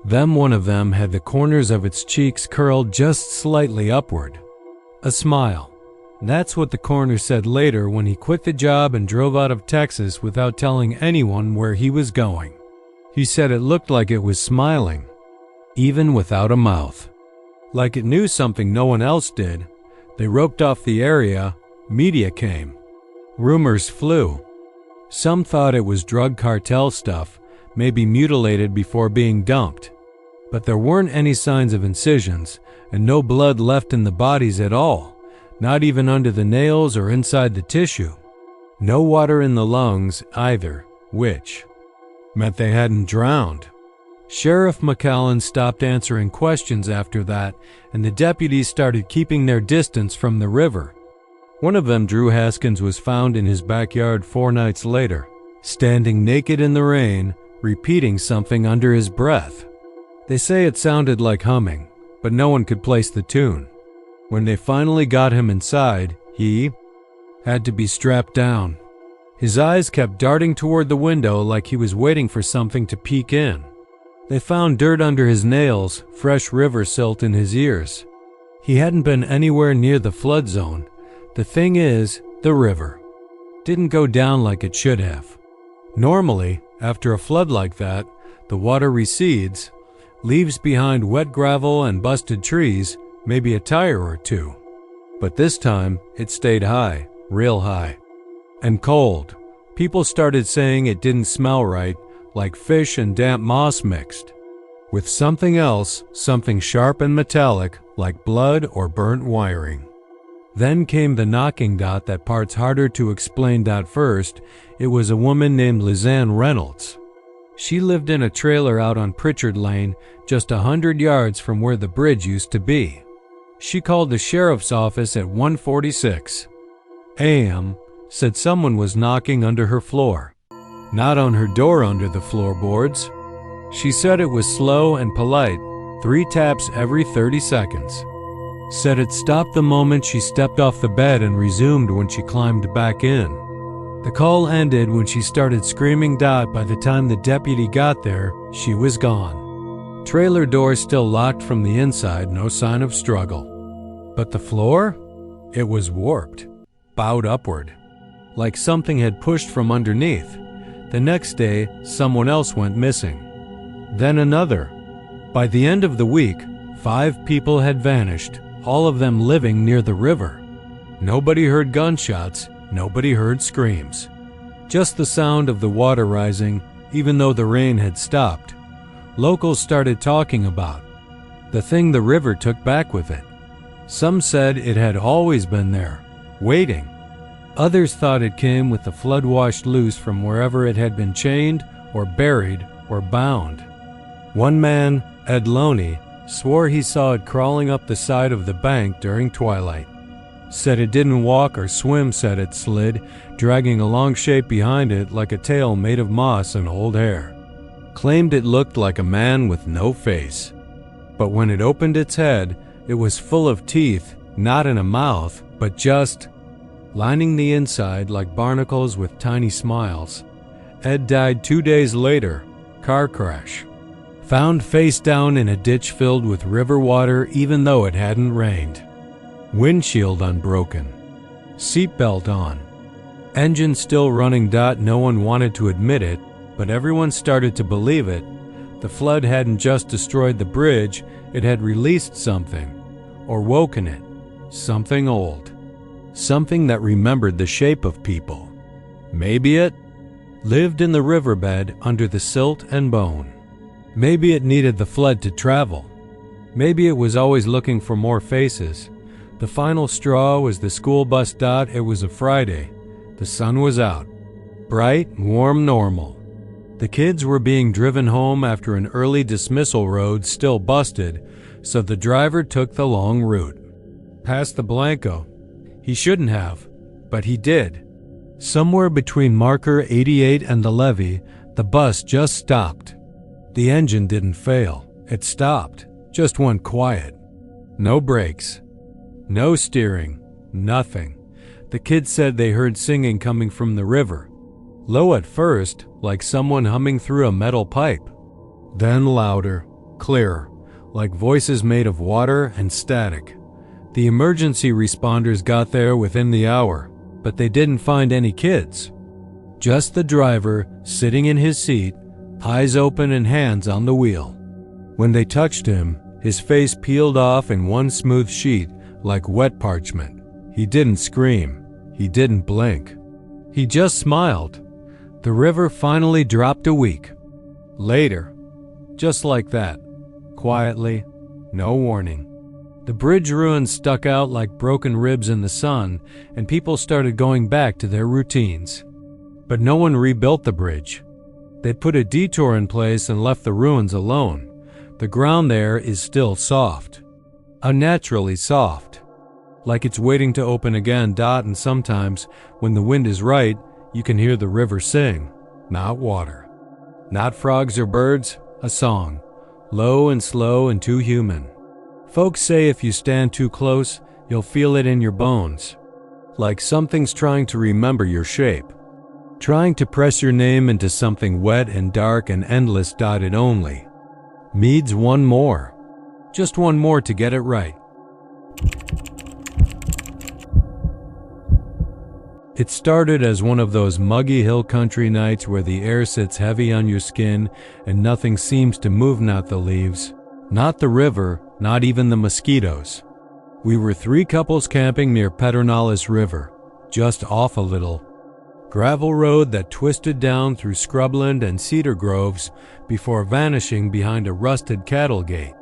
them had the corners of its cheeks curled just slightly upward. A smile. That's what the coroner said later when he quit the job and drove out of Texas without telling anyone where he was going. He said it looked like it was smiling, even without a mouth. Like it knew something no one else did. They roped off the area. Media came. Rumors flew. Some thought it was drug cartel stuff, maybe mutilated before being dumped. But there weren't any signs of incisions, and no blood left in the bodies at all, not even under the nails or inside the tissue. No water in the lungs either, which meant they hadn't drowned. Sheriff McAllen stopped answering questions after that, and the deputies started keeping their distance from the river. One of them, Drew Haskins, was found in his backyard 4 nights later, standing naked in the rain, repeating something under his breath. They say it sounded like humming, but no one could place the tune. When they finally got him inside, he had to be strapped down. His eyes kept darting toward the window like he was waiting for something to peek in. They found dirt under his nails, fresh river silt in his ears. He hadn't been anywhere near the flood zone. The thing is, the river didn't go down like it should have. Normally, after a flood like that, the water recedes, leaves behind wet gravel and busted trees, maybe a tire or 2. But this time, it stayed high, real high. And cold. People started saying it didn't smell right, like fish and damp moss mixed with something else, something sharp and metallic, like blood or burnt wiring. Then came the knocking. That part's harder to explain. First, it was a woman named Lizanne Reynolds. She lived in a trailer out on Pritchard Lane, just 100 yards from where the bridge used to be. She called the sheriff's office at 1:46 a.m., said someone was knocking under her floor, not on her door under the floorboards. She said it was slow and polite, 3 taps every 30 seconds. Said it stopped the moment she stepped off the bed and resumed when she climbed back in. The call ended when she started screaming. By the time the deputy got there, she was gone. Trailer door still locked from the inside, no sign of struggle. But the floor? It was warped, bowed upward, like something had pushed from underneath. The next day, someone else went missing. Then another. By the end of the week, 5 people had vanished, all of them living near the river. Nobody heard gunshots, nobody heard screams. Just the sound of the water rising, even though the rain had stopped. Locals started talking about the thing the river took back with it. Some said it had always been there, waiting. Others thought it came with the flood washed loose from wherever it had been chained or buried or bound. One man, Ed Loney, swore he saw it crawling up the side of the bank during twilight. Said it didn't walk or swim, said it slid, dragging a long shape behind it like a tail made of moss and old hair. Claimed it looked like a man with no face. But when it opened its head, it was full of teeth, not in a mouth, but just lining the inside like barnacles with tiny smiles. Ed died 2 days later, car crash. Found face down in a ditch filled with river water even though it hadn't rained. Windshield unbroken. Seatbelt on. Engine still running. No one wanted to admit it, but everyone started to believe it. The flood hadn't just destroyed the bridge, it had released something, or woken it. Something old. Something that remembered the shape of people. Maybe it lived in the riverbed under the silt and bone. Maybe it needed the flood to travel. Maybe it was always looking for more faces. The final straw was the school bus. It was a Friday. The sun was out. Bright, warm, normal. The kids were being driven home after an early dismissal road still busted, so the driver took the long route. Past the Blanco. He shouldn't have, but he did. Somewhere between marker 88 and the levee, the bus just stopped. The engine didn't fail. It stopped. Just went quiet. No brakes. No steering. Nothing. The kids said they heard singing coming from the river. Low at first, like someone humming through a metal pipe. Then louder, clearer, like voices made of water and static. The emergency responders got there within the hour, but they didn't find any kids. Just the driver sitting in his seat, eyes open and hands on the wheel. When they touched him, his face peeled off in one smooth sheet like wet parchment. He didn't scream. He didn't blink. He just smiled. The river finally dropped a week later, just like that, quietly, no warning. The bridge ruins stuck out like broken ribs in the sun, and people started going back to their routines. But no one rebuilt the bridge. They'd put a detour in place and left the ruins alone. The ground there is still soft. Unnaturally soft. Like it's waiting to open again. And sometimes, when the wind is right, you can hear the river sing. Not water. Not frogs or birds, a song. Low and slow and too human. Folks say if you stand too close, you'll feel it in your bones. Like something's trying to remember your shape. Trying to press your name into something wet and dark and endless. It only needs one more. Just one more to get it right. It started as one of those muggy hill country nights where the air sits heavy on your skin and nothing seems to move. Not the leaves, not the river, not even the mosquitoes. We were 3 couples camping near Pedernales River, just off a little gravel road that twisted down through scrubland and cedar groves before vanishing behind a rusted cattle gate.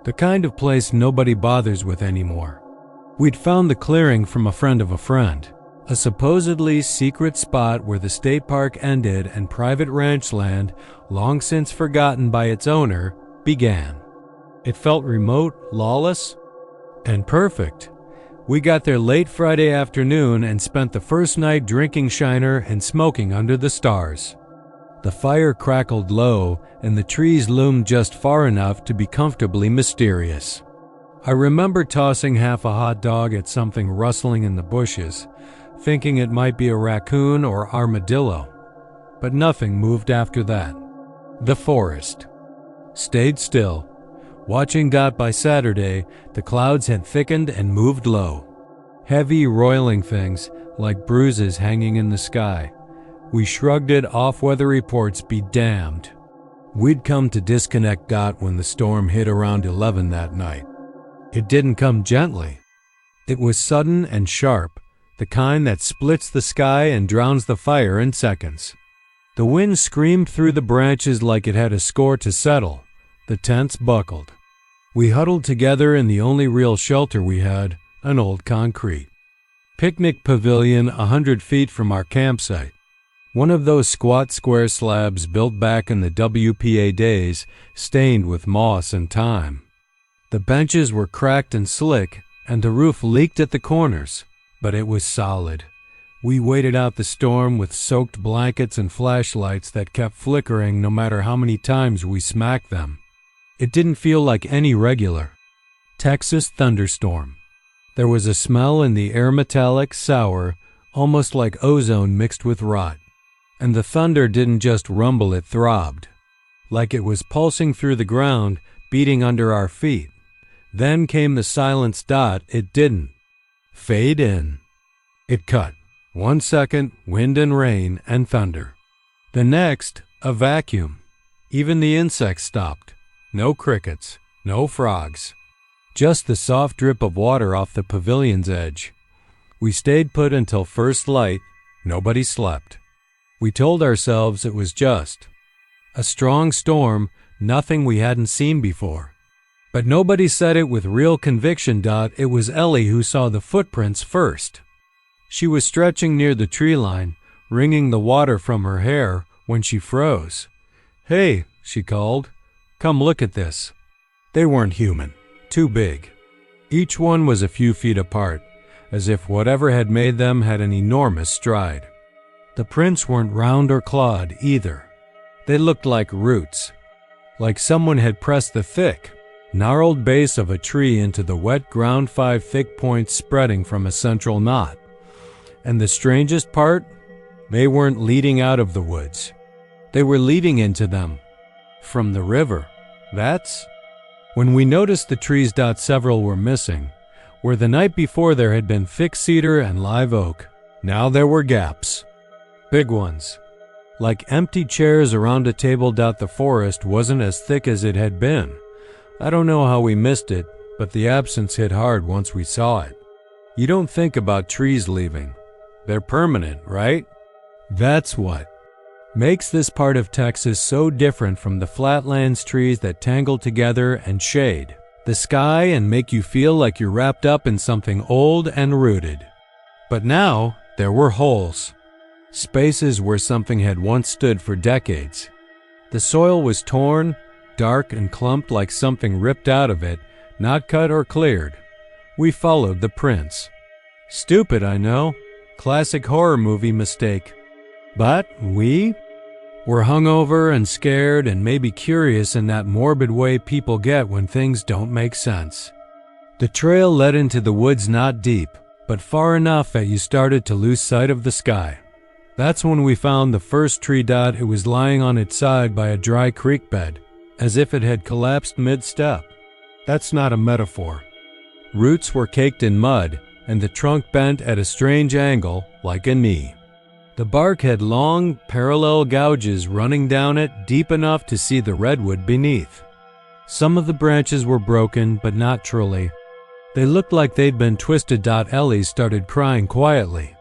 The kind of place nobody bothers with anymore. We'd found the clearing from a friend of a friend. A supposedly secret spot where the state park ended and private ranch land, long since forgotten by its owner, began. It felt remote, lawless, and perfect. We got there late Friday afternoon and spent the first night drinking Shiner and smoking under the stars. The fire crackled low and the trees loomed just far enough to be comfortably mysterious. I remember tossing half a hot dog at something rustling in the bushes, thinking it might be a raccoon or armadillo, but nothing moved after that. The forest stayed still. Watching. By Saturday, the clouds had thickened and moved low. Heavy, roiling things, like bruises hanging in the sky. We shrugged it off. Weather reports be damned. We'd come to disconnect. When the storm hit around 11 that night. It didn't come gently. It was sudden and sharp, the kind that splits the sky and drowns the fire in seconds. The wind screamed through the branches like it had a score to settle. The tents buckled. We huddled together in the only real shelter we had, an old concrete picnic pavilion 100 feet from our campsite. One of those squat square slabs built back in the WPA days, stained with moss and time. The benches were cracked and slick, and the roof leaked at the corners, but it was solid. We waited out the storm with soaked blankets and flashlights that kept flickering no matter how many times we smacked them. It didn't feel like any regular Texas thunderstorm. There was a smell in the air, metallic, sour, almost like ozone mixed with rot. And the thunder didn't just rumble, it throbbed. Like it was pulsing through the ground, beating under our feet. Then came the silence. It didn't fade in. It cut 1 second, wind and rain and thunder. The next, a vacuum. Even the insects stopped. No crickets, no frogs. Just the soft drip of water off the pavilion's edge. We stayed put until first light. Nobody slept. We told ourselves it was just a strong storm, nothing we hadn't seen before. But nobody said it with real conviction. It was Ellie who saw the footprints first. She was stretching near the tree line, wringing the water from her hair when she froze. "Hey," she called, "come look at this." They weren't human, too big. Each one was a few feet apart, as if whatever had made them had an enormous stride. The prints weren't round or clawed either. They looked like roots, like someone had pressed the thick, gnarled base of a tree into the wet ground, 5 thick points spreading from a central knot. And the strangest part? They weren't leading out of the woods. They were leading into them. From the river. That's when we noticed the trees. Several were missing. Where the night before there had been fixed cedar and live oak, now there were gaps. Big ones. Like empty chairs around a table. The forest wasn't as thick as it had been. I don't know how we missed it, but the absence hit hard once we saw it. You don't think about trees leaving. They're permanent, right? That's what makes this part of Texas so different from the flatlands trees that tangle together and shade the sky and make you feel like you're wrapped up in something old and rooted. But now there were holes. Spaces where something had once stood for decades. The soil was torn, dark and clumped like something ripped out of it, not cut or cleared. We followed the prints. Stupid, I know. Classic horror movie mistake. But we were hungover and scared and maybe curious in that morbid way people get when things don't make sense. The trail led into the woods, not deep, but far enough that you started to lose sight of the sky. That's when we found the first tree. It was lying on its side by a dry creek bed, as if it had collapsed mid-step. That's not a metaphor. Roots were caked in mud, and the trunk bent at a strange angle, like a knee. The bark had long, parallel gouges running down it deep enough to see the redwood beneath. Some of the branches were broken, but not truly. They looked like they'd been twisted. Ellie started crying quietly.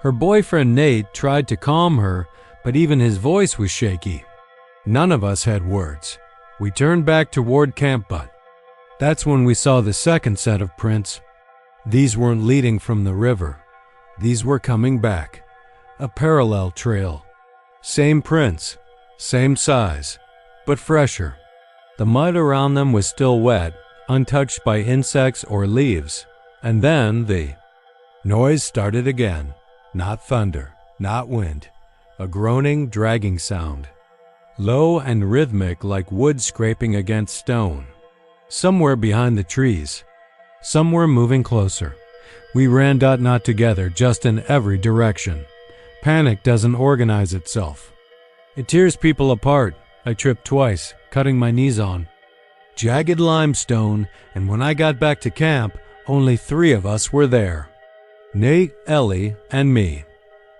Her boyfriend Nate tried to calm her, but even his voice was shaky. None of us had words. We turned back toward camp, but that's when we saw the second set of prints. These weren't leading from the river. These were coming back. A parallel trail. Same prints, same size, but fresher. The mud around them was still wet, untouched by insects or leaves. And then the noise started again. Not thunder, not wind. A groaning, dragging sound. Low and rhythmic like wood scraping against stone. Somewhere behind the trees. Somewhere moving closer. We ran. Not together, just in every direction. Panic doesn't organize itself. It tears people apart. I tripped twice, cutting my knees on jagged limestone, and when I got back to camp, only 3 of us were there. Nate, Ellie, and me.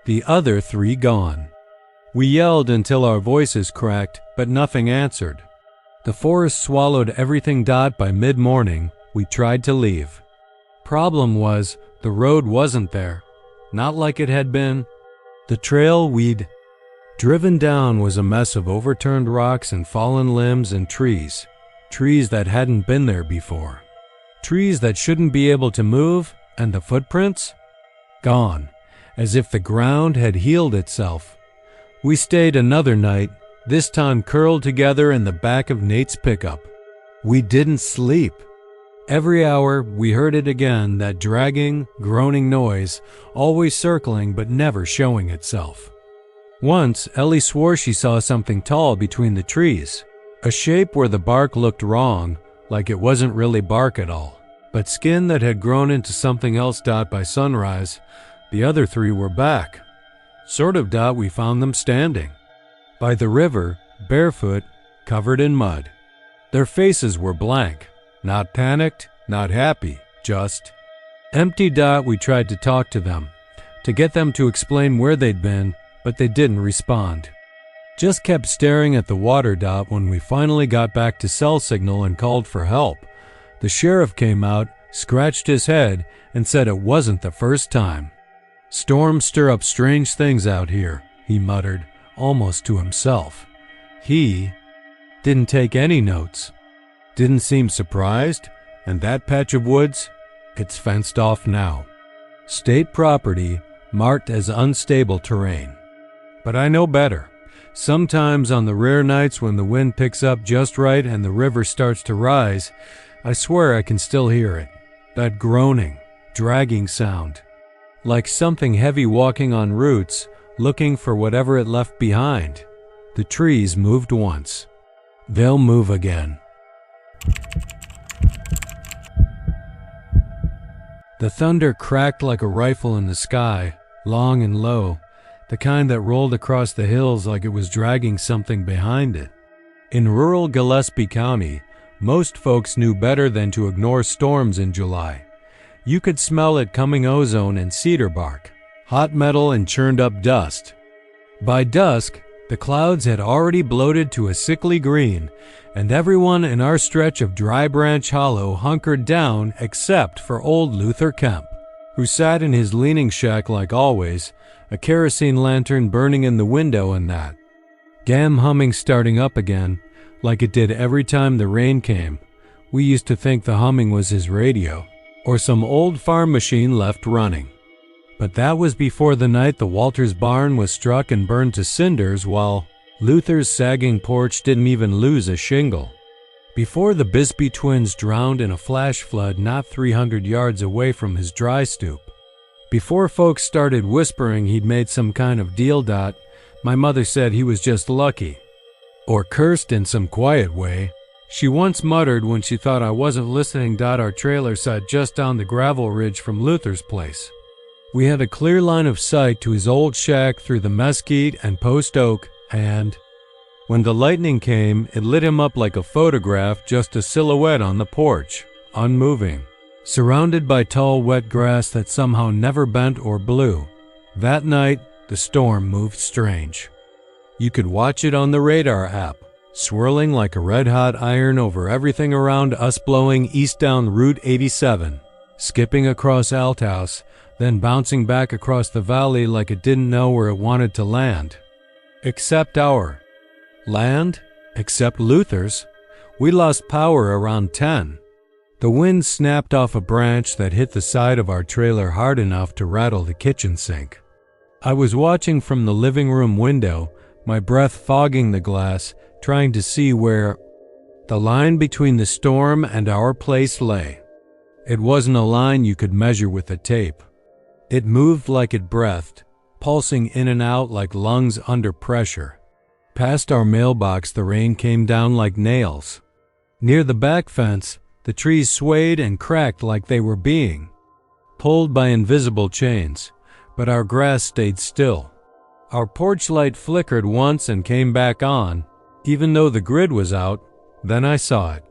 The other 3 gone. We yelled until our voices cracked, but nothing answered. The forest swallowed everything. By mid-morning, we tried to leave. Problem was, the road wasn't there. Not like it had been. The trail we'd driven down was a mess of overturned rocks and fallen limbs and trees. Trees that hadn't been there before. Trees that shouldn't be able to move, and the footprints? Gone, as if the ground had healed itself. We stayed another night, this time curled together in the back of Nate's pickup. We didn't sleep. Every hour, we heard it again, that dragging, groaning noise, always circling but never showing itself. Once, Ellie swore she saw something tall between the trees, a shape where the bark looked wrong, like it wasn't really bark at all, but skin that had grown into something else. By sunrise, the other 3 were back. Sort of. We found them standing by the river, barefoot, covered in mud. Their faces were blank. Not panicked, not happy, just empty. We tried to talk to them, to get them to explain where they'd been, but they didn't respond. Just kept staring at the water dot. When we finally got back to cell signal and called for help, the sheriff came out, scratched his head, and said it wasn't the first time. "Storms stir up strange things out here," he muttered, almost to himself. He didn't take any notes, didn't seem surprised, and that patch of woods, it's fenced off now. State property, marked as unstable terrain. But I know better. Sometimes on the rare nights when the wind picks up just right and the river starts to rise, I swear I can still hear it. That groaning, dragging sound. Like something heavy walking on roots, looking for whatever it left behind. The trees moved once. They'll move again. The thunder cracked like a rifle in the sky, long and low, the kind that rolled across the hills like it was dragging something behind it. In rural Gillespie County, most folks knew better than to ignore storms in July. You could smell it coming: ozone and cedar bark, hot metal and churned up dust. By dusk, the clouds had already bloated to a sickly green, and everyone in our stretch of Dry Branch Hollow hunkered down except for old Luther Kemp, who sat in his leaning shack like always, a kerosene lantern burning in the window and that. Gam humming starting up again, like it did every time the rain came. We used to think the humming was his radio, or some old farm machine left running. But that was before the night the Walters barn was struck and burned to cinders, while Luther's sagging porch didn't even lose a shingle. Before the Bisbee twins drowned in a flash flood not 300 yards away from his dry stoop. Before folks started whispering he'd made some kind of deal. My mother said he was just lucky. Or cursed in some quiet way. She once muttered when she thought I wasn't listening. Our trailer sat just down the gravel ridge from Luther's place. We had a clear line of sight to his old shack through the mesquite and post oak, and when the lightning came, it lit him up like a photograph, just a silhouette on the porch, unmoving, surrounded by tall wet grass that somehow never bent or blew. That night, the storm moved strange. You could watch it on the radar app, swirling like a red-hot iron over everything around us, blowing east down Route 87, skipping across Althouse, then bouncing back across the valley like it didn't know where it wanted to land. Except our land, except Luther's. We lost power around 10. The wind snapped off a branch that hit the side of our trailer hard enough to rattle the kitchen sink. I was watching from the living room window, my breath fogging the glass, trying to see where the line between the storm and our place lay. It wasn't a line you could measure with a tape. It moved like it breathed, pulsing in and out like lungs under pressure. Past our mailbox, the rain came down like nails. Near the back fence, the trees swayed and cracked like they were being pulled by invisible chains, but our grass stayed still. Our porch light flickered once and came back on, even though the grid was out. Then I saw it,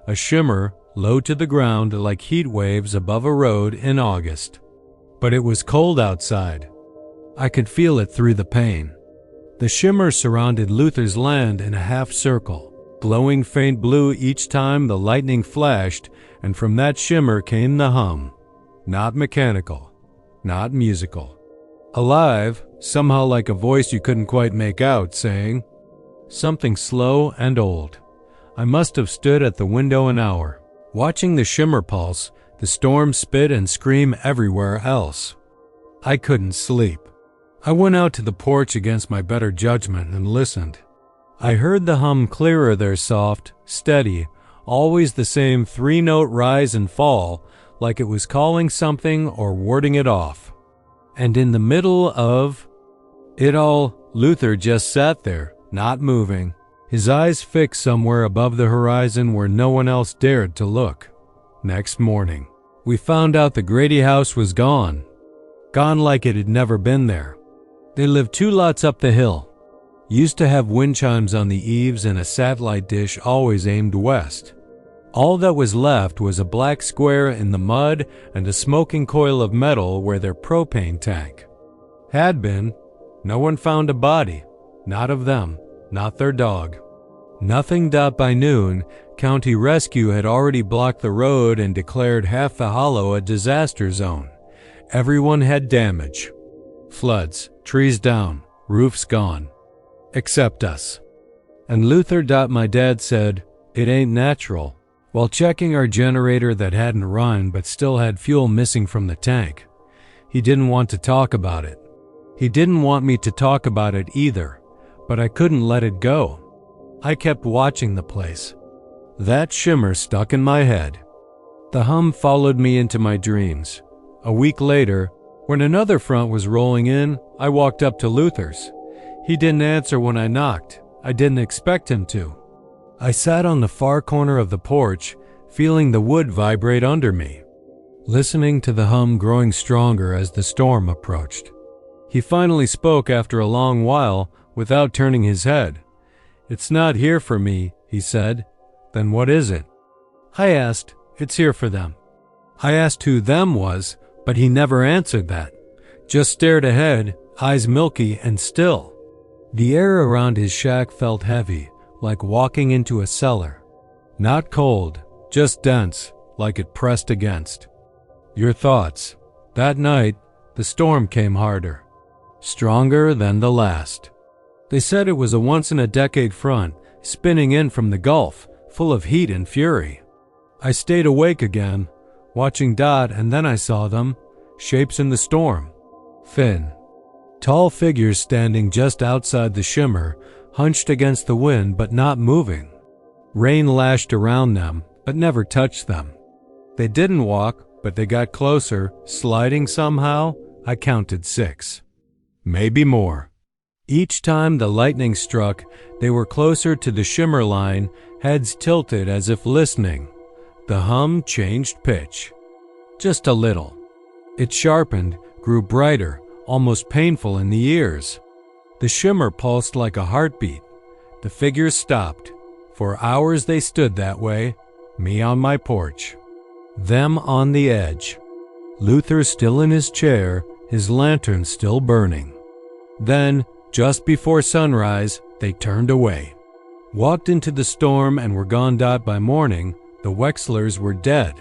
a shimmer low to the ground like heat waves above a road in August. But it was cold outside. I could feel it through the pane. The shimmer surrounded Luther's land in a half circle, glowing faint blue each time the lightning flashed, and from that shimmer came the hum. Not mechanical, not musical. Alive, somehow like a voice you couldn't quite make out, saying something slow and old. I must have stood at the window an hour, watching the shimmer pulse, the storm spit and scream everywhere else. I couldn't sleep. I went out to the porch against my better judgment and listened. I heard the hum clearer there, soft, steady, always the same 3-note rise and fall, like it was calling something or warding it off. And in the middle of it all, Luther just sat there, not moving, his eyes fixed somewhere above the horizon where no one else dared to look. Next morning, we found out the Grady house was gone. Gone like it had never been there. They lived 2 lots up the hill. Used to have wind chimes on the eaves and a satellite dish always aimed west. All that was left was a black square in the mud and a smoking coil of metal where their propane tank, Had been. No one found a body. Not of them. Not their dog. Nothing. By noon, County Rescue had already blocked the road and declared half the hollow a disaster zone. Everyone had damage. Floods, trees down, roofs gone. Except us. And Luther. My dad said, "It ain't natural," while checking our generator that hadn't run but still had fuel missing from the tank. He didn't want to talk about it. He didn't want me to talk about it either, but I couldn't let it go. I kept watching the place. That shimmer stuck in my head. The hum followed me into my dreams. A week later, when another front was rolling in, I walked up to Luther's. He didn't answer when I knocked. I didn't expect him to. I sat on the far corner of the porch, feeling the wood vibrate under me, listening to the hum growing stronger as the storm approached. He finally spoke after a long while, without turning his head. "It's not here for me," he said. "Then what is it?" I asked. "It's here for them." I asked who them was, but he never answered that. Just stared ahead, eyes milky and still. The air around his shack felt heavy, like walking into a cellar. Not cold, just dense, like it pressed against. Your thoughts. That night, the storm came harder. Stronger than the last. They said it was a once-in-a-decade front, spinning in from the Gulf, full of heat and fury. I stayed awake again, watching and then I saw them, shapes in the storm. Thin, tall figures standing just outside the shimmer, hunched against the wind but not moving. Rain lashed around them, but never touched them. They didn't walk, but they got closer, sliding somehow. I counted 6. Maybe more. Each time the lightning struck, they were closer to the shimmer line, heads tilted as if listening. The hum changed pitch. Just a little. It sharpened, grew brighter, almost painful in the ears. The shimmer pulsed like a heartbeat. The figures stopped. For hours they stood that way, me on my porch. Them on the edge. Luther still in his chair, his lantern still burning. Then, just before sunrise, they turned away. Walked into the storm and were gone. By morning, the Wexlers were dead.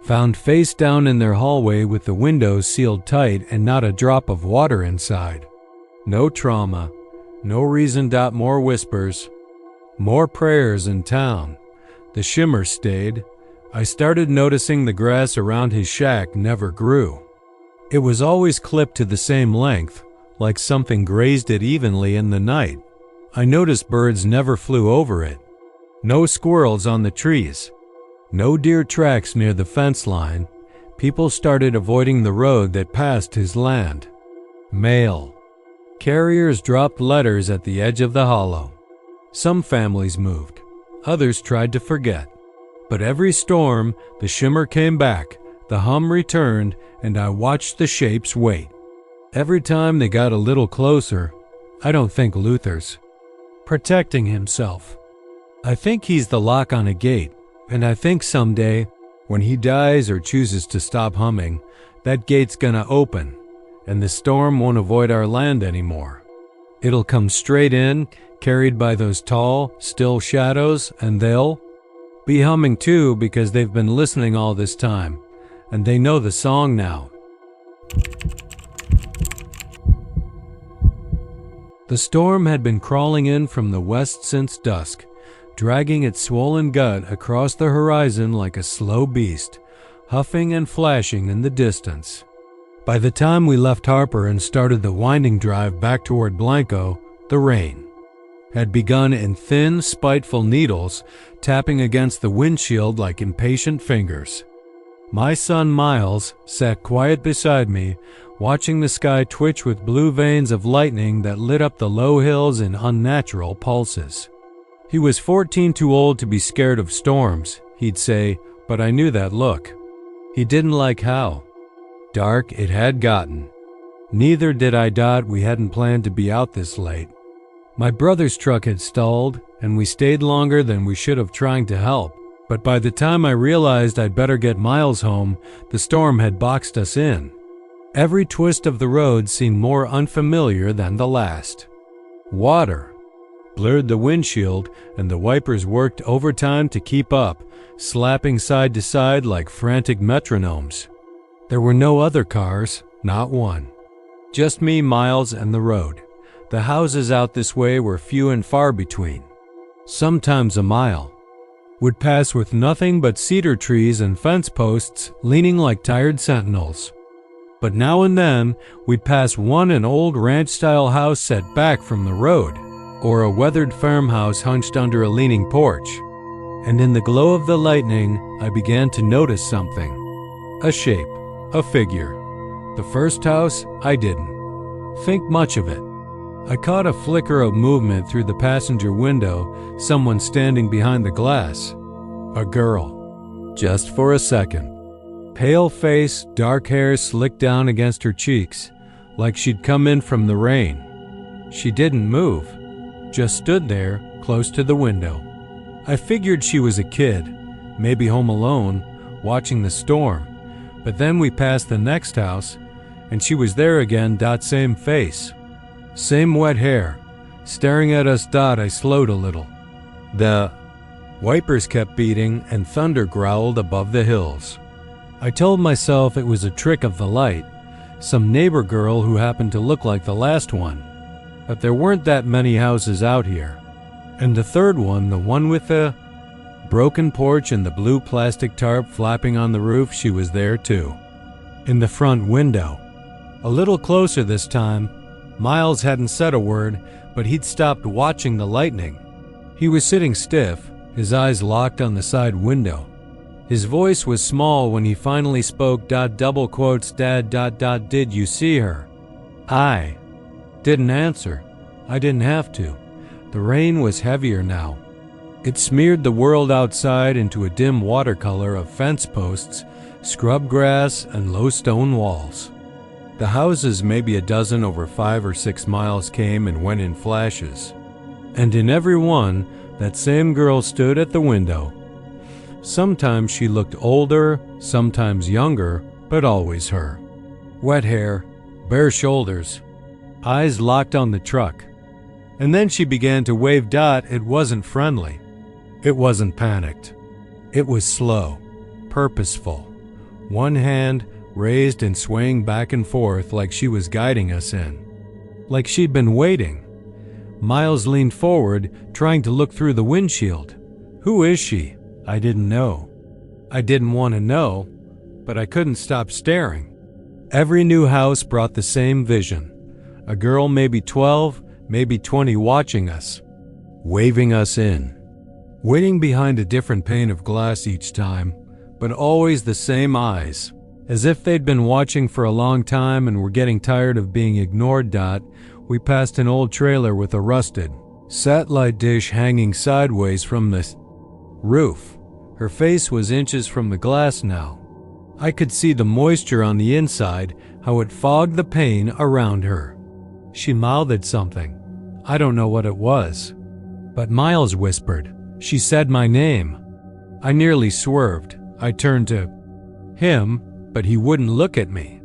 Found face down in their hallway with the windows sealed tight and not a drop of water inside. No trauma. No reason. More whispers. More prayers in town. The shimmer stayed. I started noticing the grass around his shack never grew. It was always clipped to the same length, like something grazed it evenly in the night. I noticed birds never flew over it. No squirrels on the trees. No deer tracks near the fence line. People started avoiding the road that passed his land. Mail. Carriers dropped letters at the edge of the hollow. Some families moved. Others tried to forget. But every storm, the shimmer came back, the hum returned, and I watched the shapes wait. Every time they got a little closer, I don't think Luther's protecting himself. I think he's the lock on a gate, and I think someday, when he dies or chooses to stop humming, that gate's gonna open, and the storm won't avoid our land anymore. It'll come straight in, carried by those tall, still shadows, and they'll be humming too because they've been listening all this time, and they know the song now. The storm had been crawling in from the west since dusk, dragging its swollen gut across the horizon like a slow beast, huffing and flashing in the distance. By the time we left Harper and started the winding drive back toward Blanco, the rain had begun in thin, spiteful needles, tapping against the windshield like impatient fingers. My son Miles sat quiet beside me, watching the sky twitch with blue veins of lightning that lit up the low hills in unnatural pulses. He was 14 too old to be scared of storms, he'd say, but I knew that look. He didn't like how dark it had gotten. Neither did I. We hadn't planned to be out this late. My brother's truck had stalled, and we stayed longer than we should have trying to help. But by the time I realized I'd better get Miles home, the storm had boxed us in. Every twist of the road seemed more unfamiliar than the last. Water blurred the windshield, and the wipers worked overtime to keep up, slapping side to side like frantic metronomes. There were no other cars, not one. Just me, Miles, and the road. The houses out this way were few and far between. Sometimes a mile would pass with nothing but cedar trees and fence posts leaning like tired sentinels. But now and then we'd pass an old ranch-style house set back from the road, or a weathered farmhouse hunched under a leaning porch. And in the glow of the lightning, I began to notice something. A shape, a figure. The first house, I didn't think much of it. I caught a flicker of movement through the passenger window, someone standing behind the glass. A girl. Just for a second. Pale face, dark hair slicked down against her cheeks, like she'd come in from the rain. She didn't move, just stood there, close to the window. I figured she was a kid, maybe home alone, watching the storm. But then we passed the next house, and she was there again, same face. Same wet hair. Staring at us, I slowed a little. The wipers kept beating, and thunder growled above the hills. I told myself it was a trick of the light, some neighbor girl who happened to look like the last one. But there weren't that many houses out here. And the third one, the one with the broken porch and the blue plastic tarp flapping on the roof, she was there too. In the front window. A little closer this time. Miles hadn't said a word, but he'd stopped watching the lightning. He was sitting stiff, his eyes locked on the side window. His voice was small when he finally spoke, double quotes, Dad, did you see her? I didn't answer. I didn't have to. The rain was heavier now. It smeared the world outside into a dim watercolor of fence posts, scrub grass, and low stone walls. The houses, maybe a dozen over 5 or 6 miles, came and went in flashes. And in every one, that same girl stood at the window. Sometimes she looked older, sometimes younger, but always her. Wet hair, bare shoulders, eyes locked on the truck. And then she began to wave. It wasn't friendly. It wasn't panicked. It was slow, purposeful. One hand raised and swaying back and forth like she was guiding us in. Like she'd been waiting. Miles leaned forward, trying to look through the windshield. Who is she? I didn't know. I didn't want to know, but I couldn't stop staring. Every new house brought the same vision. A girl, maybe 12, maybe 20, watching us, waving us in. Waiting behind a different pane of glass each time, but always the same eyes. As if they'd been watching for a long time and were getting tired of being ignored. We passed an old trailer with a rusted satellite dish hanging sideways from the roof. Her face was inches from the glass now. I could see the moisture on the inside, how it fogged the pane around her. She mouthed something. I don't know what it was. But Miles whispered. She said my name. I nearly swerved. I turned to him, but he wouldn't look at me.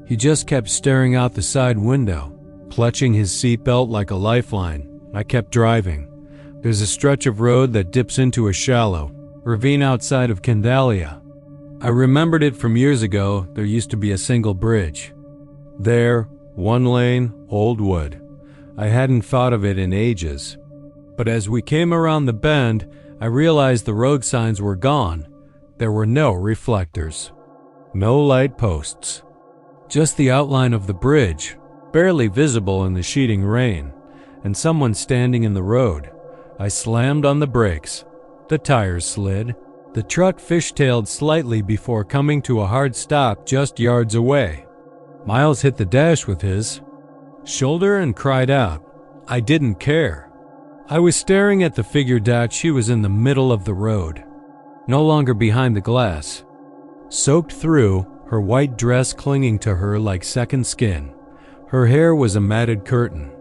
He just kept staring out the side window, clutching his seatbelt like a lifeline. I kept driving. There's a stretch of road that dips into a shallow ravine outside of Candalia. I remembered it from years ago. There used to be a single bridge. There, 1 lane, old wood. I hadn't thought of it in ages. But as we came around the bend, I realized the road signs were gone. There were no reflectors. No light posts. Just the outline of the bridge, barely visible in the sheeting rain, and someone standing in the road. I slammed on the brakes. The tires slid. The truck fishtailed slightly before coming to a hard stop just yards away. Miles hit the dash with his shoulder and cried out. I didn't care. I was staring at the figure. She was in the middle of the road, no longer behind the glass. Soaked through, her white dress clinging to her like second skin. Her hair was a matted curtain.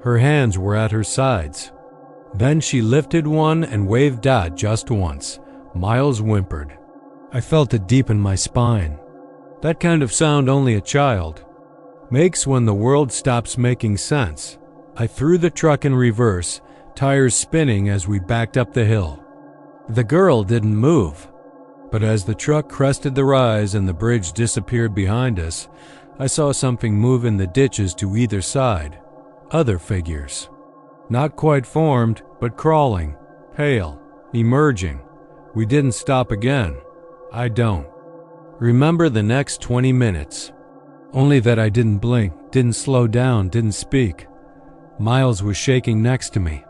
Her hands were at her sides. Then she lifted one and waved just once. Miles whimpered. I felt it deep in my spine. That kind of sound only a child, Makes when the world stops making sense. I threw the truck in reverse, tires spinning as we backed up the hill. The girl didn't move, but as the truck crested the rise and the bridge disappeared behind us, I saw something move in the ditches to either side. Other figures. Not quite formed, but crawling, pale, emerging. We didn't stop again. I don't remember the next 20 minutes. Only that I didn't blink, didn't slow down, didn't speak. Miles was shaking next to me.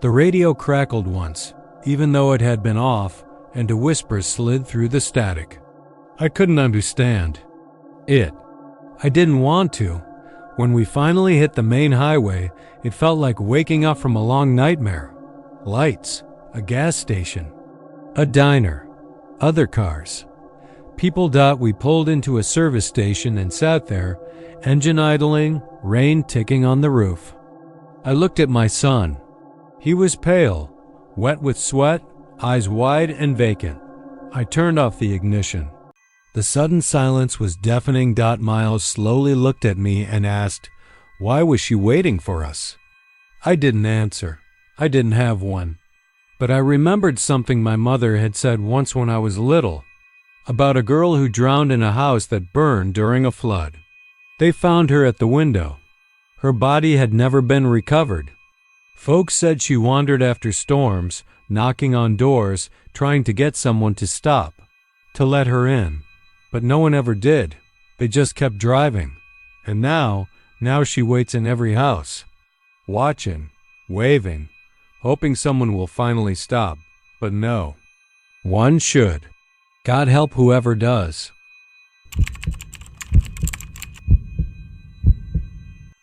The radio crackled once, even though it had been off, and a whisper slid through the static. I couldn't understand it. I didn't want to. When we finally hit the main highway, it felt like waking up from a long nightmare. Lights, a gas station, a diner, other cars. People. We pulled into a service station and sat there, engine idling, rain ticking on the roof. I looked at my son. He was pale, wet with sweat, eyes wide and vacant. I turned off the ignition. The sudden silence was deafening. Miles slowly looked at me and asked, why was she waiting for us? I didn't answer. I didn't have one. But I remembered something my mother had said once when I was little, about a girl who drowned in a house that burned during a flood. They found her at the window. Her body had never been recovered. Folks said she wandered after storms, knocking on doors, trying to get someone to stop, to let her in. But no one ever did. They just kept driving. And now she waits in every house, watching, waving, hoping someone will finally stop. But no. One should. God help whoever does.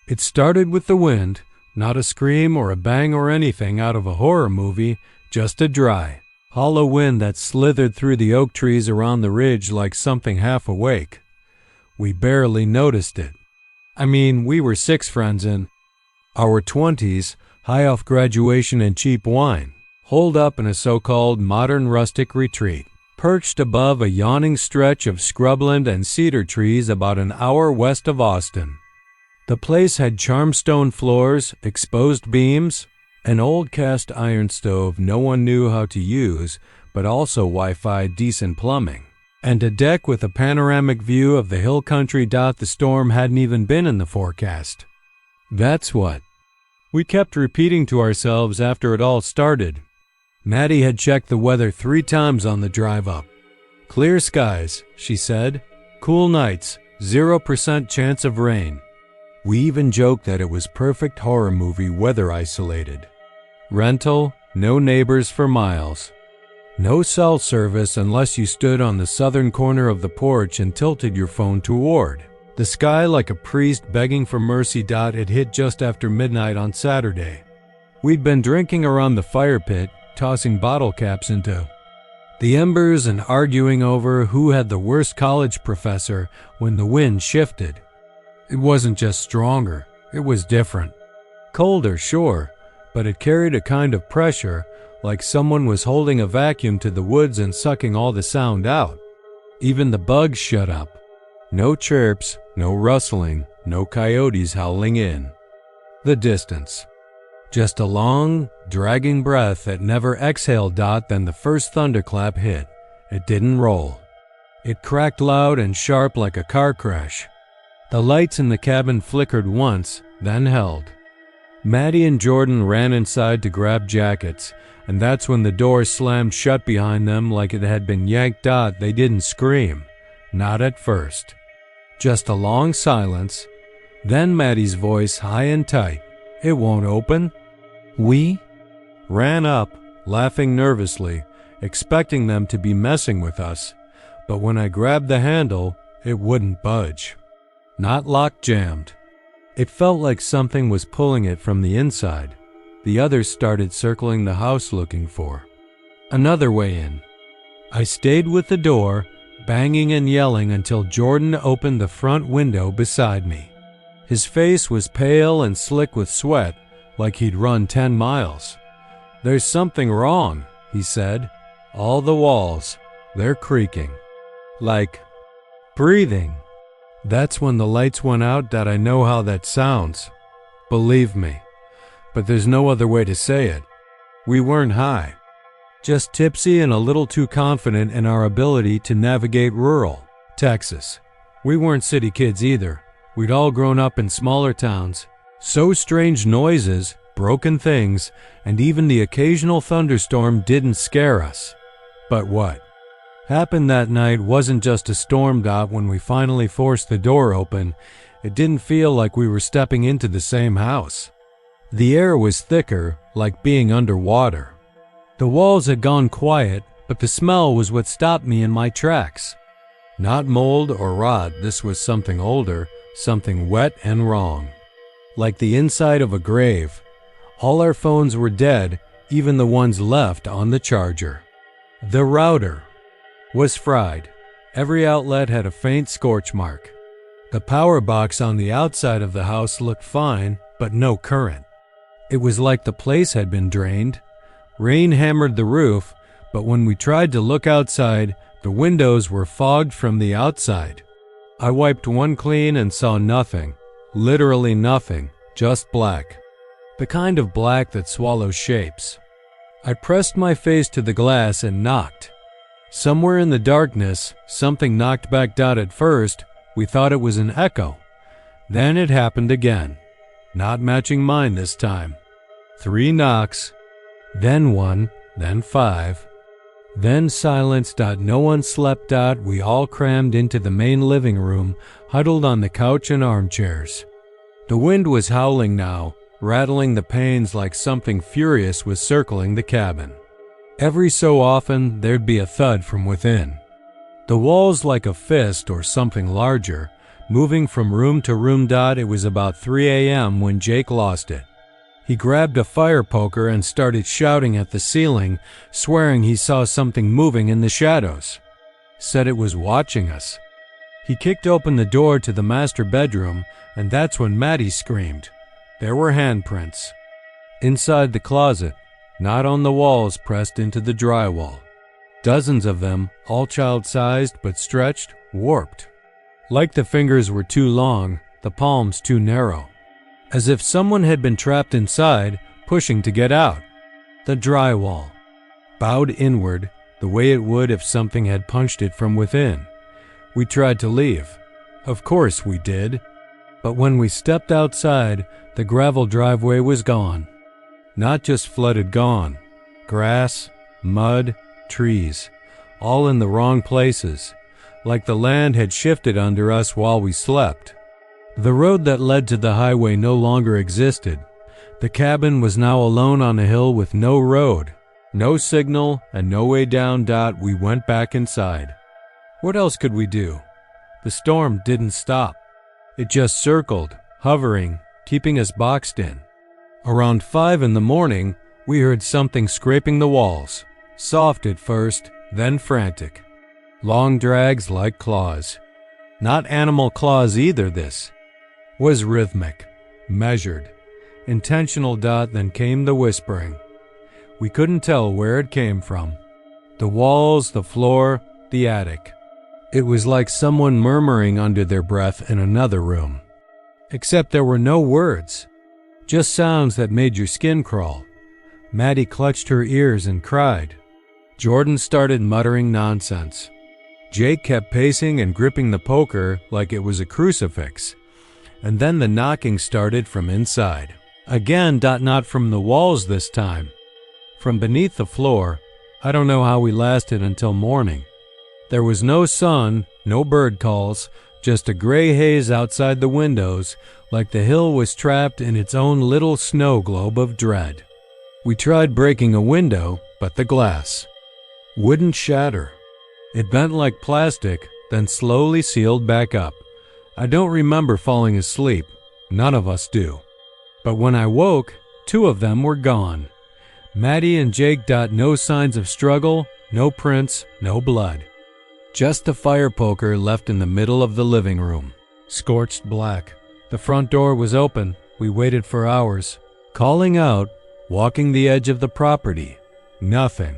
It started with the wind, not a scream or a bang or anything out of a horror movie, just a dry, hollow wind that slithered through the oak trees around the ridge like something half awake. We barely noticed it. I mean, we were 6 friends in our 20s, high off graduation and cheap wine, holed up in a so-called modern rustic retreat, perched above a yawning stretch of scrubland and cedar trees about an hour west of Austin. The place had charmstone floors, exposed beams, an old cast iron stove no one knew how to use, but also Wi-Fi decent plumbing, and a deck with a panoramic view of the hill country. The storm hadn't even been in the forecast. That's what we kept repeating to ourselves after it all started. Maddie had checked the weather 3 times on the drive up. Clear skies, she said. Cool nights, 0% chance of rain. We even joked that it was perfect horror movie weather isolated. Rental, no neighbors for miles. No cell service unless you stood on the southern corner of the porch and tilted your phone toward the sky like a priest begging for mercy. It hit just after midnight on Saturday. We'd been drinking around the fire pit, tossing bottle caps into the embers and arguing over who had the worst college professor when the wind shifted. It wasn't just stronger, it was different. Colder, sure, but it carried a kind of pressure, like someone was holding a vacuum to the woods and sucking all the sound out. Even the bugs shut up. No chirps, no rustling, no coyotes howling in the distance. Just a long, dragging breath that never exhaled. Then the first thunderclap hit. It didn't roll. It cracked loud and sharp like a car crash. The lights in the cabin flickered once, then held. Maddie and Jordan ran inside to grab jackets, and that's when the door slammed shut behind them like it had been yanked. They didn't scream. Not at first. Just a long silence. Then Maddie's voice, high and tight. It won't open. We ran up, laughing nervously, expecting them to be messing with us, but when I grabbed the handle, it wouldn't budge. Not lock jammed. It felt like something was pulling it from the inside. The others started circling the house looking for another way in. I stayed with the door, banging and yelling until Jordan opened the front window beside me. His face was pale and slick with sweat, like he'd run 10 miles. There's something wrong, he said. All the walls, they're creaking. Like breathing. That's when the lights went out that I know how that sounds. Believe me. But there's no other way to say it. We weren't high. Just tipsy and a little too confident in our ability to navigate rural Texas. We weren't city kids either. We'd all grown up in smaller towns. So strange noises, broken things, and even the occasional thunderstorm didn't scare us. But what happened that night wasn't just a storm. When we finally forced the door open, it didn't feel like we were stepping into the same house. The air was thicker, like being underwater. The walls had gone quiet, but the smell was what stopped me in my tracks. Not mold or rot, this was something older, something wet and wrong. Like the inside of a grave. All our phones were dead, even the ones left on the charger. The router was fried. Every outlet had a faint scorch mark. The power box on the outside of the house looked fine, but no current. It was like the place had been drained. Rain hammered the roof, but when we tried to look outside, the windows were fogged from the outside. I wiped one clean and saw nothing. Literally nothing, just black. The kind of black that swallows shapes. I pressed my face to the glass and knocked. Somewhere in the darkness, something knocked back. At first, we thought it was an echo. Then it happened again. Not matching mine this time. 3 knocks, then 1, then 5, then silence. No one slept. We all crammed into the main living room, huddled on the couch and armchairs. The wind was howling now, rattling the panes like something furious was circling the cabin. Every so often, there'd be a thud from within. The walls like a fist or something larger, moving from room to room. It was about 3 a.m. when Jake lost it. He grabbed a fire poker and started shouting at the ceiling, swearing he saw something moving in the shadows. Said it was watching us. He kicked open the door to the master bedroom, and that's when Maddie screamed. There were handprints. Inside the closet, not on the walls, pressed into the drywall. Dozens of them, all child-sized but stretched, warped. Like the fingers were too long, the palms too narrow. As if someone had been trapped inside, pushing to get out. The drywall bowed inward, the way it would if something had punched it from within. We tried to leave. Of course we did. But when we stepped outside, the gravel driveway was gone. Not just flooded, gone. Grass, mud, trees, all in the wrong places, like the land had shifted under us while we slept. The road that led to the highway no longer existed. The cabin was now alone on a hill with no road, no signal, and no way down. We went back inside. What else could we do? The storm didn't stop. It just circled, hovering, keeping us boxed in. Around 5 in the morning, we heard something scraping the walls. Soft at first, then frantic. Long drags like claws. Not animal claws either. This was rhythmic, measured, intentional. Then came the whispering. We couldn't tell where it came from. The walls, the floor, the attic. It was like someone murmuring under their breath in another room. Except there were no words, just sounds that made your skin crawl. Maddie clutched her ears and cried. Jordan started muttering nonsense. Jake kept pacing and gripping the poker like it was a crucifix. And then the knocking started from inside. Again, not from the walls this time. From beneath the floor. I don't know how we lasted until morning. There was no sun, no bird calls, just a gray haze outside the windows, like the hill was trapped in its own little snow globe of dread. We tried breaking a window, but the glass wouldn't shatter. It bent like plastic, then slowly sealed back up. I don't remember falling asleep. None of us do. But when I woke, 2 of them were gone. Maddie and Jake. No signs of struggle, no prints, no blood. Just the fire poker left in the middle of the living room. Scorched black. The front door was open. We waited for hours. Calling out, walking the edge of the property. Nothing.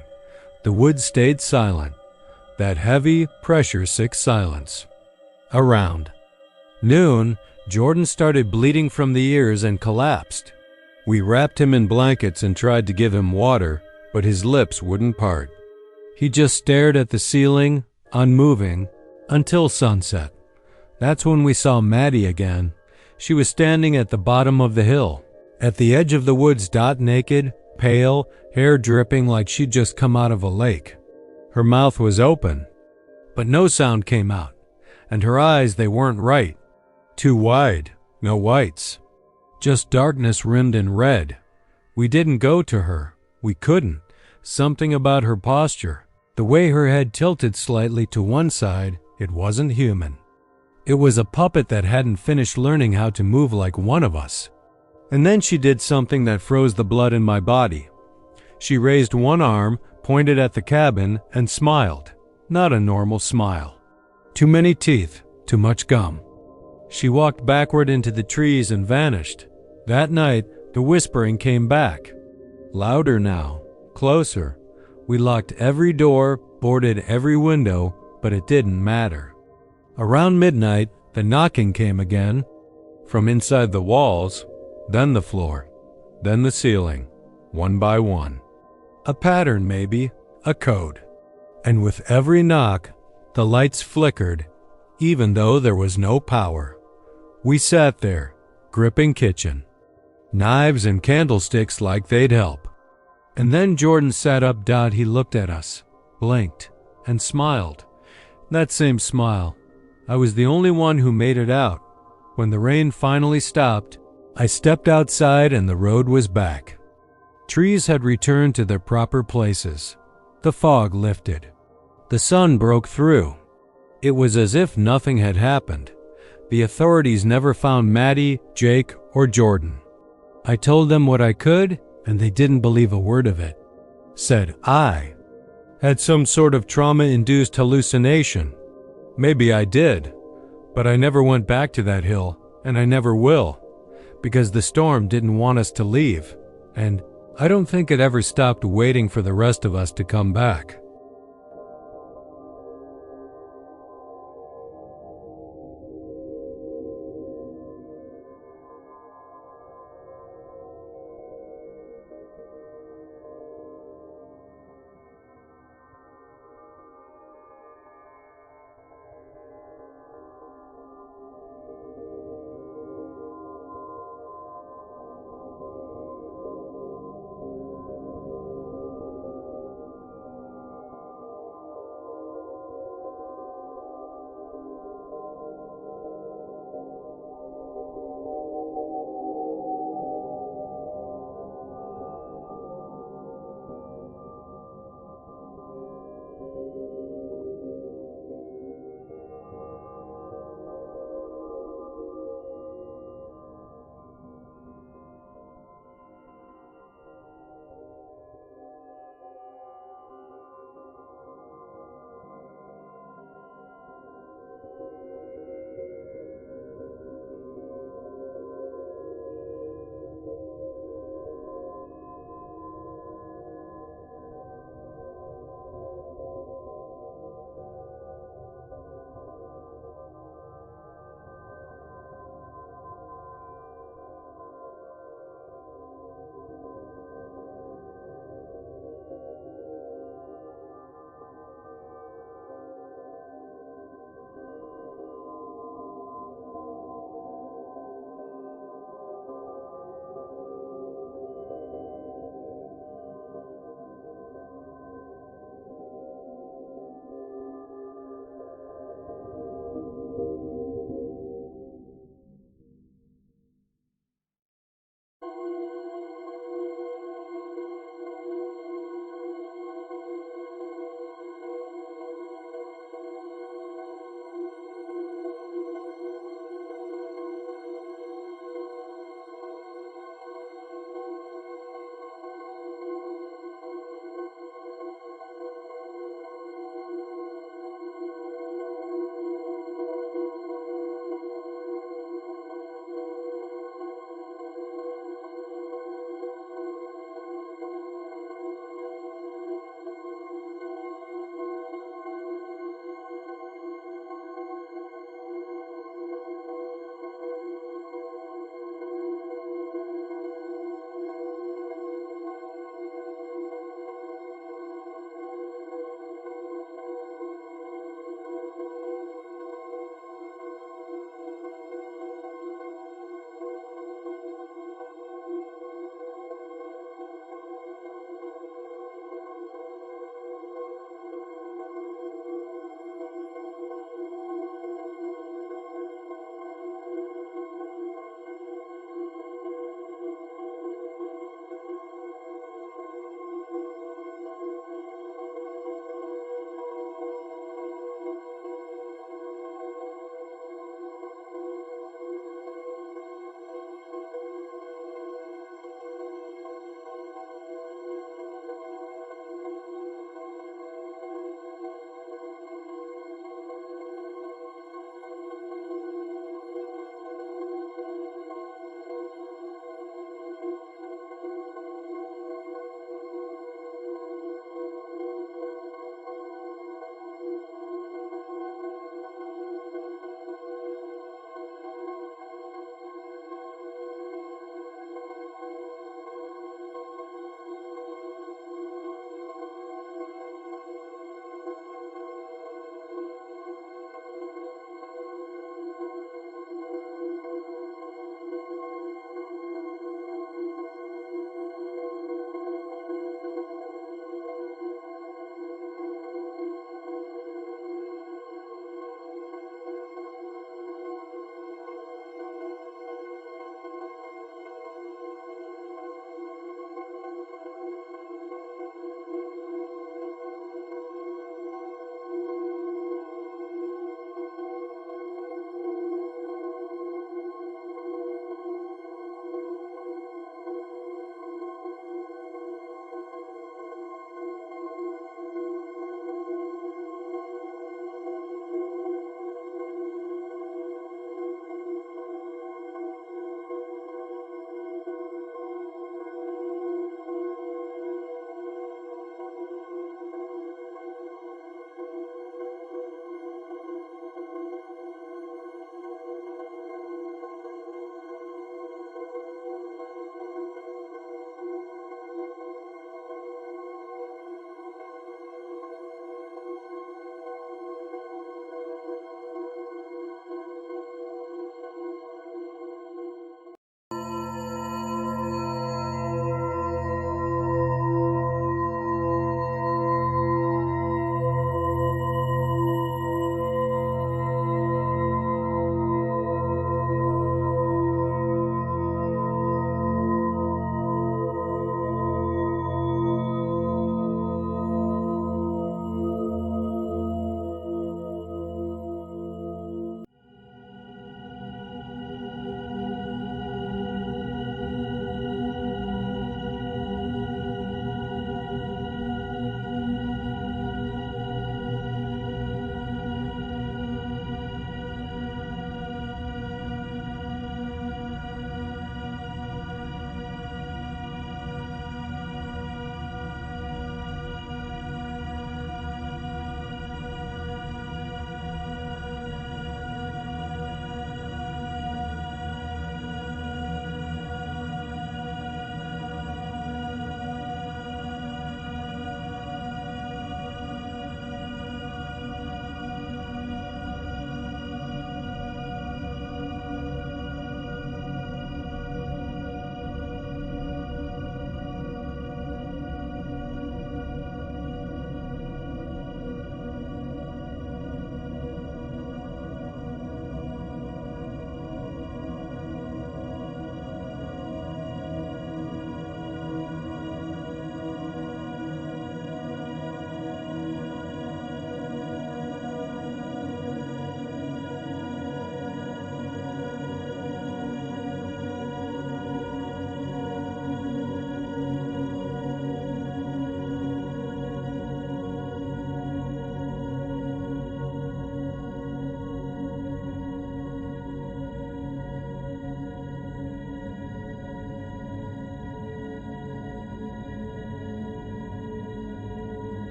The woods stayed silent. That heavy, pressure-sick silence. Around. Noon, Jordan started bleeding from the ears and collapsed. We wrapped him in blankets and tried to give him water, but his lips wouldn't part. He just stared at the ceiling, unmoving, until sunset. That's when we saw Maddie again. She was standing at the bottom of the hill, at the edge of the woods, naked, pale, hair dripping like she'd just come out of a lake. Her mouth was open, but no sound came out, and her eyes, they weren't right. Too wide, no whites. Just darkness rimmed in red. We didn't go to her. We couldn't. Something about her posture, the way her head tilted slightly to one side, it wasn't human. It was a puppet that hadn't finished learning how to move like one of us. And then she did something that froze the blood in my body. She raised one arm, pointed at the cabin, and smiled. Not a normal smile. Too many teeth, too much gum. She walked backward into the trees and vanished. That night, the whispering came back. Louder now, closer. We locked every door, boarded every window, but it didn't matter. Around midnight, the knocking came again. From inside the walls, then the floor, then the ceiling, one by one. A pattern maybe, a code. And with every knock, the lights flickered, even though there was no power. We sat there, gripping kitchen. Knives and candlesticks like they'd help. And then Jordan sat up. He looked at us, blinked, and smiled. That same smile. I was the only one who made it out. When the rain finally stopped, I stepped outside and the road was back. Trees had returned to their proper places. The fog lifted. The sun broke through. It was as if nothing had happened. The authorities never found Maddie, Jake, or Jordan. I told them what I could, and they didn't believe a word of it. Said I had some sort of trauma-induced hallucination. Maybe I did, but I never went back to that hill, and I never will, because the storm didn't want us to leave, and I don't think it ever stopped waiting for the rest of us to come back.